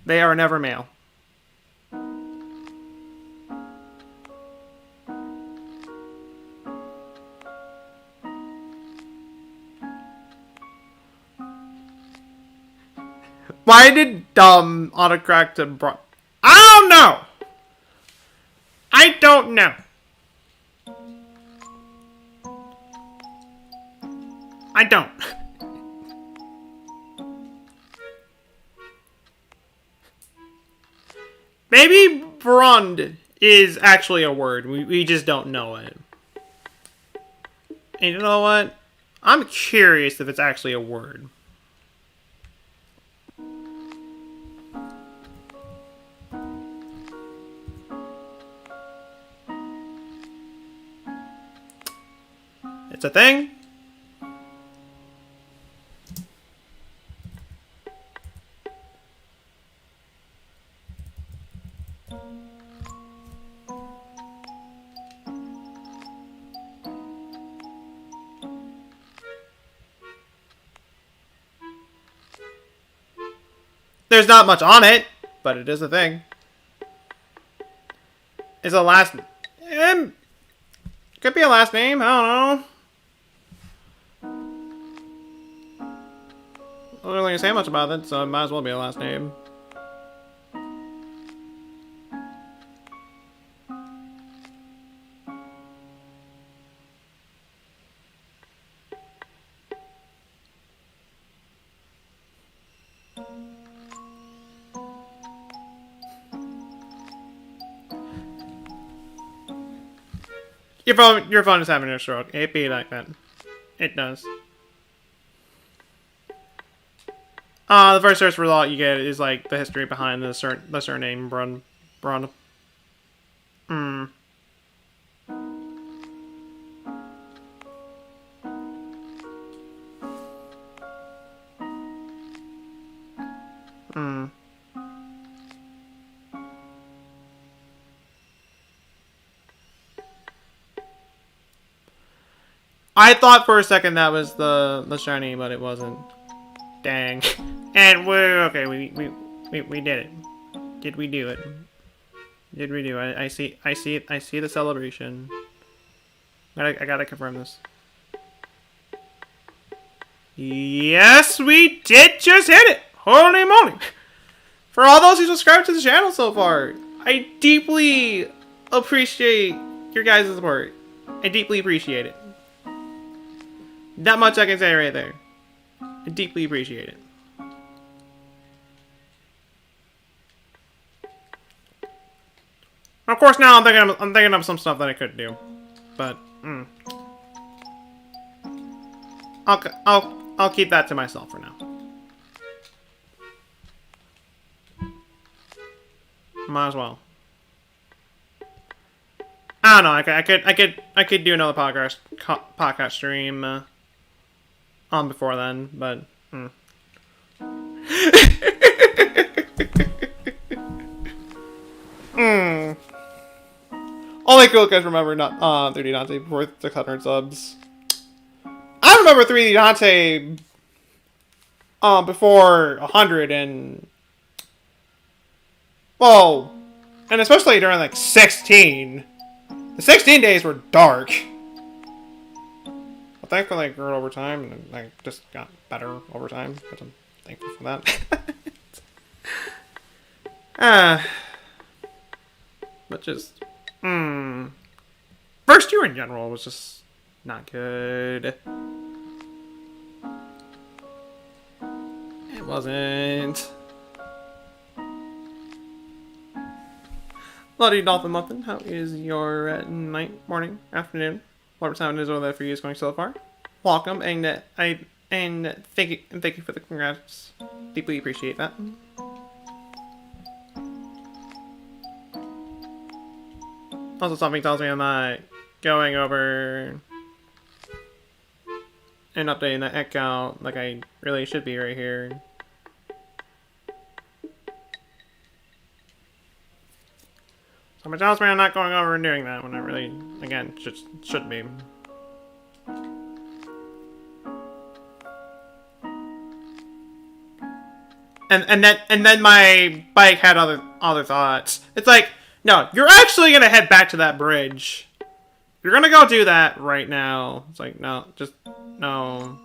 They are never male. Why did autocorrect to I don't know. I don't know. I don't. Maybe Brund is actually a word. We just don't know it. And you know what? I'm curious if it's actually a word. It's a thing. There's not much on it, but it is a thing. Is a last... could be a last name, I don't know. I don't really say much about it, so it might as well be a last name. Your phone is having a stroke. It be like that. It does. The first search result you get is like the history behind the surname Brun. Hmm. Hmm. I thought for a second that was the shiny, but it wasn't. Dang. And we're okay. We did it. Did we do it? Did we do it? I see the celebration. I gotta confirm this. Yes, we did just hit it. Holy moly! For all those who subscribed to the channel so far, I deeply appreciate your guys' support. I deeply appreciate it. That much I can say right there. I deeply appreciate it. Of course, now I'm thinking of some stuff that I could do, but I'll keep that to myself for now. Might as well. I don't know. I could do another podcast stream on before then, but Only cool guys remember not 3D Dante before 600 subs. I remember 3D Dante before 100 and well, and especially during like 16. The 16 days were dark. But thankfully I grew over time and I just got better over time, but I'm thankful for that. But just first year in general was just not good. It wasn't. Bloody Dolphin Muffin, how is your night, morning, afternoon, whatever time it is over there for you is going so far? Welcome, and thank you for the congrats. Deeply appreciate that. Also, something tells me I'm not going over and updating the account like I really should be right here. Something tells me I'm not going over and doing that when I really, again, should be. And then my bike had other thoughts. It's like, no, you're actually gonna head back to that bridge. You're gonna go do that right now. It's like, no, just no.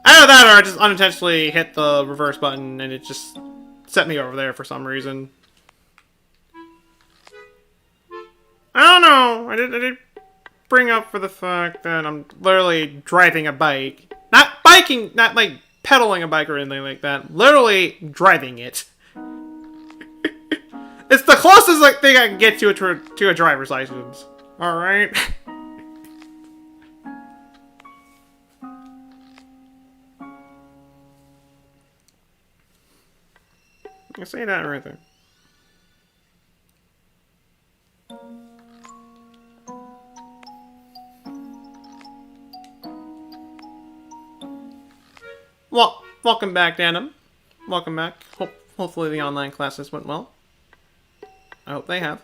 Either that or I just unintentionally hit the reverse button and it just set me over there for some reason. I don't know. I did bring up for the fact that I'm literally driving a bike. Not biking, not like pedaling a bike or anything like that. Literally driving it. It's the closest like thing I can get to a driver's license. Alright? I can say that right there. Well, welcome back, Danum. Welcome back. Hopefully the online classes went well. I hope they have.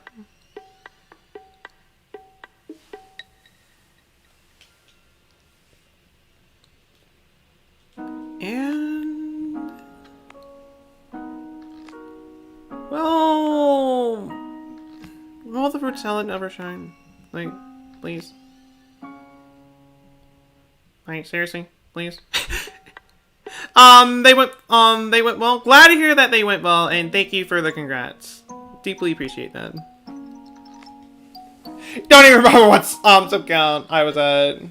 And tell it never shine? Like, please. Like, seriously? Please? They went well. Glad to hear that they went well, and thank you for the congrats. Deeply appreciate that. Don't even remember what sub count I was at.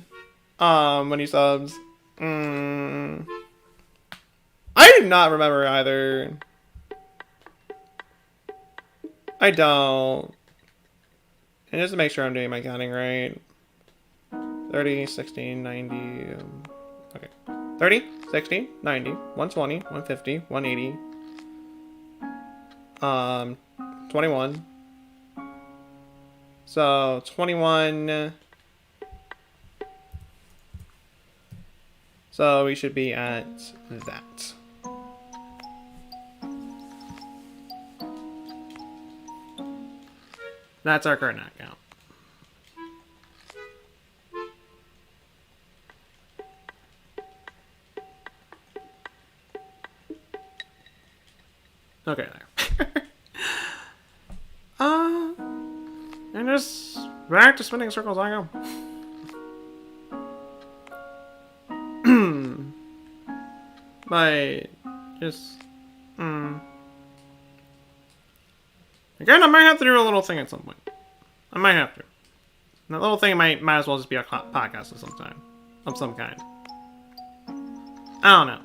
When he subs. I do not remember either. I don't. And just to make sure I'm doing my counting right. 30, 16, 90. Okay. 30, 60, 90, 120, 150, 180. 21. So, 21. So, we should be at that. That's our current count. Okay, there. And just back to spinning circles I go. But just again, I might have to do a little thing at some point. I might have to. And that little thing might as well just be a podcast of some time, of some kind. I don't know.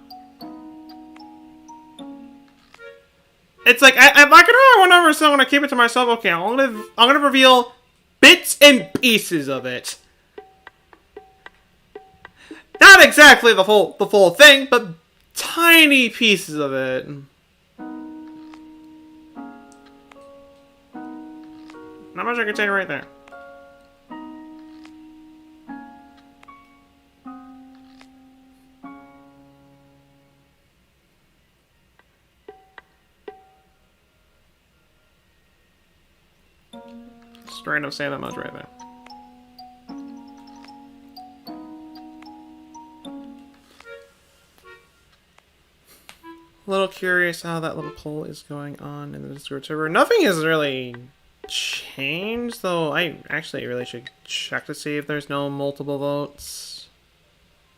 It's like I'm like, I went over, so I'm gonna keep it to myself. Okay, I'm gonna reveal bits and pieces of it. Not exactly the full thing, but tiny pieces of it. Not much I can tell you right there. Straight up say that much right there. A little curious how that little poll is going on in the Discord server. Nothing has really changed, though I actually really should check to see if there's no multiple votes.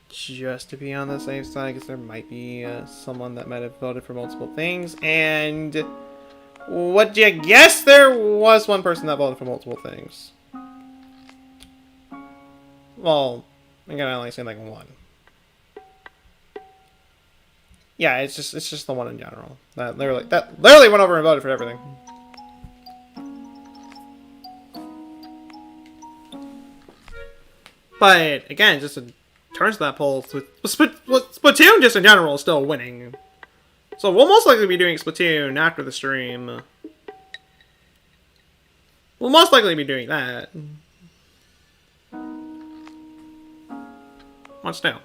Just to be on the safe side, because there might be someone that might have voted for multiple things. And what do you guess? There was one person that voted for multiple things. Well, again, I only say like one. Yeah, it's just the one in general. That literally went over and voted for everything. But again, just in terms of that poll, Splatoon just in general is still winning. So we'll most likely be doing Splatoon after the stream. We'll most likely be doing that. What's new?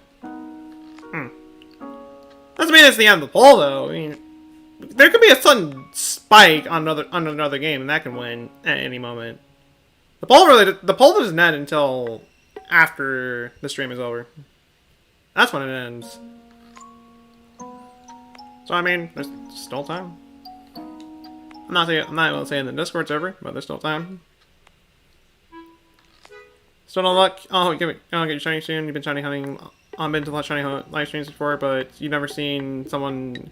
Doesn't mean it's the end of the poll, though. I mean, there could be a sudden spike on another game, and that can win at any moment. The poll doesn't end until after the stream is over. That's when it ends. So I mean, there's still time. I'm not able to say in the Discord server, but there's still time. Still no luck. Oh, get your shiny soon. You've been shiny hunting. I've been to a lot of shiny live streams before, but you've never seen someone.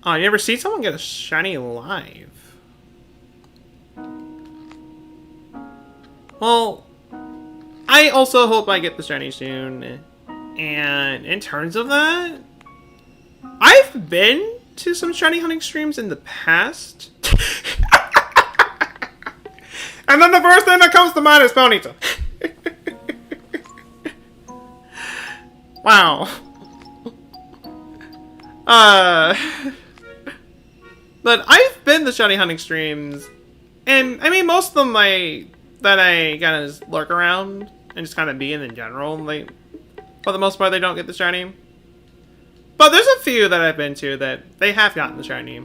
Oh, you never see someone get a shiny live. Well, I also hope I get the shiny soon. And in terms of that, I've been to some shiny hunting streams in the past. And then the first thing that comes to mind is Ponyta. Wow. But I've been to shiny hunting streams, and I mean most of them that I kind of lurk around and just kind of be in general. Like, for the most part, they don't get the shiny. But there's a few that I've been to that they have gotten the shiny.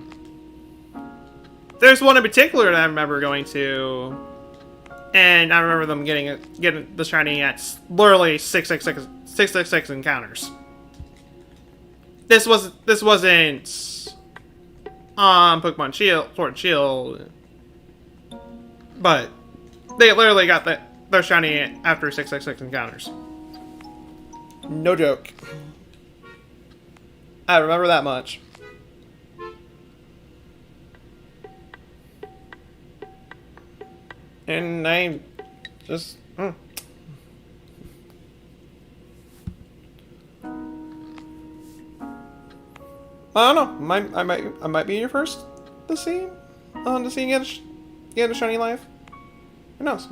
There's one in particular that I remember going to, and I remember them getting the shiny at literally 666 encounters. This wasn't Pokemon Shield, Sword and Shield, but They literally got their shiny after 666 encounters. No joke. I remember that much. And I just... I don't know. I might be your first to see get a shiny life. Who knows?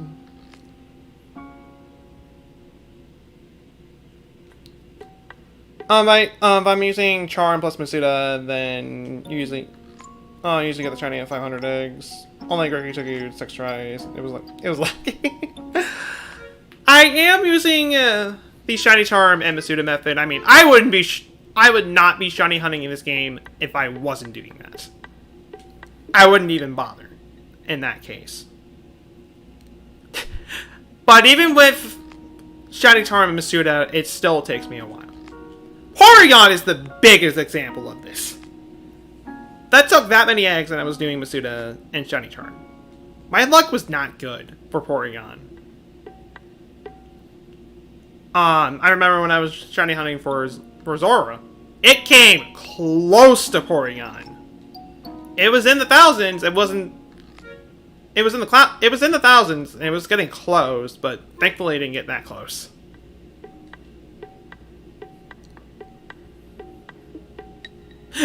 If I'm using Charm plus Masuda, then usually get the shiny at 500 eggs. Only Gregory took you 6 tries. It was lucky. I am using the shiny Charm and Masuda method. I mean, I would not be shiny hunting in this game if I wasn't doing that. I wouldn't even bother in that case. But even with shiny Charm and Masuda, it still takes me a while. Porygon is the biggest example of this. That took that many eggs and I was doing Masuda and shiny Charm. My luck was not good for Porygon. I remember when I was shiny hunting for Zora. It came close to Porygon. It was in the thousands. It was in the thousands, and it was getting close, but thankfully it didn't get that close.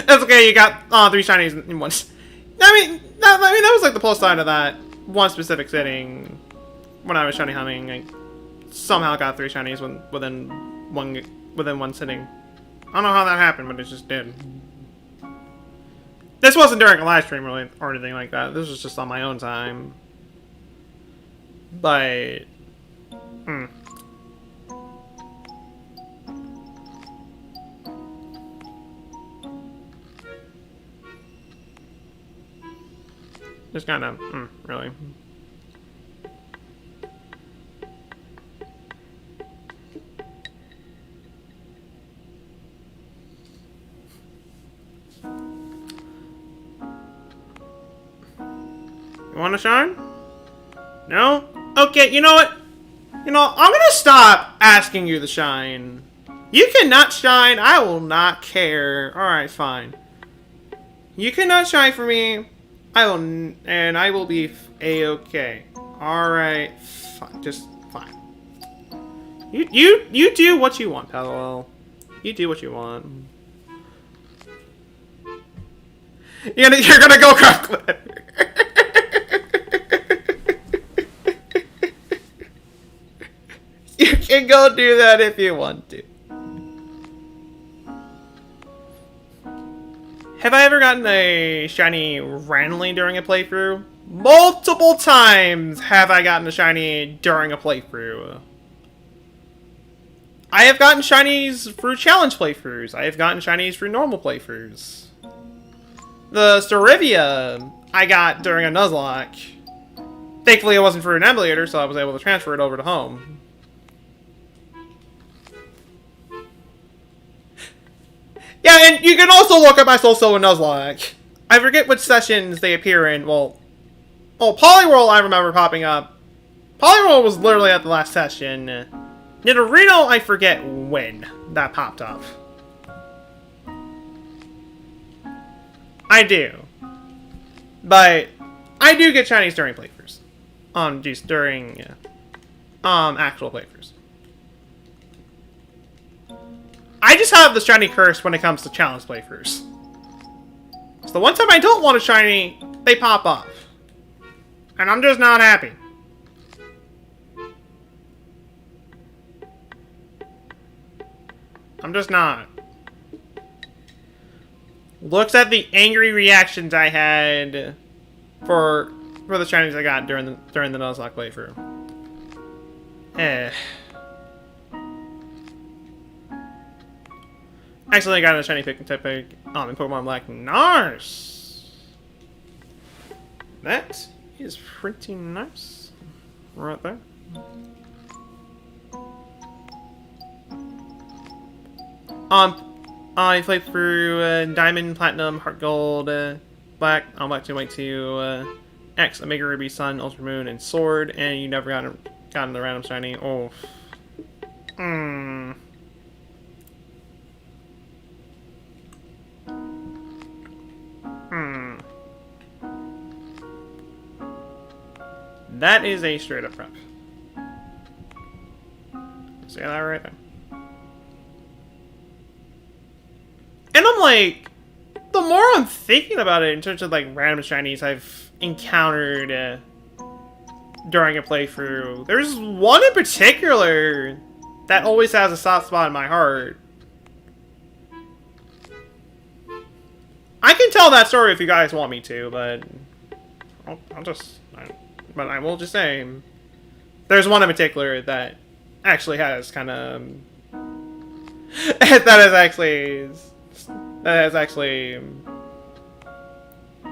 That's okay. You got 3 shinies in one. I mean, that was like the plus side of that one specific sitting. When I was shiny hunting, I somehow got 3 shinies within one sitting. I don't know how that happened, but it just did. This wasn't during a live stream or anything like that. This was just on my own time. But... Just kind of... really. You want to shine? No? Okay, you know what? I'm gonna stop asking you to shine. You cannot shine, I will not care. Alright, fine. You cannot shine for me. I will be a-okay. Alright, fine. Just fine. You do what you want, Petilil. You do what you want. You're gonna go crack. You can go do that if you want to. Have I ever gotten a shiny randomly during a playthrough? Multiple times have I gotten a shiny during a playthrough. I have gotten shinies through challenge playthroughs. I have gotten shinies through normal playthroughs. The Starivia I got during a Nuzlocke. Thankfully it wasn't for an emulator, so I was able to transfer it over to home. Yeah, and you can also look at my Soul Silver Nuzlocke. I forget which sessions they appear in. Well, Poliwhirl I remember popping up. Poliwhirl was literally at the last session. Nidorino, I forget when that popped up. I do. But I do get shinies during playthroughs. Just during actual playthroughs. I just have the shiny curse when it comes to challenge playthroughs. So the one time I don't want a shiny, they pop up. And I'm just not happy. I'm just not. Looks at the angry reactions I had for the shinies I got during the Nuzlocke playthrough. Accidentally got a shiny pick and type in Pokemon Black. Nice! That is pretty nice. Right there. I played through Diamond, Platinum, Heart Gold, Black, Black 2, White 2, X, Omega Ruby, Sun, Ultra Moon, and Sword, and you never gotten the random shiny. Oh. Hmm. That is a straight up prep. Say that right there. And I'm like, the more I'm thinking about it in terms of like random shinies I've encountered during a playthrough, there's one in particular that always has a soft spot in my heart. I can tell that story if you guys want me to, but I will just say, there's one in particular that actually has kind of that has actually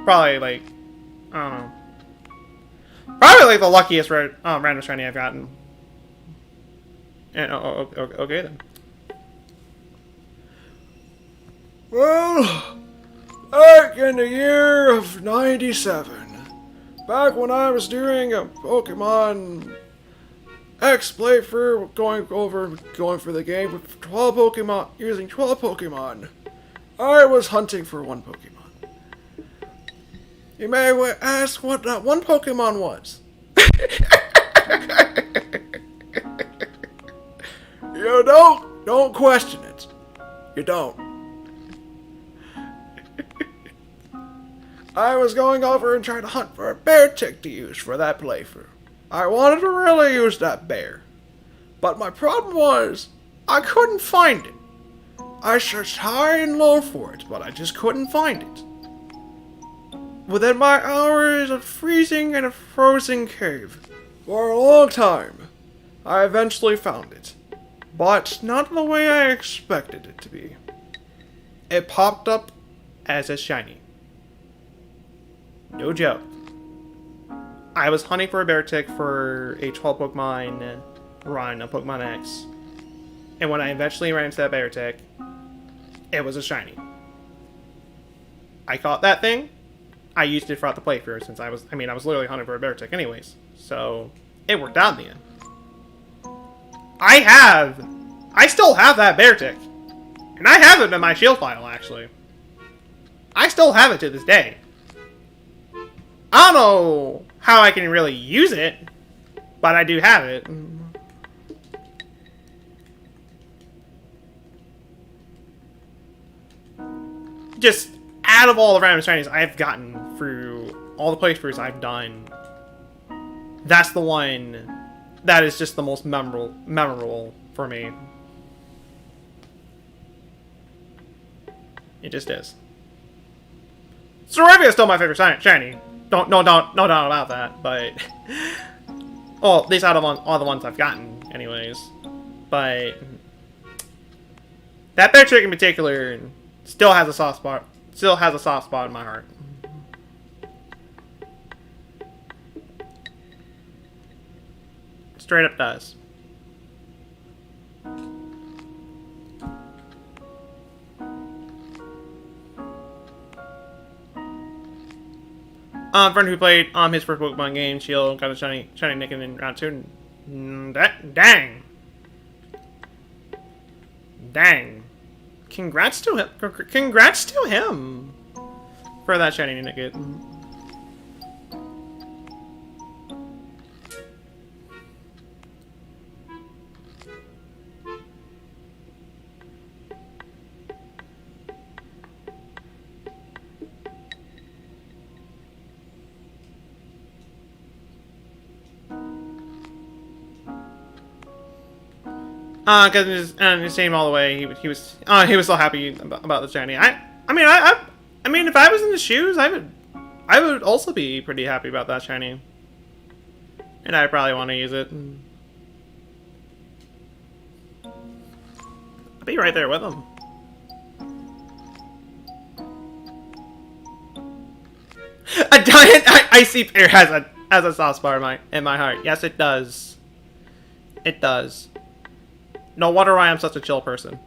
probably like I don't know, probably like the luckiest random shiny I've gotten. And okay then. Well, back in the year of 97, back when I was doing a Pokemon X playthrough, going for the game with 12 Pokemon, using 12 Pokemon, I was hunting for one Pokemon. You may ask what that one Pokemon was. You don't question it. You don't. I was going over and trying to hunt for a bear tick to use for that playthrough. I wanted to really use that bear. But my problem was, I couldn't find it. I searched high and low for it, but I just couldn't find it. Within my hours of freezing in a frozen cave for a long time, I eventually found it. But not the way I expected it to be. It popped up as a shiny. No joke. I was hunting for a bear tick for a 12 Pokemon run on Pokemon X. And when I eventually ran into that bear tick, it was a shiny. I caught that thing. I used it throughout the playthrough since I was literally hunting for a bear tick anyways. So, it worked out in the end. I still have that bear tick. And I have it in my shield file, actually. I still have it to this day. I don't know how I can really use it, but I do have it. Just out of all the random shinies I've gotten through all the playthroughs I've done, that's the one that is just the most memorable for me. It just is. Serevia is still my favorite shiny. No doubt about that. But well, at least out of all the ones I've gotten, anyways. But that bear trick in particular still has a soft spot. Still has a soft spot in my heart. Straight up does. Friend who played his first Pokemon game, Shield, got a shiny Nickon in round 2. Dang. Congrats to him. Congrats to him for that shiny Nickon. Because in his name all the way, he was so happy about the shiny. I mean, if I was in his shoes, I would also be pretty happy about that shiny, and I probably want to use it. I'll be right there with him. A giant icy pear has a soft spot in my heart. Yes, it does. It does. No wonder why I'm such a chill person.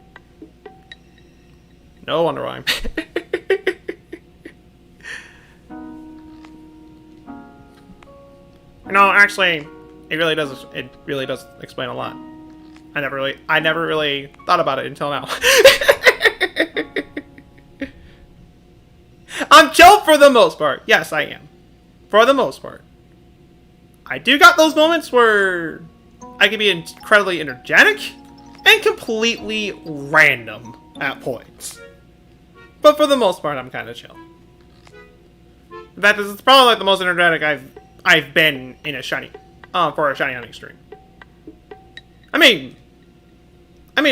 No wonder why I'm... No, actually, it really does. It really does explain a lot. I never really thought about it until now. I'm chill for the most part. Yes, I am. For the most part. I do got those moments where I can be incredibly energetic and completely random at points. But for the most part, I'm kind of chill. In fact, this is probably like the most energetic I've been in a shiny, for a shiny hunting stream. I mean,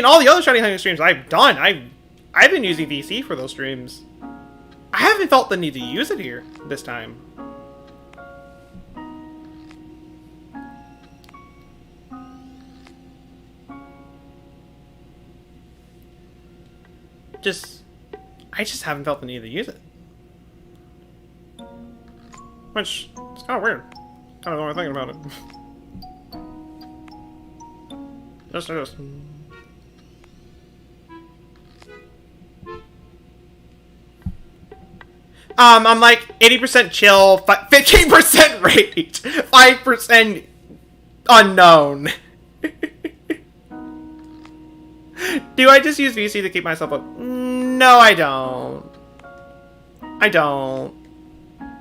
all the other shiny hunting streams I've done, I've been using VC for those streams. I haven't felt the need to use it here this time. I just haven't felt the need to use it. Which, it's kind of weird. Kind of the only thinking about it. Just. I'm like 80% chill, 15% rage, 5% unknown. Do I just use VC to keep myself up? No, I don't.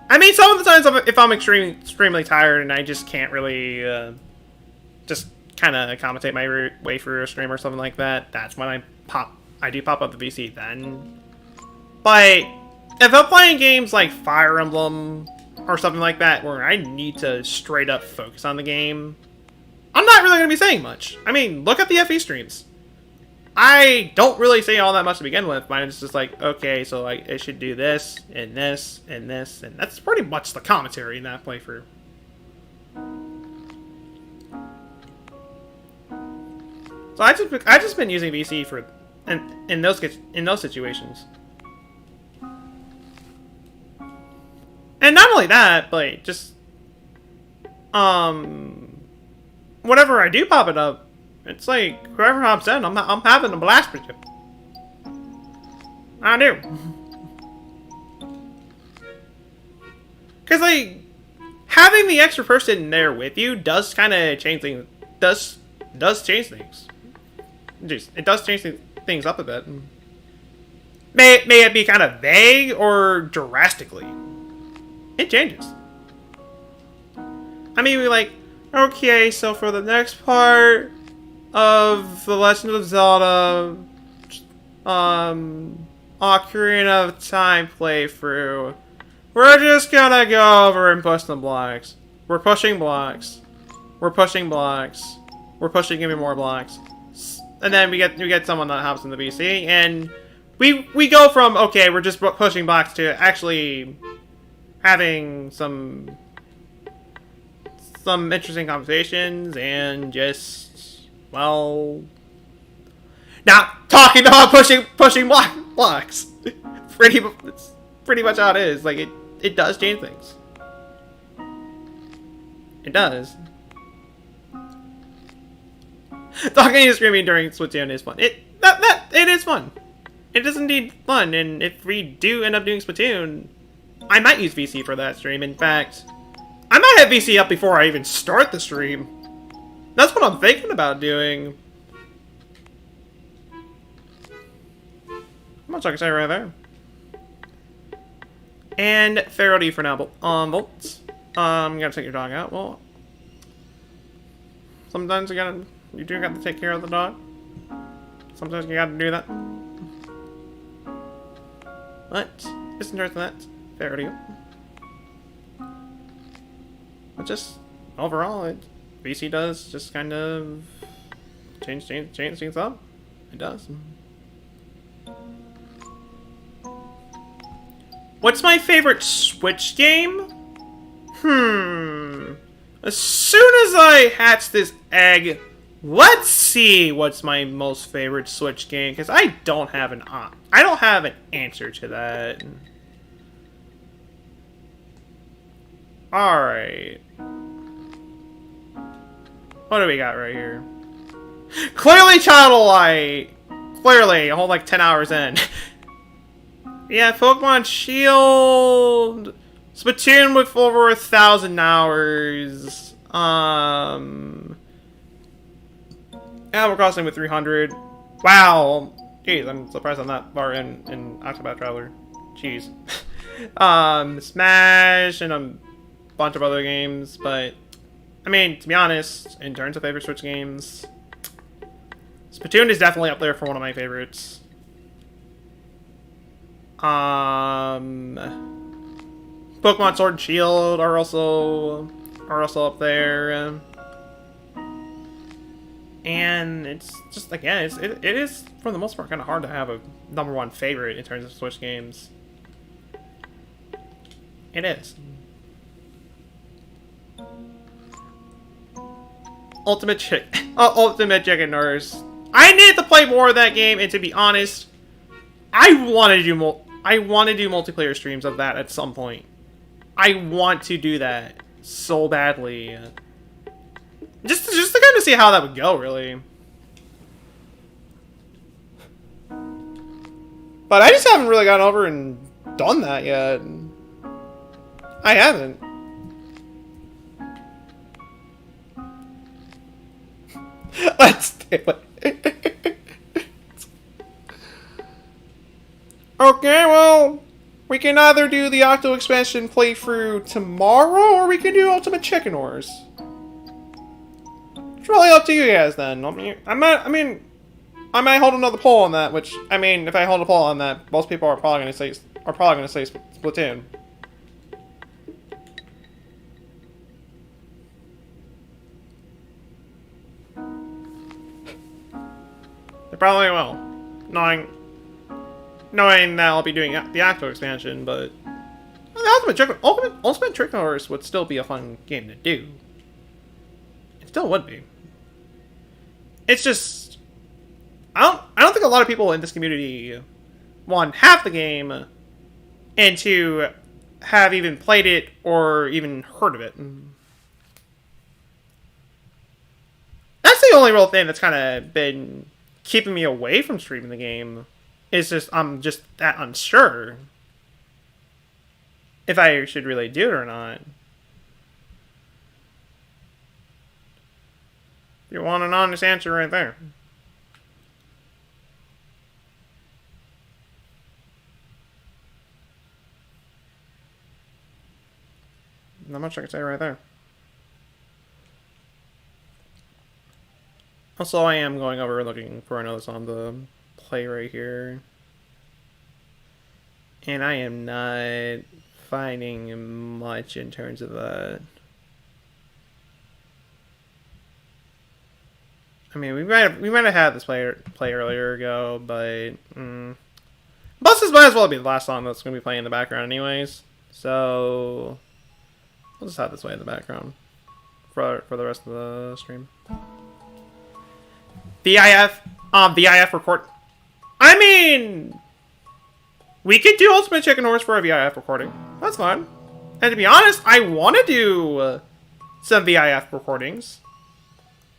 I mean, some of the times if I'm extremely tired and I just can't really just kind of accommodate my way through a stream or something like that, that's when I do pop up the VC then. But if I'm playing games like Fire Emblem or something like that where I need to straight up focus on the game, I'm not really going to be saying much. I mean, look at the FE streams. I don't really say all that much to begin with. Mine is just like, okay, so like it should do this, and this, and this, and that's pretty much the commentary in that playthrough. So I just been using VC for in those situations. And not only that, but just whenever I do pop it up, it's like whoever hops in, I'm having a blast with you. I do. Cause like having the extra person there with you does kind of change things. Does change things. It does change things up a bit. May it be kind of vague or drastically. It changes. I mean, like, okay, so for the next part of The Legend of Zelda, Ocarina of Time playthrough, we're just gonna go over and push some blocks. We're pushing blocks. We're pushing blocks. We're pushing even more blocks. And then we get someone that hops in the VC, and we go from, okay, we're just pushing blocks to actually having some interesting conversations and just, well, not talking about pushing blocks. It's pretty much how it is. Like it does change things. It does. Talking and screaming during Splatoon is fun. It is fun. It is indeed fun, and if we do end up doing Splatoon, I might use VC for that stream. In fact, I might have VC up before I even start the stream. That's what I'm thinking about doing. How much I can say right there. And farewell to you for now, Bolts. I'm gonna take your dog out. Well, sometimes you do got to take care of the dog. Sometimes you gotta do that. But just enjoy that. Fair to you. But just overall, VC does just kind of change things up. It does. What's my favorite Switch game? As soon as I hatch this egg, let's see what's my most favorite Switch game, because I don't have an answer to that. Alright. What do we got right here? Clearly Child of Light! Clearly, a whole like 10 hours in. Yeah, Pokemon Shield... Splatoon with over 1,000 hours. Animal Crossing with 300. Wow. Jeez, I'm surprised I'm not far in Octopath Traveler. Jeez. Smash and a bunch of other games, but I mean, to be honest, in terms of favorite Switch games, Splatoon is definitely up there for one of my favorites. Pokemon Sword and Shield are also up there. And it's just, again, it is, for the most part, kind of hard to have a #1 favorite in terms of Switch games. It is. Ultimate Chicken Nurse. I need to play more of that game, and to be honest, I want to do multiplayer streams of that at some point. I want to do that so badly. Just to kind of see how that would go, really. But I just haven't really gotten over and done that yet. I haven't. Let's do it. Okay, well, we can either do the Octo expansion playthrough tomorrow, or we can do Ultimate Chicken Wars. It's really up to you guys then. I might hold another poll on that. Which, I mean, if I hold a poll on that, most people are probably gonna say Splatoon. They probably will, knowing that I'll be doing the Octo expansion. But the Ultimate Chicken Horse would still be a fun game to do. It still would be. It's just, I don't think a lot of people in this community, one, have the game, and two, have even played it or even heard of it. That's the only real thing that's kind of been keeping me away from streaming the game. Is just, I'm just that unsure if I should really do it or not. You want an honest answer right there. Not much I can say right there. Also, I am going over looking for another song to play right here. And I am not finding much in terms of that. I mean, we might have had this play earlier ago, but plus this might as well be the last song that's going to be playing in the background, anyways. So we'll just have this play in the background for the rest of the stream. VIF record. I mean, we could do Ultimate Chicken Horse for a VIF recording. That's fine. And to be honest, I want to do some VIF recordings.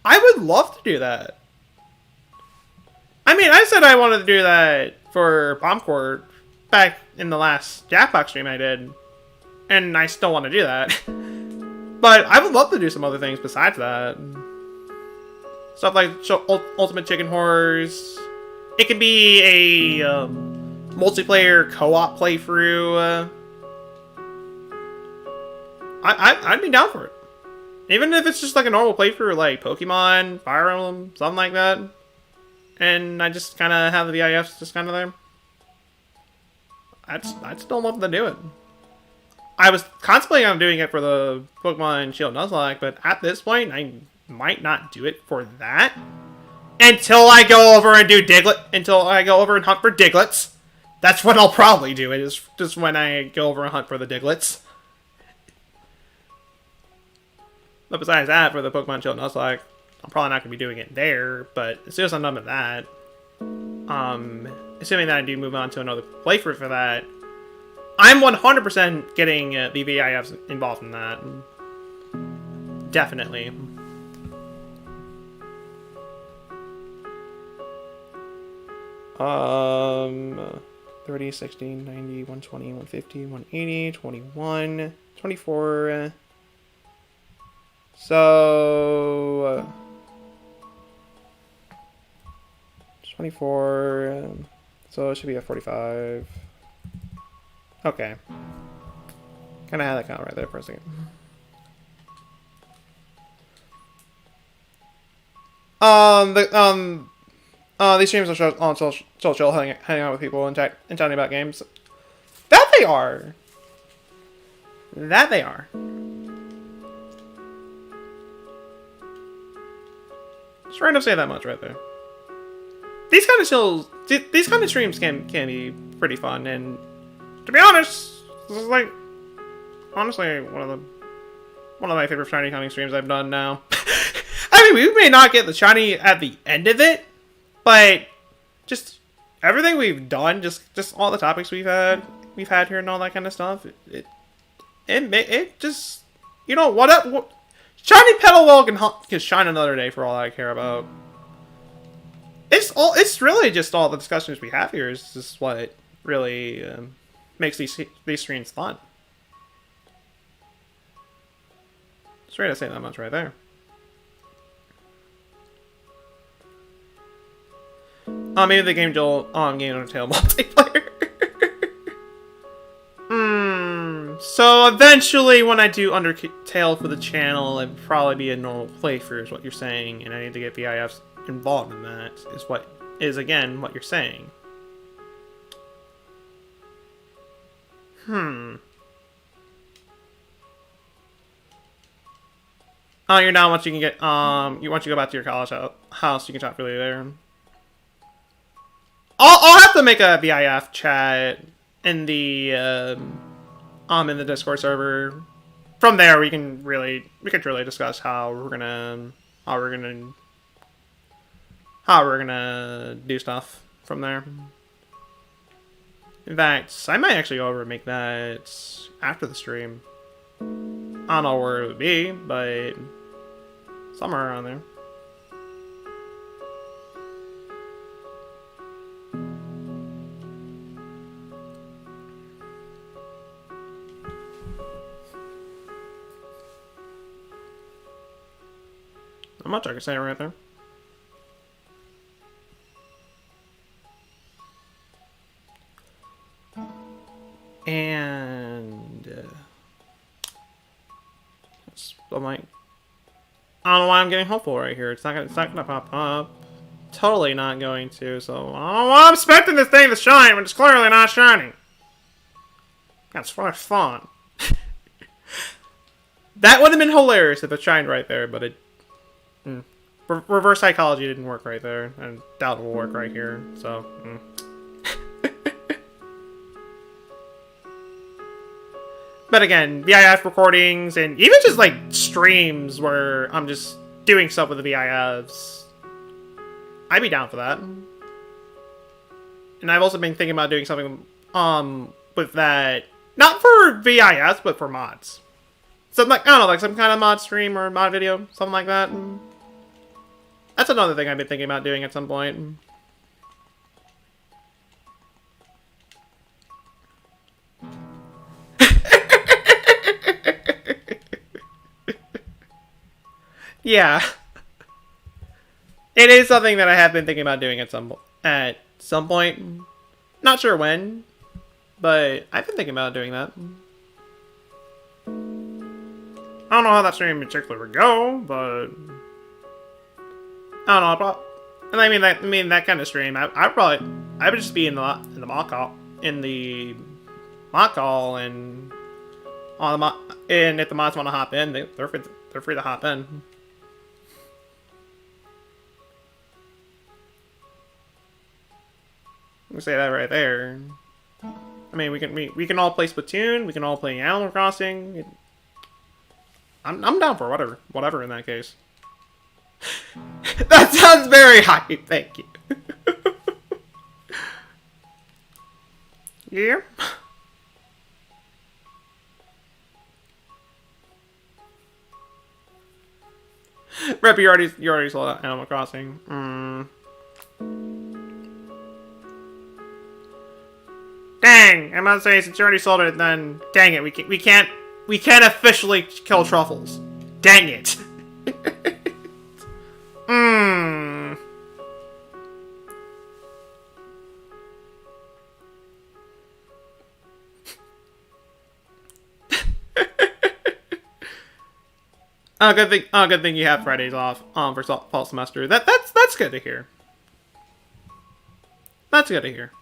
I would love to do that. I mean, I said I wanted to do that for Bomb Court back in the last Jackbox stream I did. And I still want to do that. But I would love to do some other things besides that. Stuff like Ultimate Chicken Horse. It could be a multiplayer co-op playthrough. I'd be down for it. Even if it's just like a normal playthrough, like Pokemon, Fire Emblem, something like that. And I just kind of have the VIFs just kind of there. I'd still love to do it. I was contemplating on doing it for the Pokemon Shield Nuzlocke, but at this point, I might not do it for that. Until I go over and do until I go over and hunt for Digletts. That's when I'll probably do it, is just when I go over and hunt for the Digletts. But besides that, for the Pokemon Shield Nuzlocke, I'm probably not going to be doing it there, but as soon as I'm done with that, assuming that I do move on to another playthrough for that, I'm 100% getting the VIFs involved in that. Definitely. Um, 30, 60, 90, 120, 150, 180, 21, 24... So 24. So it should be a 45. Okay. Kind of had that count right there for a second. These streams are on social, hanging out with people and chatting about games. That they are. That they are. Just trying to say that much right there. These kind of streams can be pretty fun, and to be honest, this is like honestly one of my favorite shiny hunting streams I've done now. I mean, we may not get the shiny at the end of it, but just everything we've done, just all the topics we've had here and all that kind of stuff. It just, you know what shiny Petilil can shine another day for all I care about. It's really just all the discussions we have here is just what really makes these streams fun. Straight to say that much right there. Maybe the game Game Undertale multiplayer. So eventually when I do Undertale for the channel, it'd probably be a normal playthrough is what you're saying, and I need to get VIFs involved in that, is again what you're saying. Oh, you're down once you can get, once you go back to your college house, you can chat freely there. I'll have to make a VIF chat in the Discord server. From there, we could really discuss how we're gonna do stuff from there. In fact, I might actually go over and make that after the stream. I don't know where it would be, but somewhere around there. Not much I can say right there. And I'm like, I don't know why I'm getting hopeful right here. It's not gonna pop up. Totally not going to. So I don't know why I'm expecting this thing to shine when it's clearly not shining. That's fun. That would have been hilarious if it shined right there, but it. Reverse psychology didn't work right there, and doubt it will work right here. So. But again, VIF recordings and even just like streams where I'm just doing stuff with the VIFs, I'd be down for that. And I've also been thinking about doing something with that, not for VIFs, but for mods. So like, I don't know, like some kind of mod stream or mod video, something like that. That's another thing I've been thinking about doing at some point. Yeah. It is something that I have been thinking about doing at some point. Not sure when, but I've been thinking about doing that. I don't know how that stream in particular would go, but I don't know. I mean that kind of stream. I would just be in the mock call, and on the and if the mods want to hop in, they're free to hop in. Let me say that right there. I mean, we can all play Splatoon. We can all play Animal Crossing. I'm down for whatever in that case. That sounds very hype. Thank you. Yeah. Rep, you already sold out Animal Crossing. Dang! I'm about to say, since you already sold it, then dang it, we can't officially kill truffles. Dang it! Hmm. Good thing you have Fridays off for fall semester. That's good to hear. That's good to hear.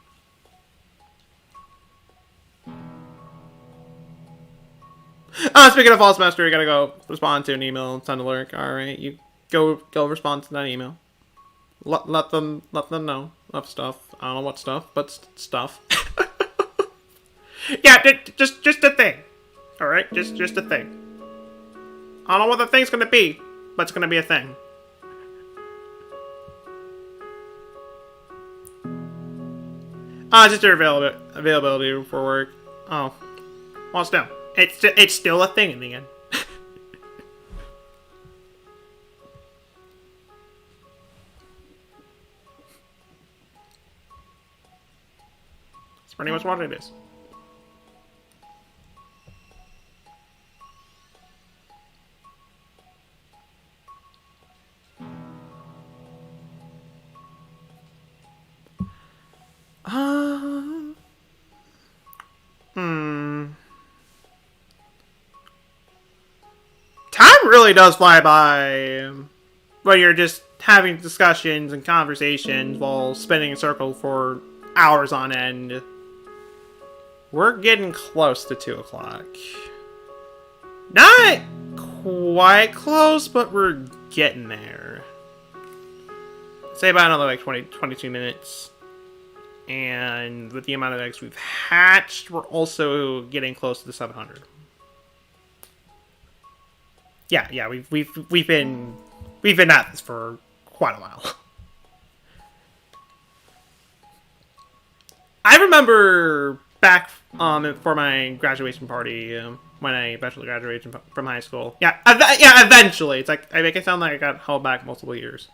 Speaking of fall semester, you gotta go respond to an email, send a lurk. All right, you go respond to that email. Let them know of stuff. I don't know what stuff, but stuff. Yeah, just a thing. All right, just a thing. I don't know what the thing's gonna be, but it's gonna be a thing. Just your availability for work. Oh, well, still, it's still a thing in the end. That's pretty much what it is. Time really does fly by when you're just having discussions and conversations while spinning a circle for hours on end. We're getting close to 2 o'clock. Not quite close, but we're getting there. Say about another like 22 minutes. And with the amount of eggs we've hatched, we're also getting close to the 700. Yeah, we've been at this for quite a while. I remember back for my graduation party when I eventually graduated from high school. Yeah, eventually. It's like I make it sound like I got held back multiple years.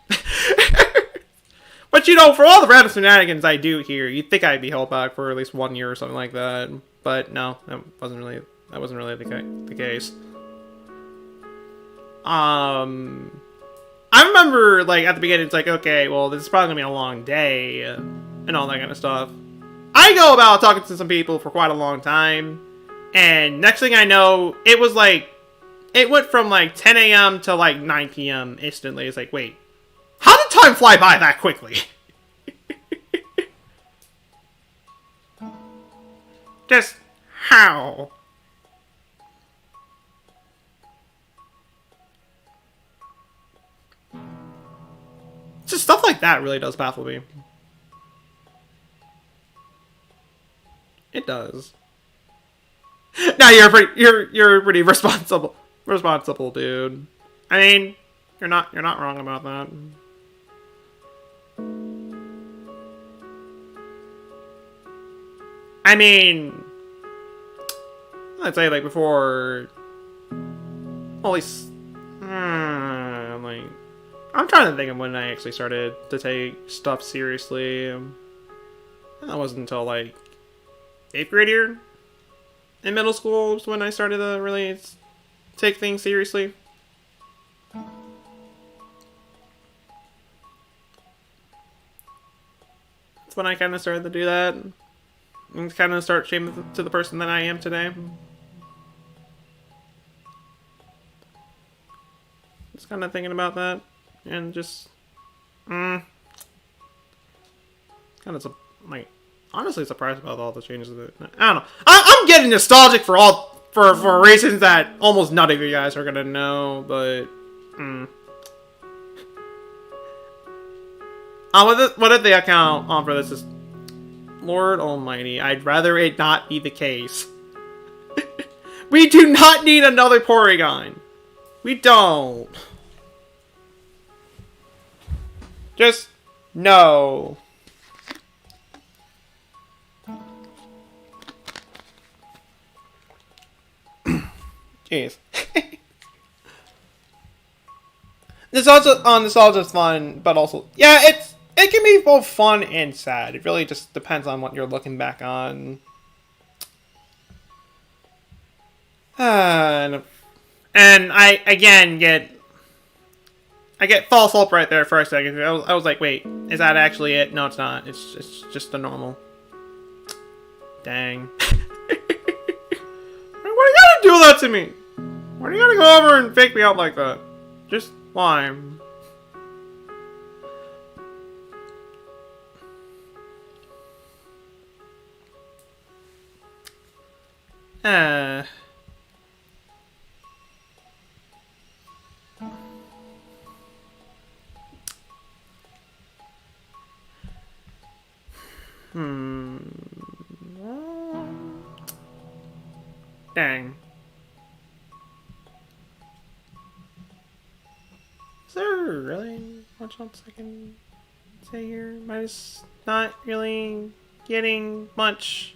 But you know, for all the random shenanigans I do here, you'd think I'd be held back for at least 1 year or something like that. But no, that wasn't really the case. I remember, like, at the beginning, it's like, okay, well, this is probably gonna be a long day, and all that kind of stuff. I go about talking to some people for quite a long time, and next thing I know, it was like, it went from, like, 10 a.m. to, like, 9 p.m. instantly. It's like, wait, how did time fly by that quickly? Just how? Just stuff like that really does baffle me. It does. Now you're pretty responsible dude. I mean, you're not wrong about that. I mean, I'd say like before, well, at least, like, I'm trying to think of when I actually started to take stuff seriously. And that wasn't until like 8th grade year in middle school was when I started to really take things seriously. That's when I kind of started to do that. And kind of start shaping to the person that I am today. Just kind of thinking about that. And just... kind of, like, honestly surprised about all the changes. I don't know. I'm getting nostalgic for reasons that almost none of you guys are gonna know, but... what if the account on for this is... Lord Almighty, I'd rather it not be the case. We do not need another Porygon. We don't. Just no. Jeez. Nostalgia's fun, but also it can be both fun and sad. It really just depends on what you're looking back on. And I again get I get false hope right there for a second. I was like, wait, is that actually it? No, it's not. It's just a normal. Dang. Why do you gotta do that to me? Why do you gotta go over and fake me out like that? Just why? Uh. Dang. Is there really much else I can say here? Am I just not really getting much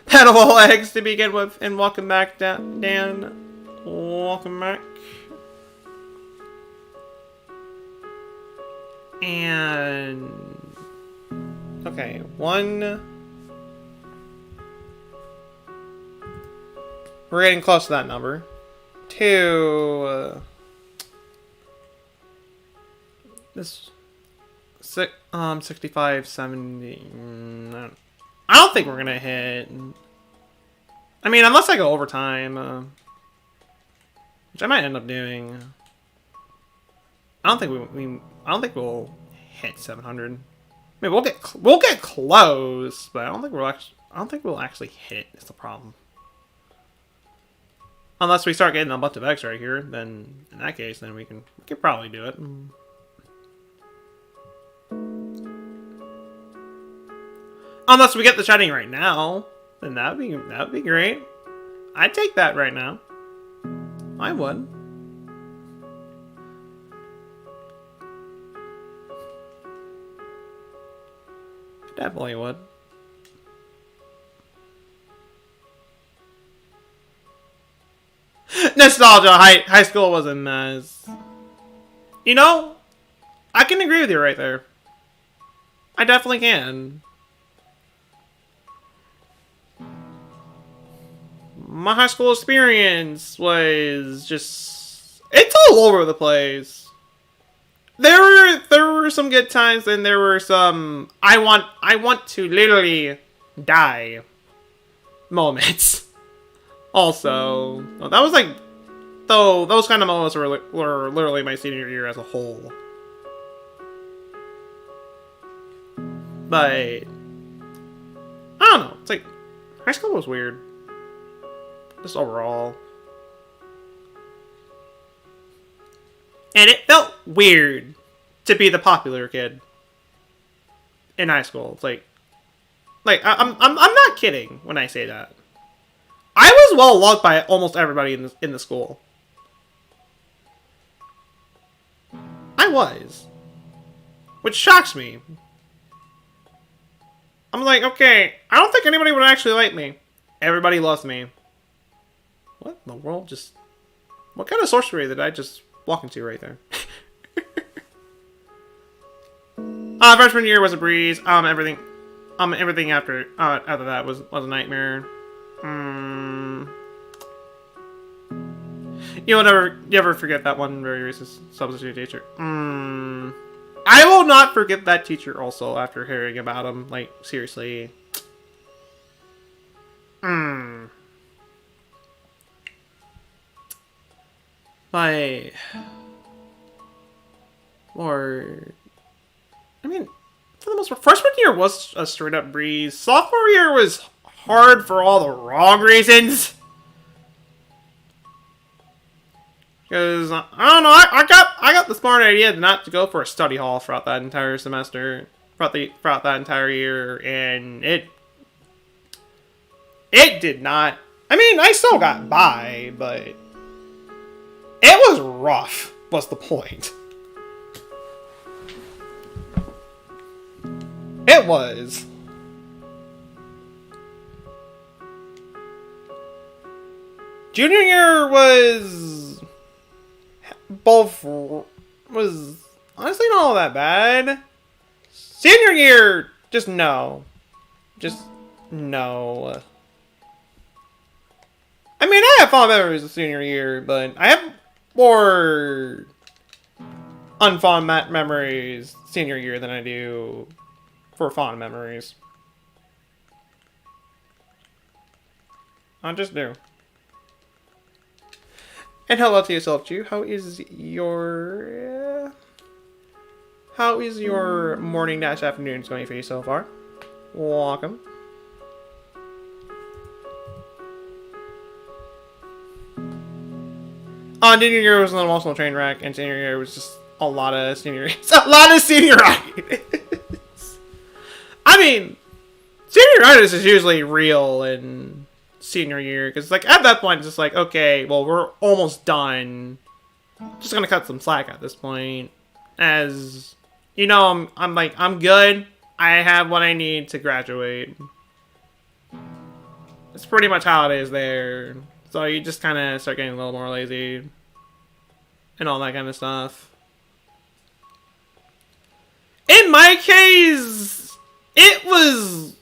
Petilil eggs to begin with? And welcome back, Dan. Welcome back. And... okay, one... we're getting close to that number. Two... this... 65, 70... I don't think we're gonna hit... I mean, unless I go overtime, which I might end up doing. I don't think I don't think we'll hit 700. I mean, we'll get close, but I don't think we'll actually hit it. Is the problem. Unless we start getting a bunch of X right here, then in that case, then we can probably do it. Unless we get the shiny right now, then that would be great. I'd take that right now. I would. Definitely would. Nostalgia. High school was a mess. You know, I can agree with you right there. I definitely can. My high school experience was just... it's all over the place. There were some good times, and there were some I want to literally die moments. Also, that was like, though those kind of moments were literally my senior year as a whole. But I don't know. It's like high school was weird, just overall. And it felt weird to be the popular kid in high school. It's like I'm not kidding when I say that. I was well loved by almost everybody in the school. I was, which shocks me. I'm like, okay, I don't think anybody would actually like me. Everybody loves me. What in the world? Just what kind of sorcery did I just walk into right there? Freshman year was a breeze. Everything after that was a nightmare. You ever forget that one very racist substitute teacher? I will not forget that teacher also after hearing about him. Like, seriously. Like, or, I mean, for the most part, freshman year was a straight up breeze. Sophomore year was hard for all the wrong reasons. Because, I don't know, I got the smart idea not to go for a study hall throughout that entire semester, throughout that entire year, and it did not. I mean, I still got by, but it was rough, was the point. It was. Junior year was honestly not all that bad. Senior year, just no. Just no. I mean, I have fond memories of senior year, but I have more unfond memories senior year than I do for fond memories. I just do. And hello to yourself, too. How is your morning dash afternoons going for you so far? Welcome. Junior year was an emotional train wreck, and senior year was just a lot of senioritis. I mean, senioritis is usually real in senior year, because like at that point it's just like, okay, well, we're almost done. Just gonna cut some slack at this point. As you know, I'm good. I have what I need to graduate. It's pretty much how it is there. So you just kind of start getting a little more lazy. And all that kind of stuff. In my case, it was...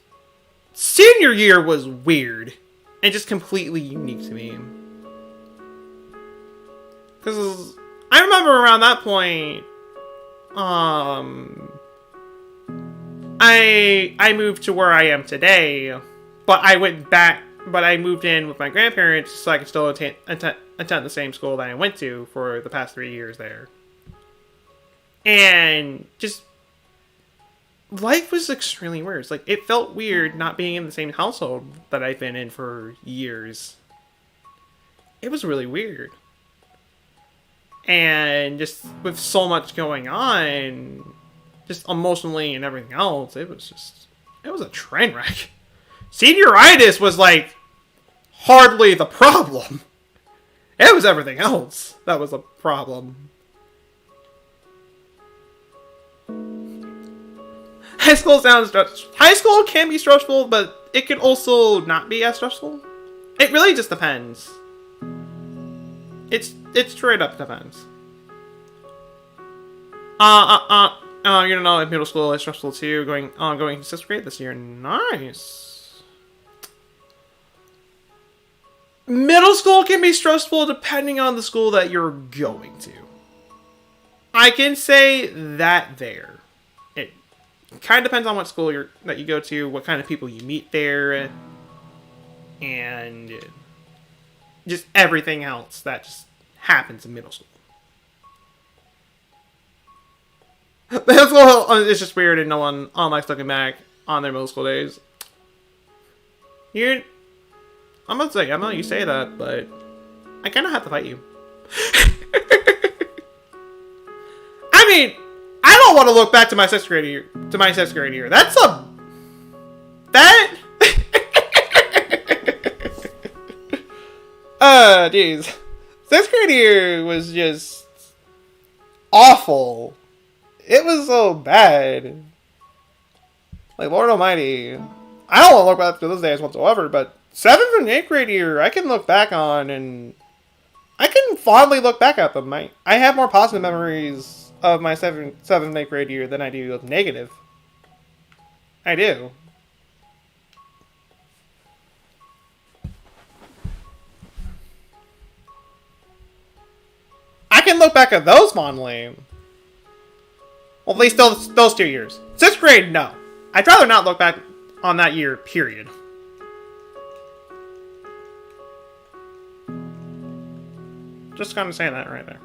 Senior year was weird. And just completely unique to me. Because I remember around that point... I moved to where I am today. But I went back... But I moved in with my grandparents so I could still attend the same school that I went to for the past 3 years there. And just... life was extremely weird. It's like, it felt weird not being in the same household that I've been in for years. It was really weird. And just with so much going on, just emotionally and everything else, it was a train wreck. Senioritis was like hardly the problem. It was everything else that was a problem. High school can be stressful, but it can also not be as stressful. It really just depends. It's straight up depends. You know, in middle school is stressful too. Going to 6th grade this year. Nice. Middle school can be stressful depending on the school that you're going to. I can say that there. It kind of depends on what school that you go to, what kind of people you meet there, and just everything else that just happens in middle school. Middle school is just weird, and no one likes looking back on their middle school days. I'm about to say, I know you say that, but I kind of have to fight you. I mean, I don't want to look back to my 6th grade year. That's a... That... Jeez. 6th grade year was just... awful. It was so bad. Like, Lord Almighty. I don't want to look back to those days whatsoever, but 7th and 8th grade year, I can look back on, and I can fondly look back at them. I have more positive memories of my 7th and 8th grade year than I do of negative. I do. I can look back at those fondly. Well, at least those 2 years. 6th grade, no. I'd rather not look back on that year, period. Just kind of saying that right there.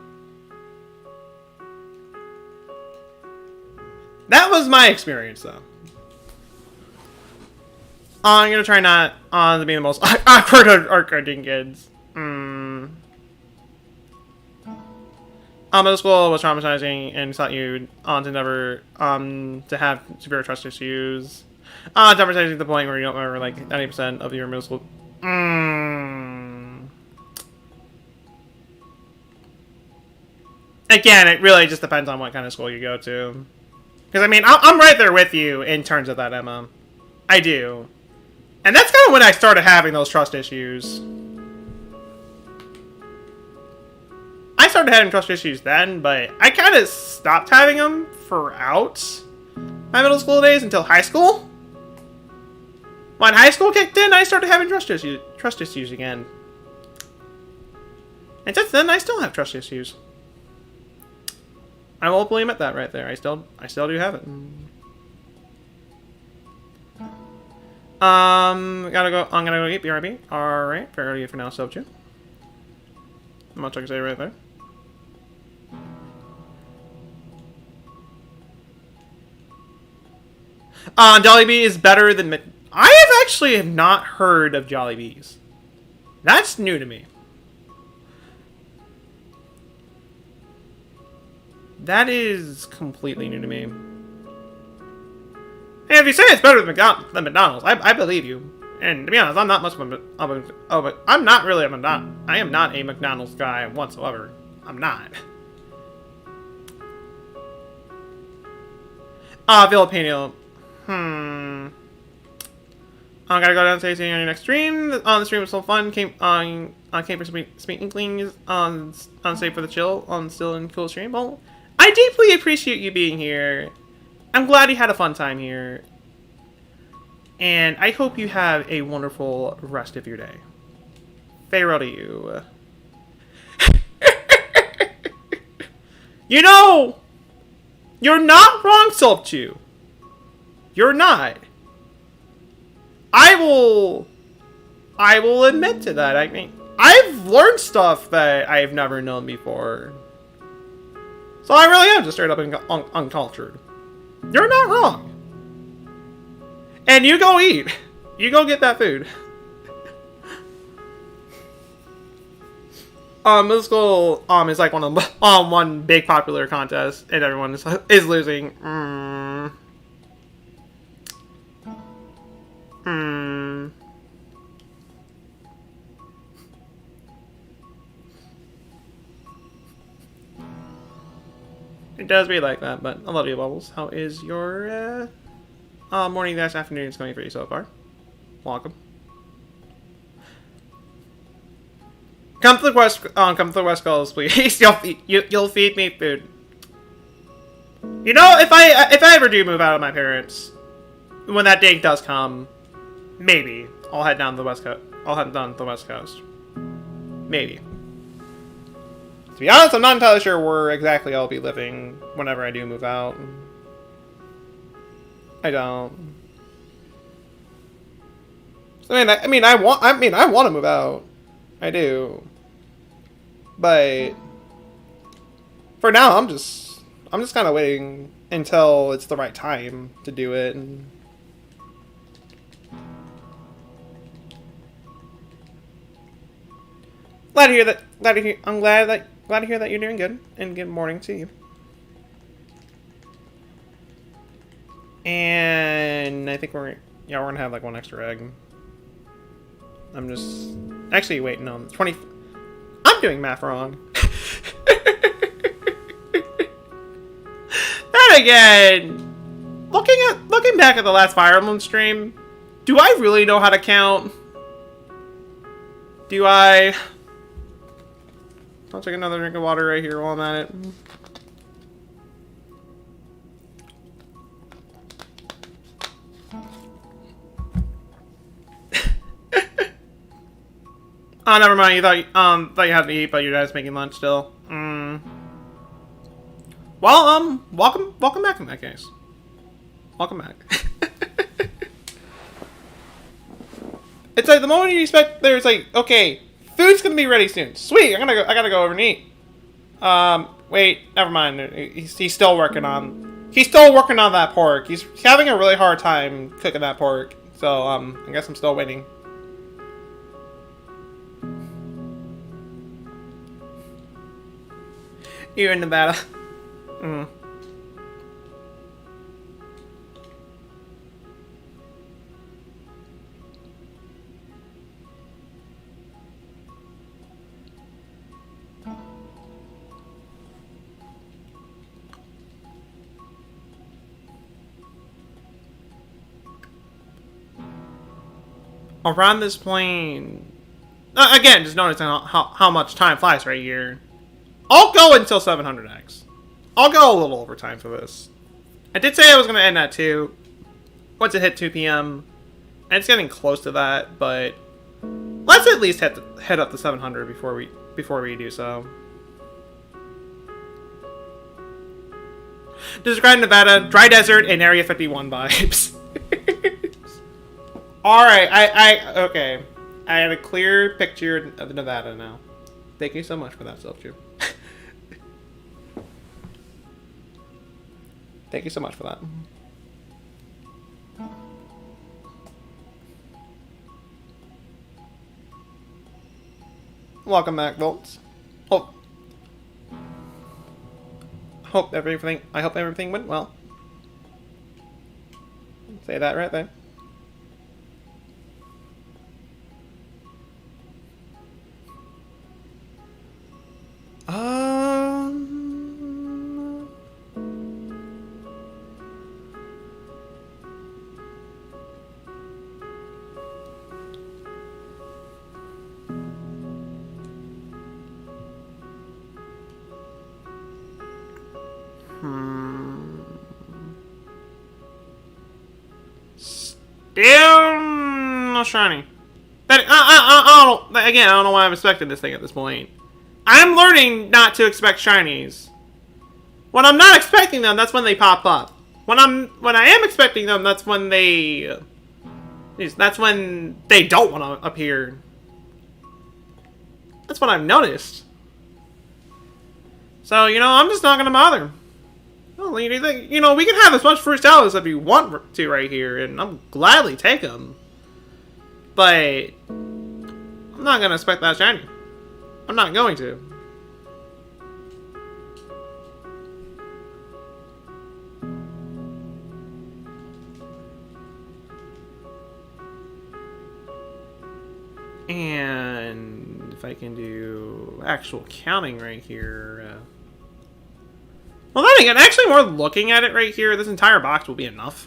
That was my experience, though. I'm gonna try not to be the most awkward arcading kids. Middle school was traumatizing and taught you to never to have severe trust issues. Traumatizing to the point where you don't remember like 90% of your middle school. Again, it really just depends on what kind of school you go to. Because, I mean, I'm right there with you in terms of that, Emma. I do. And that's kind of when I started having those trust issues. I started having trust issues then, but I kind of stopped having them throughout my middle school days until high school. When high school kicked in, I started having trust issues again. And since then, I still have trust issues. I will blame it that right there. I still do have it. Gotta go. I'm gonna go eat BRB. All right, fairly for now, sub 2. Much I can say right there. Jollibee is better than. I have actually not heard of Jollibees. That's new to me. That is completely new to me. And if you say it's better than McDonald's, I believe you. And to be honest, I'm not much of a I'm not really a McDonald's. I am not a McDonald's guy whatsoever. I'm not. Filipino. I gotta go downstairs and see you on your next stream. The stream was so fun. Came for some sweet inklings on stay for the chill on still in cool stream. Well, I deeply appreciate you being here. I'm glad you had a fun time here. And I hope you have a wonderful rest of your day. Farewell to you. You know, you're not wrong, Sub2. You're not. I will admit to that. I mean, I've learned stuff that I've never known before. So I really am just straight up uncultured. You're not wrong. And you go eat. You go get that food. Middle school is like one big popular contest, and everyone is losing. It does be like that, but I love you, Bubbles. How is your morning, dash afternoon going for you so far? Welcome. Come to the West Coast, please. You'll feed me food. You know, if I ever do move out of my parents, when that day does come, maybe I'll head down to the West Coast. I'll head down to the West Coast. Maybe. To be honest, I'm not entirely sure where exactly I'll be living whenever I do move out. I don't. I mean, I want to move out. I do. But for now, I'm just kind of waiting until it's the right time to do it. Glad to hear that. I'm glad to hear that you're doing good. And good morning to you. And I think we're gonna have like one extra egg. I'm just actually waiting on 20. I'm doing math wrong. Then again, looking back at the last Fire Emblem stream, do I really know how to count? Do I? I'll take another drink of water right here while I'm at it. Oh, never mind. You thought you had to eat, but your dad's making lunch still. Well, welcome back in that case. Welcome back. It's like the moment you expect, there's like, okay, food's gonna be ready soon. Sweet, I gotta go over and eat. Wait, never mind. He's still working on that pork. He's having a really hard time cooking that pork. So I guess I'm still waiting. You're in Nevada. Around this plane. Again, just noticing how much time flies right here. I'll go until 700x. I'll go a little overtime for this. I did say I was going to end at 2. Once it hit 2 p.m. And it's getting close to that, but let's at least head up to 700 before we do so. Describe Nevada, dry desert, and Area 51 vibes. Alright, okay. I have a clear picture of Nevada now. Thank you so much for that, Self-Chew. Thank you so much for that. Welcome back, Volts. I hope everything went well. Say that right there. Still no shiny. I don't know why I'm expecting this thing at this point. I'm learning not to expect shinies. When I'm not expecting them, that's when they pop up. When I am expecting them, that's when they don't want to appear. That's what I've noticed. So, I'm just not gonna bother. Well, we can have as much fruit salads if you want to right here, and I'll gladly take them. But I'm not gonna expect that shiny. I'm not going to. And if I can do actual counting right here. Well, then again, actually more looking at it right here, this entire box will be enough.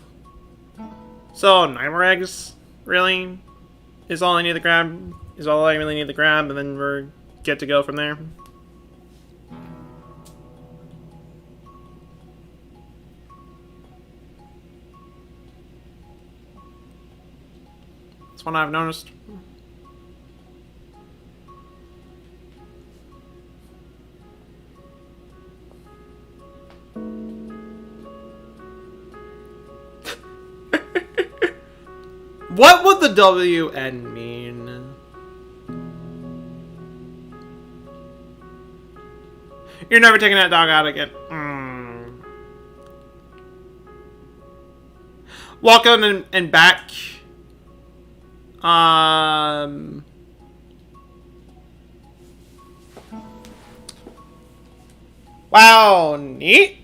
So, 9 more eggs, really, is all I need to grab. Is all I really need to grab, and then we're good to go from there. That's one I've noticed. What would the WN mean? You're never taking that dog out again. Welcome and back. Wow, neat?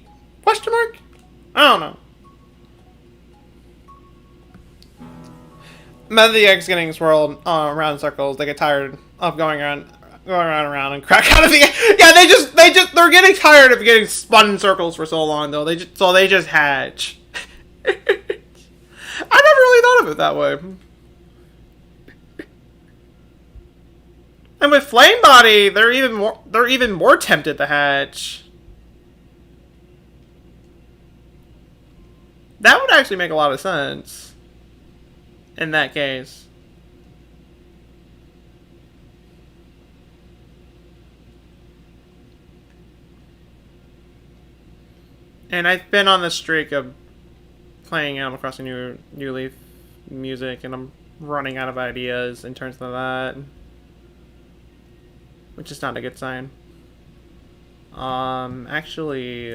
Question mark? I don't know. Many of the eggs getting swirled around in circles. They get tired of going around, and crack out of the. Yeah, they're getting tired of getting spun in circles for so long, though. They just hatch. I never really thought of it that way. And with Flame Body, they're even more tempted to hatch. That would actually make a lot of sense. In that case. And I've been on the streak of playing Animal Crossing New Leaf music, and I'm running out of ideas in terms of that. Which is not a good sign. Actually,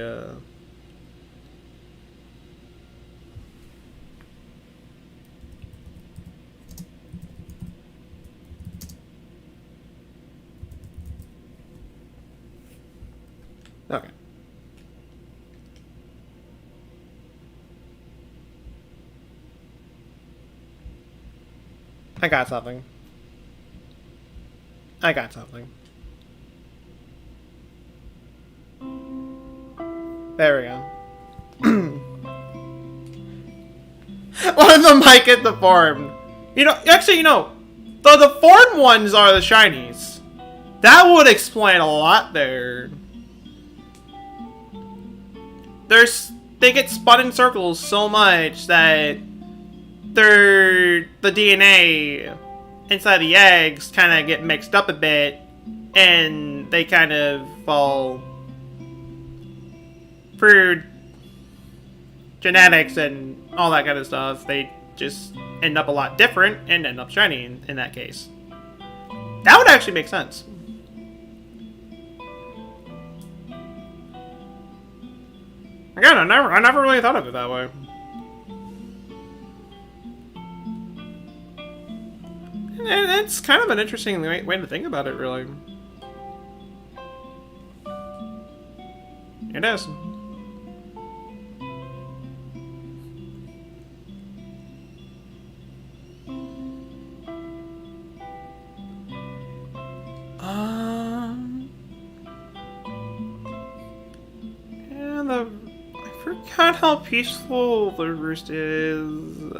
okay. I got something. There we go. One of them might get deformed. The deformed ones are the shinies. That would explain a lot there. They get spun in circles so much that the DNA inside the eggs kind of get mixed up a bit, and they kind of fall through genetics and all that kind of stuff, they just end up a lot different and end up shiny in that case. That would actually make sense. Again, I never really thought of it that way. And it's kind of an interesting way to think about it, really. It is. And I forgot how peaceful the roost is.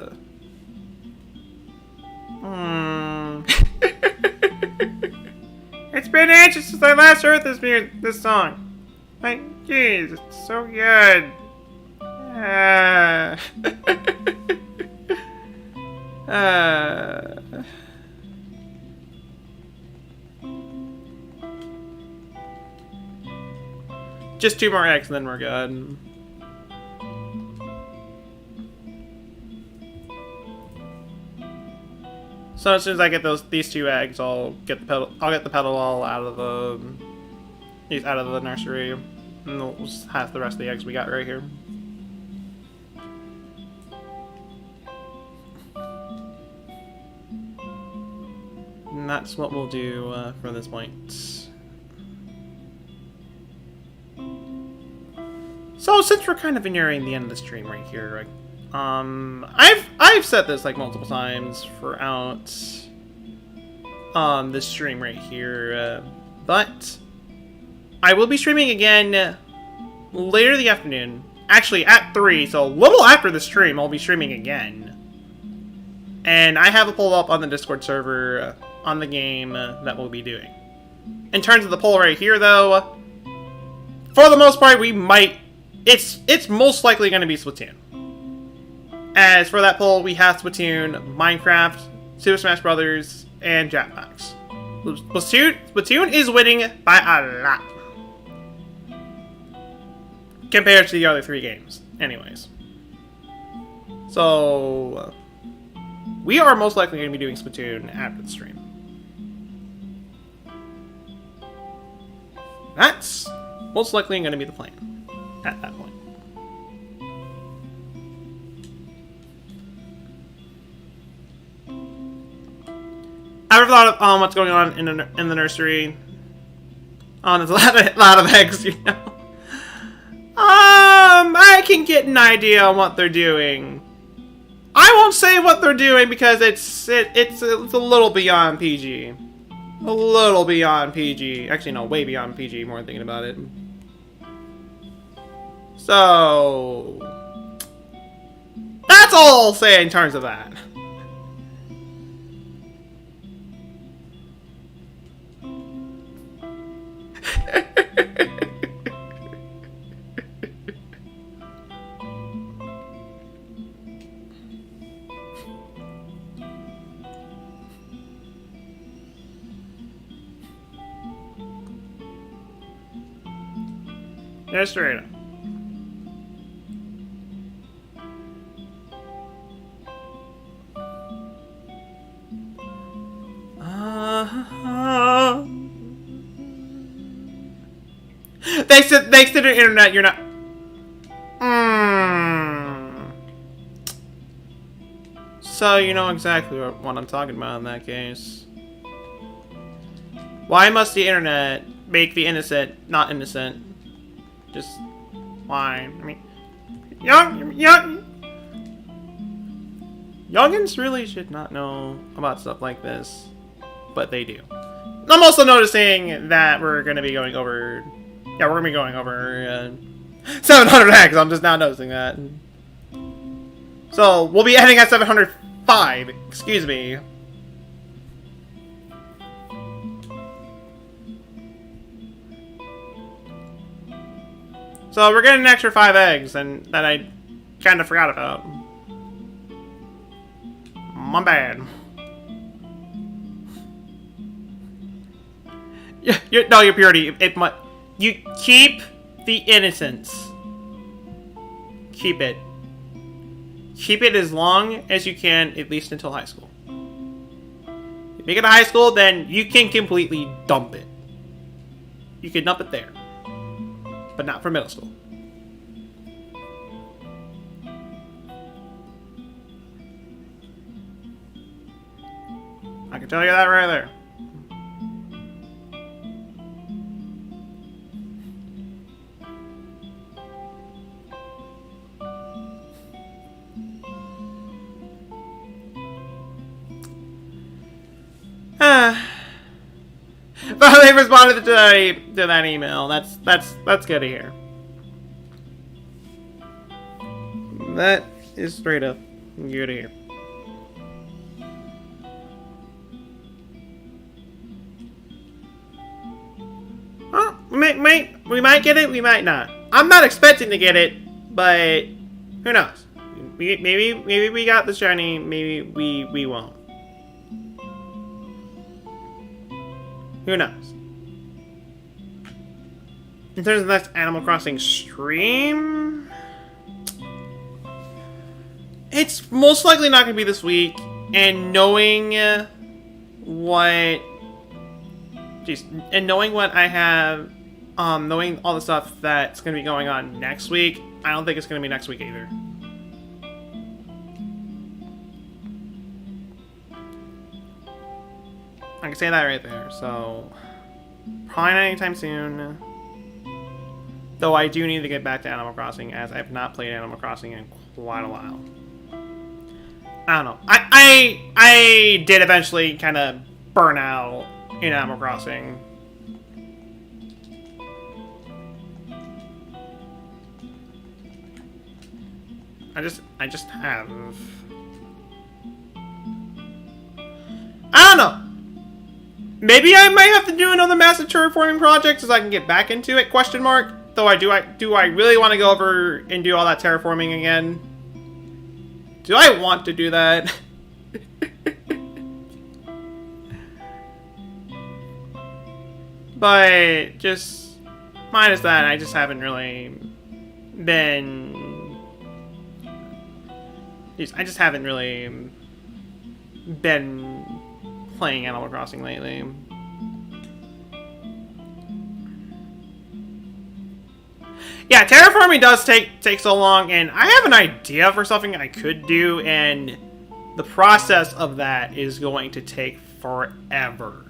It's been ages since I last heard this song. Like, jeez, it's so good. Just 2 more eggs and then we're good. So as soon as I get these 2 eggs, I'll get the Petilil out of the nursery, and we'll just have the rest of the eggs we got right here. And that's what we'll do from this point. So since we're kind of nearing the end of the stream right here, I've said this like multiple times throughout this stream right here, but I will be streaming again later in the afternoon. Actually, at 3, so a little after the stream, I'll be streaming again. And I have a poll up on the Discord server on the game that we'll be doing. In terms of the poll right here, though, for the most part, we might. It's most likely going to be Splatoon. As for that poll, we have Splatoon, Minecraft, Super Smash Brothers, and Jetpacks. Splatoon is winning by a lot compared to the other 3 games. Anyways, so we are most likely going to be doing Splatoon after the stream. That's most likely going to be the plan at that point. I've thought of what's going on in the nursery. There's a lot of eggs, you know. I can get an idea on what they're doing. I won't say what they're doing because it's a little beyond PG. A little beyond PG. Actually, no, way beyond PG. More than thinking about it. So that's all I'll say in terms of that. Yeah, straight up. Thanks to the internet, you're not. So you know exactly what I'm talking about in that case. Why must the internet make the innocent not innocent? Just why? I mean, youngins really should not know about stuff like this, but they do. I'm also noticing that we're going to be going over. Yeah, we're going to be going over 700 hacks. I'm just now noticing that. So we'll be ending at 705. Excuse me. So we're getting an extra 5 eggs, and that I kind of forgot about. My bad. No, your purity. You keep the innocence. Keep it. keep it as long as you can, at least until high school. If you make it to high school, then you can completely dump it. You can dump it there. But not for middle school. I can tell you that right there. But they responded to that email. That's good to hear. That is straight up good to hear. Well, we might get it, we might not. I'm not expecting to get it, but who knows? Maybe we got the shiny, maybe we won't. Who knows? In terms of the next Animal Crossing stream, it's most likely not going to be this week. And knowing what, knowing what I have, knowing all the stuff that's going to be going on next week, I don't think it's going to be next week either. I can say that right there, so probably not anytime soon. Though I do need to get back to Animal Crossing, as I have not played Animal Crossing in quite a while. I don't know. I did eventually kind of burn out in Animal Crossing. I just have. I don't know. Maybe I might have to do another massive terraforming project so I can get back into it, question mark. Though do I really want to go over and do all that terraforming again? Do I want to do that? But just minus that, I just haven't really been playing Animal Crossing lately. Yeah, terraforming does take so long, and I have an idea for something I could do, and the process of that is going to take forever.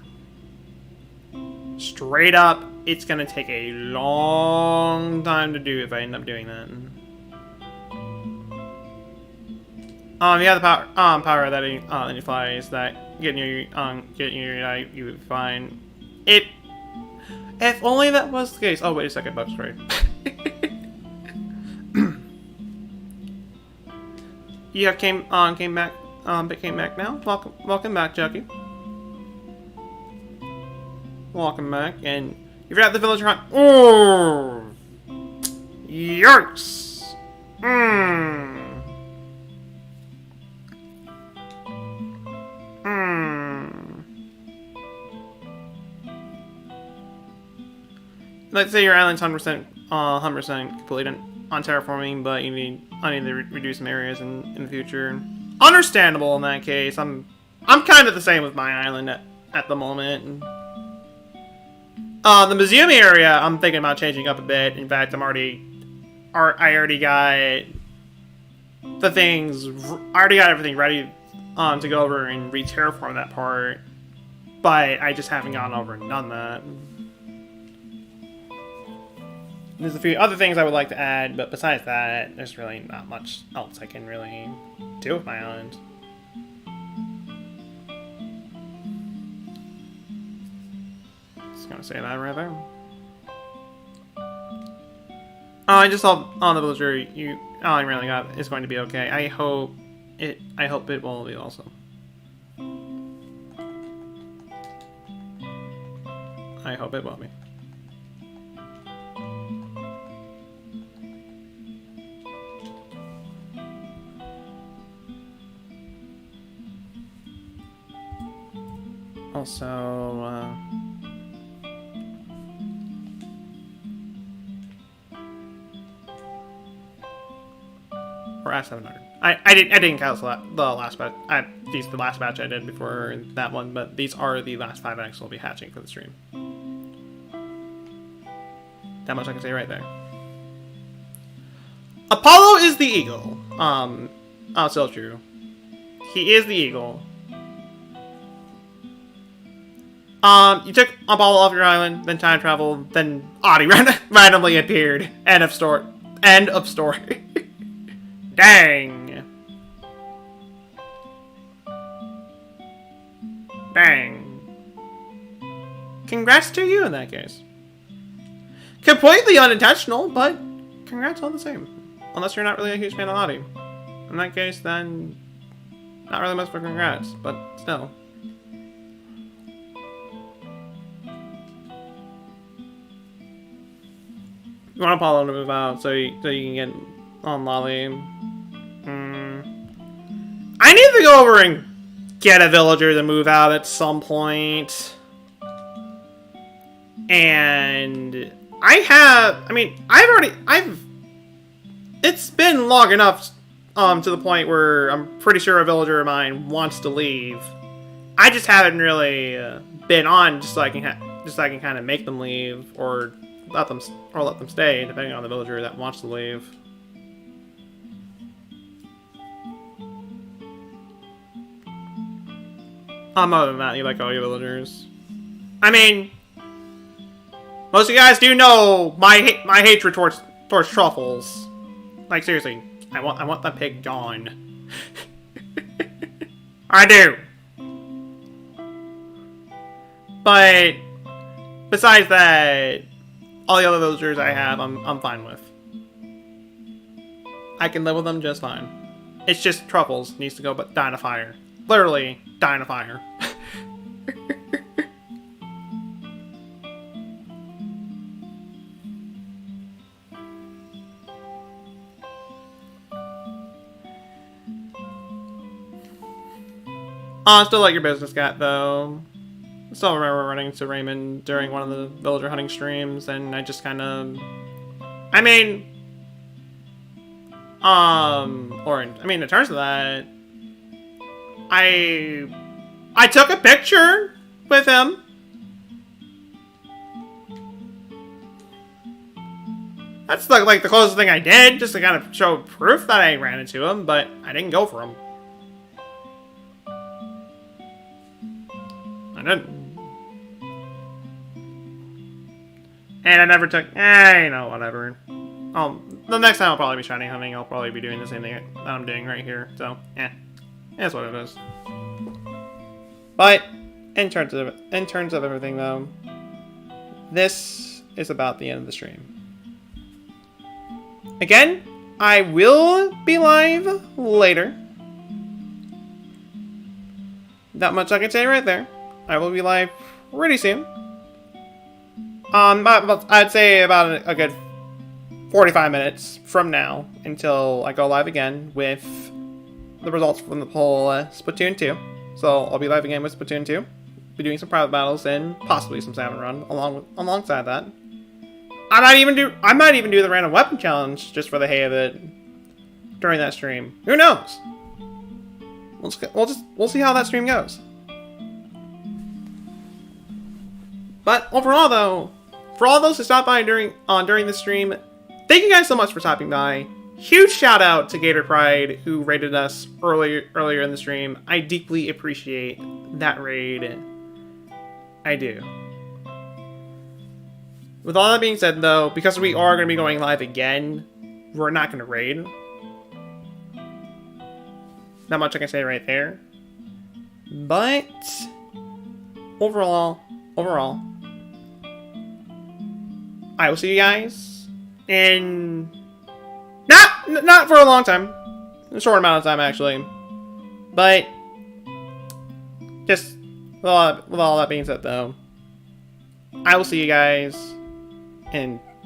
Straight up, it's going to take a long time to do if I end up doing that. Yeah, the power that any flies that getting your you would find it. If only that was the case. Oh wait a second, that's right. You have came back now. Welcome back, Chucky. Welcome back, and you forgot the villager hunt. Oh, yikes! Let's say your island's 100% completed on terraforming, but I need to reduce some areas in the future. Understandable in that case. I'm kind of the same with my island at the moment. The museum area, I'm thinking about changing up a bit. In fact, I already got the things. I already got everything ready to go over and re-terraform that part, but I just haven't gone over and done that. There's a few other things I would like to add, but besides that, there's really not much else I can really do with my island. Just gonna say that right there. I just saw on the villager all I really got is going to be okay. I hope it will be also. I hope it will be. Also, or S700. I didn't count the last batch. These the last batch I did before that one, but these are the last 5 eggs we'll be hatching for the stream. That much I can say right there. Apollo is the eagle. Still true. He is the eagle. You took Apollo off your island, then time travel, then Audie randomly appeared. End of story. End of story. Dang. Dang. Congrats to you in that case. Completely unintentional, but congrats all the same. Unless you're not really a huge fan of Audie. In that case, then not really much for congrats, but still. You want Apollo to move out so you can get on Lolly. I need to go over and get a villager to move out at some point. And it's been long enough to the point where I'm pretty sure a villager of mine wants to leave. I just haven't really been on just so I can kind of make them leave or let them stay, depending on the villager that wants to leave. Other than that, you like all your villagers. I mean, most of you guys do know my hatred towards truffles. Like seriously, I want that pig gone. I do. But besides that, all the other villagers I have, I'm fine with. I can live with them just fine. It's just truffles needs to go, but die in a fire. Literally, die in a fire. I still like your business, cat, though. I still remember running into Raymond during one of the villager hunting streams, and I just kind of... in terms of that, I took a picture with him. That's like the closest thing I did, just to kind of show proof that I ran into him, but I didn't go for him. I didn't. And I never took, whatever. The next time I'll probably be shiny hunting, I'll probably be doing the same thing that I'm doing right here, so, that's what it is. But, in terms of everything, though, this is about the end of the stream. Again, I will be live later. That much I can say right there. I will be live pretty soon. I'd say about a good 45 minutes from now until I go live again with the results from the poll Splatoon 2. So I'll be live again with Splatoon 2. Be doing some private battles and possibly some salmon run alongside that. I might even do the random weapon challenge just for the hay of it during that stream. Who knows? We'll see how that stream goes. But overall, though, for all those who stopped by during the stream, thank you guys so much for stopping by. Huge shout out to Gator Pride who raided us earlier in the stream. I deeply appreciate that raid. I do. With all that being said, though, because we are going to be going live again, we're not going to raid. Not much I can say right there. But overall, I will see you guys in not for a long time, a short amount of time actually, but just with all that being said, though, I will see you guys in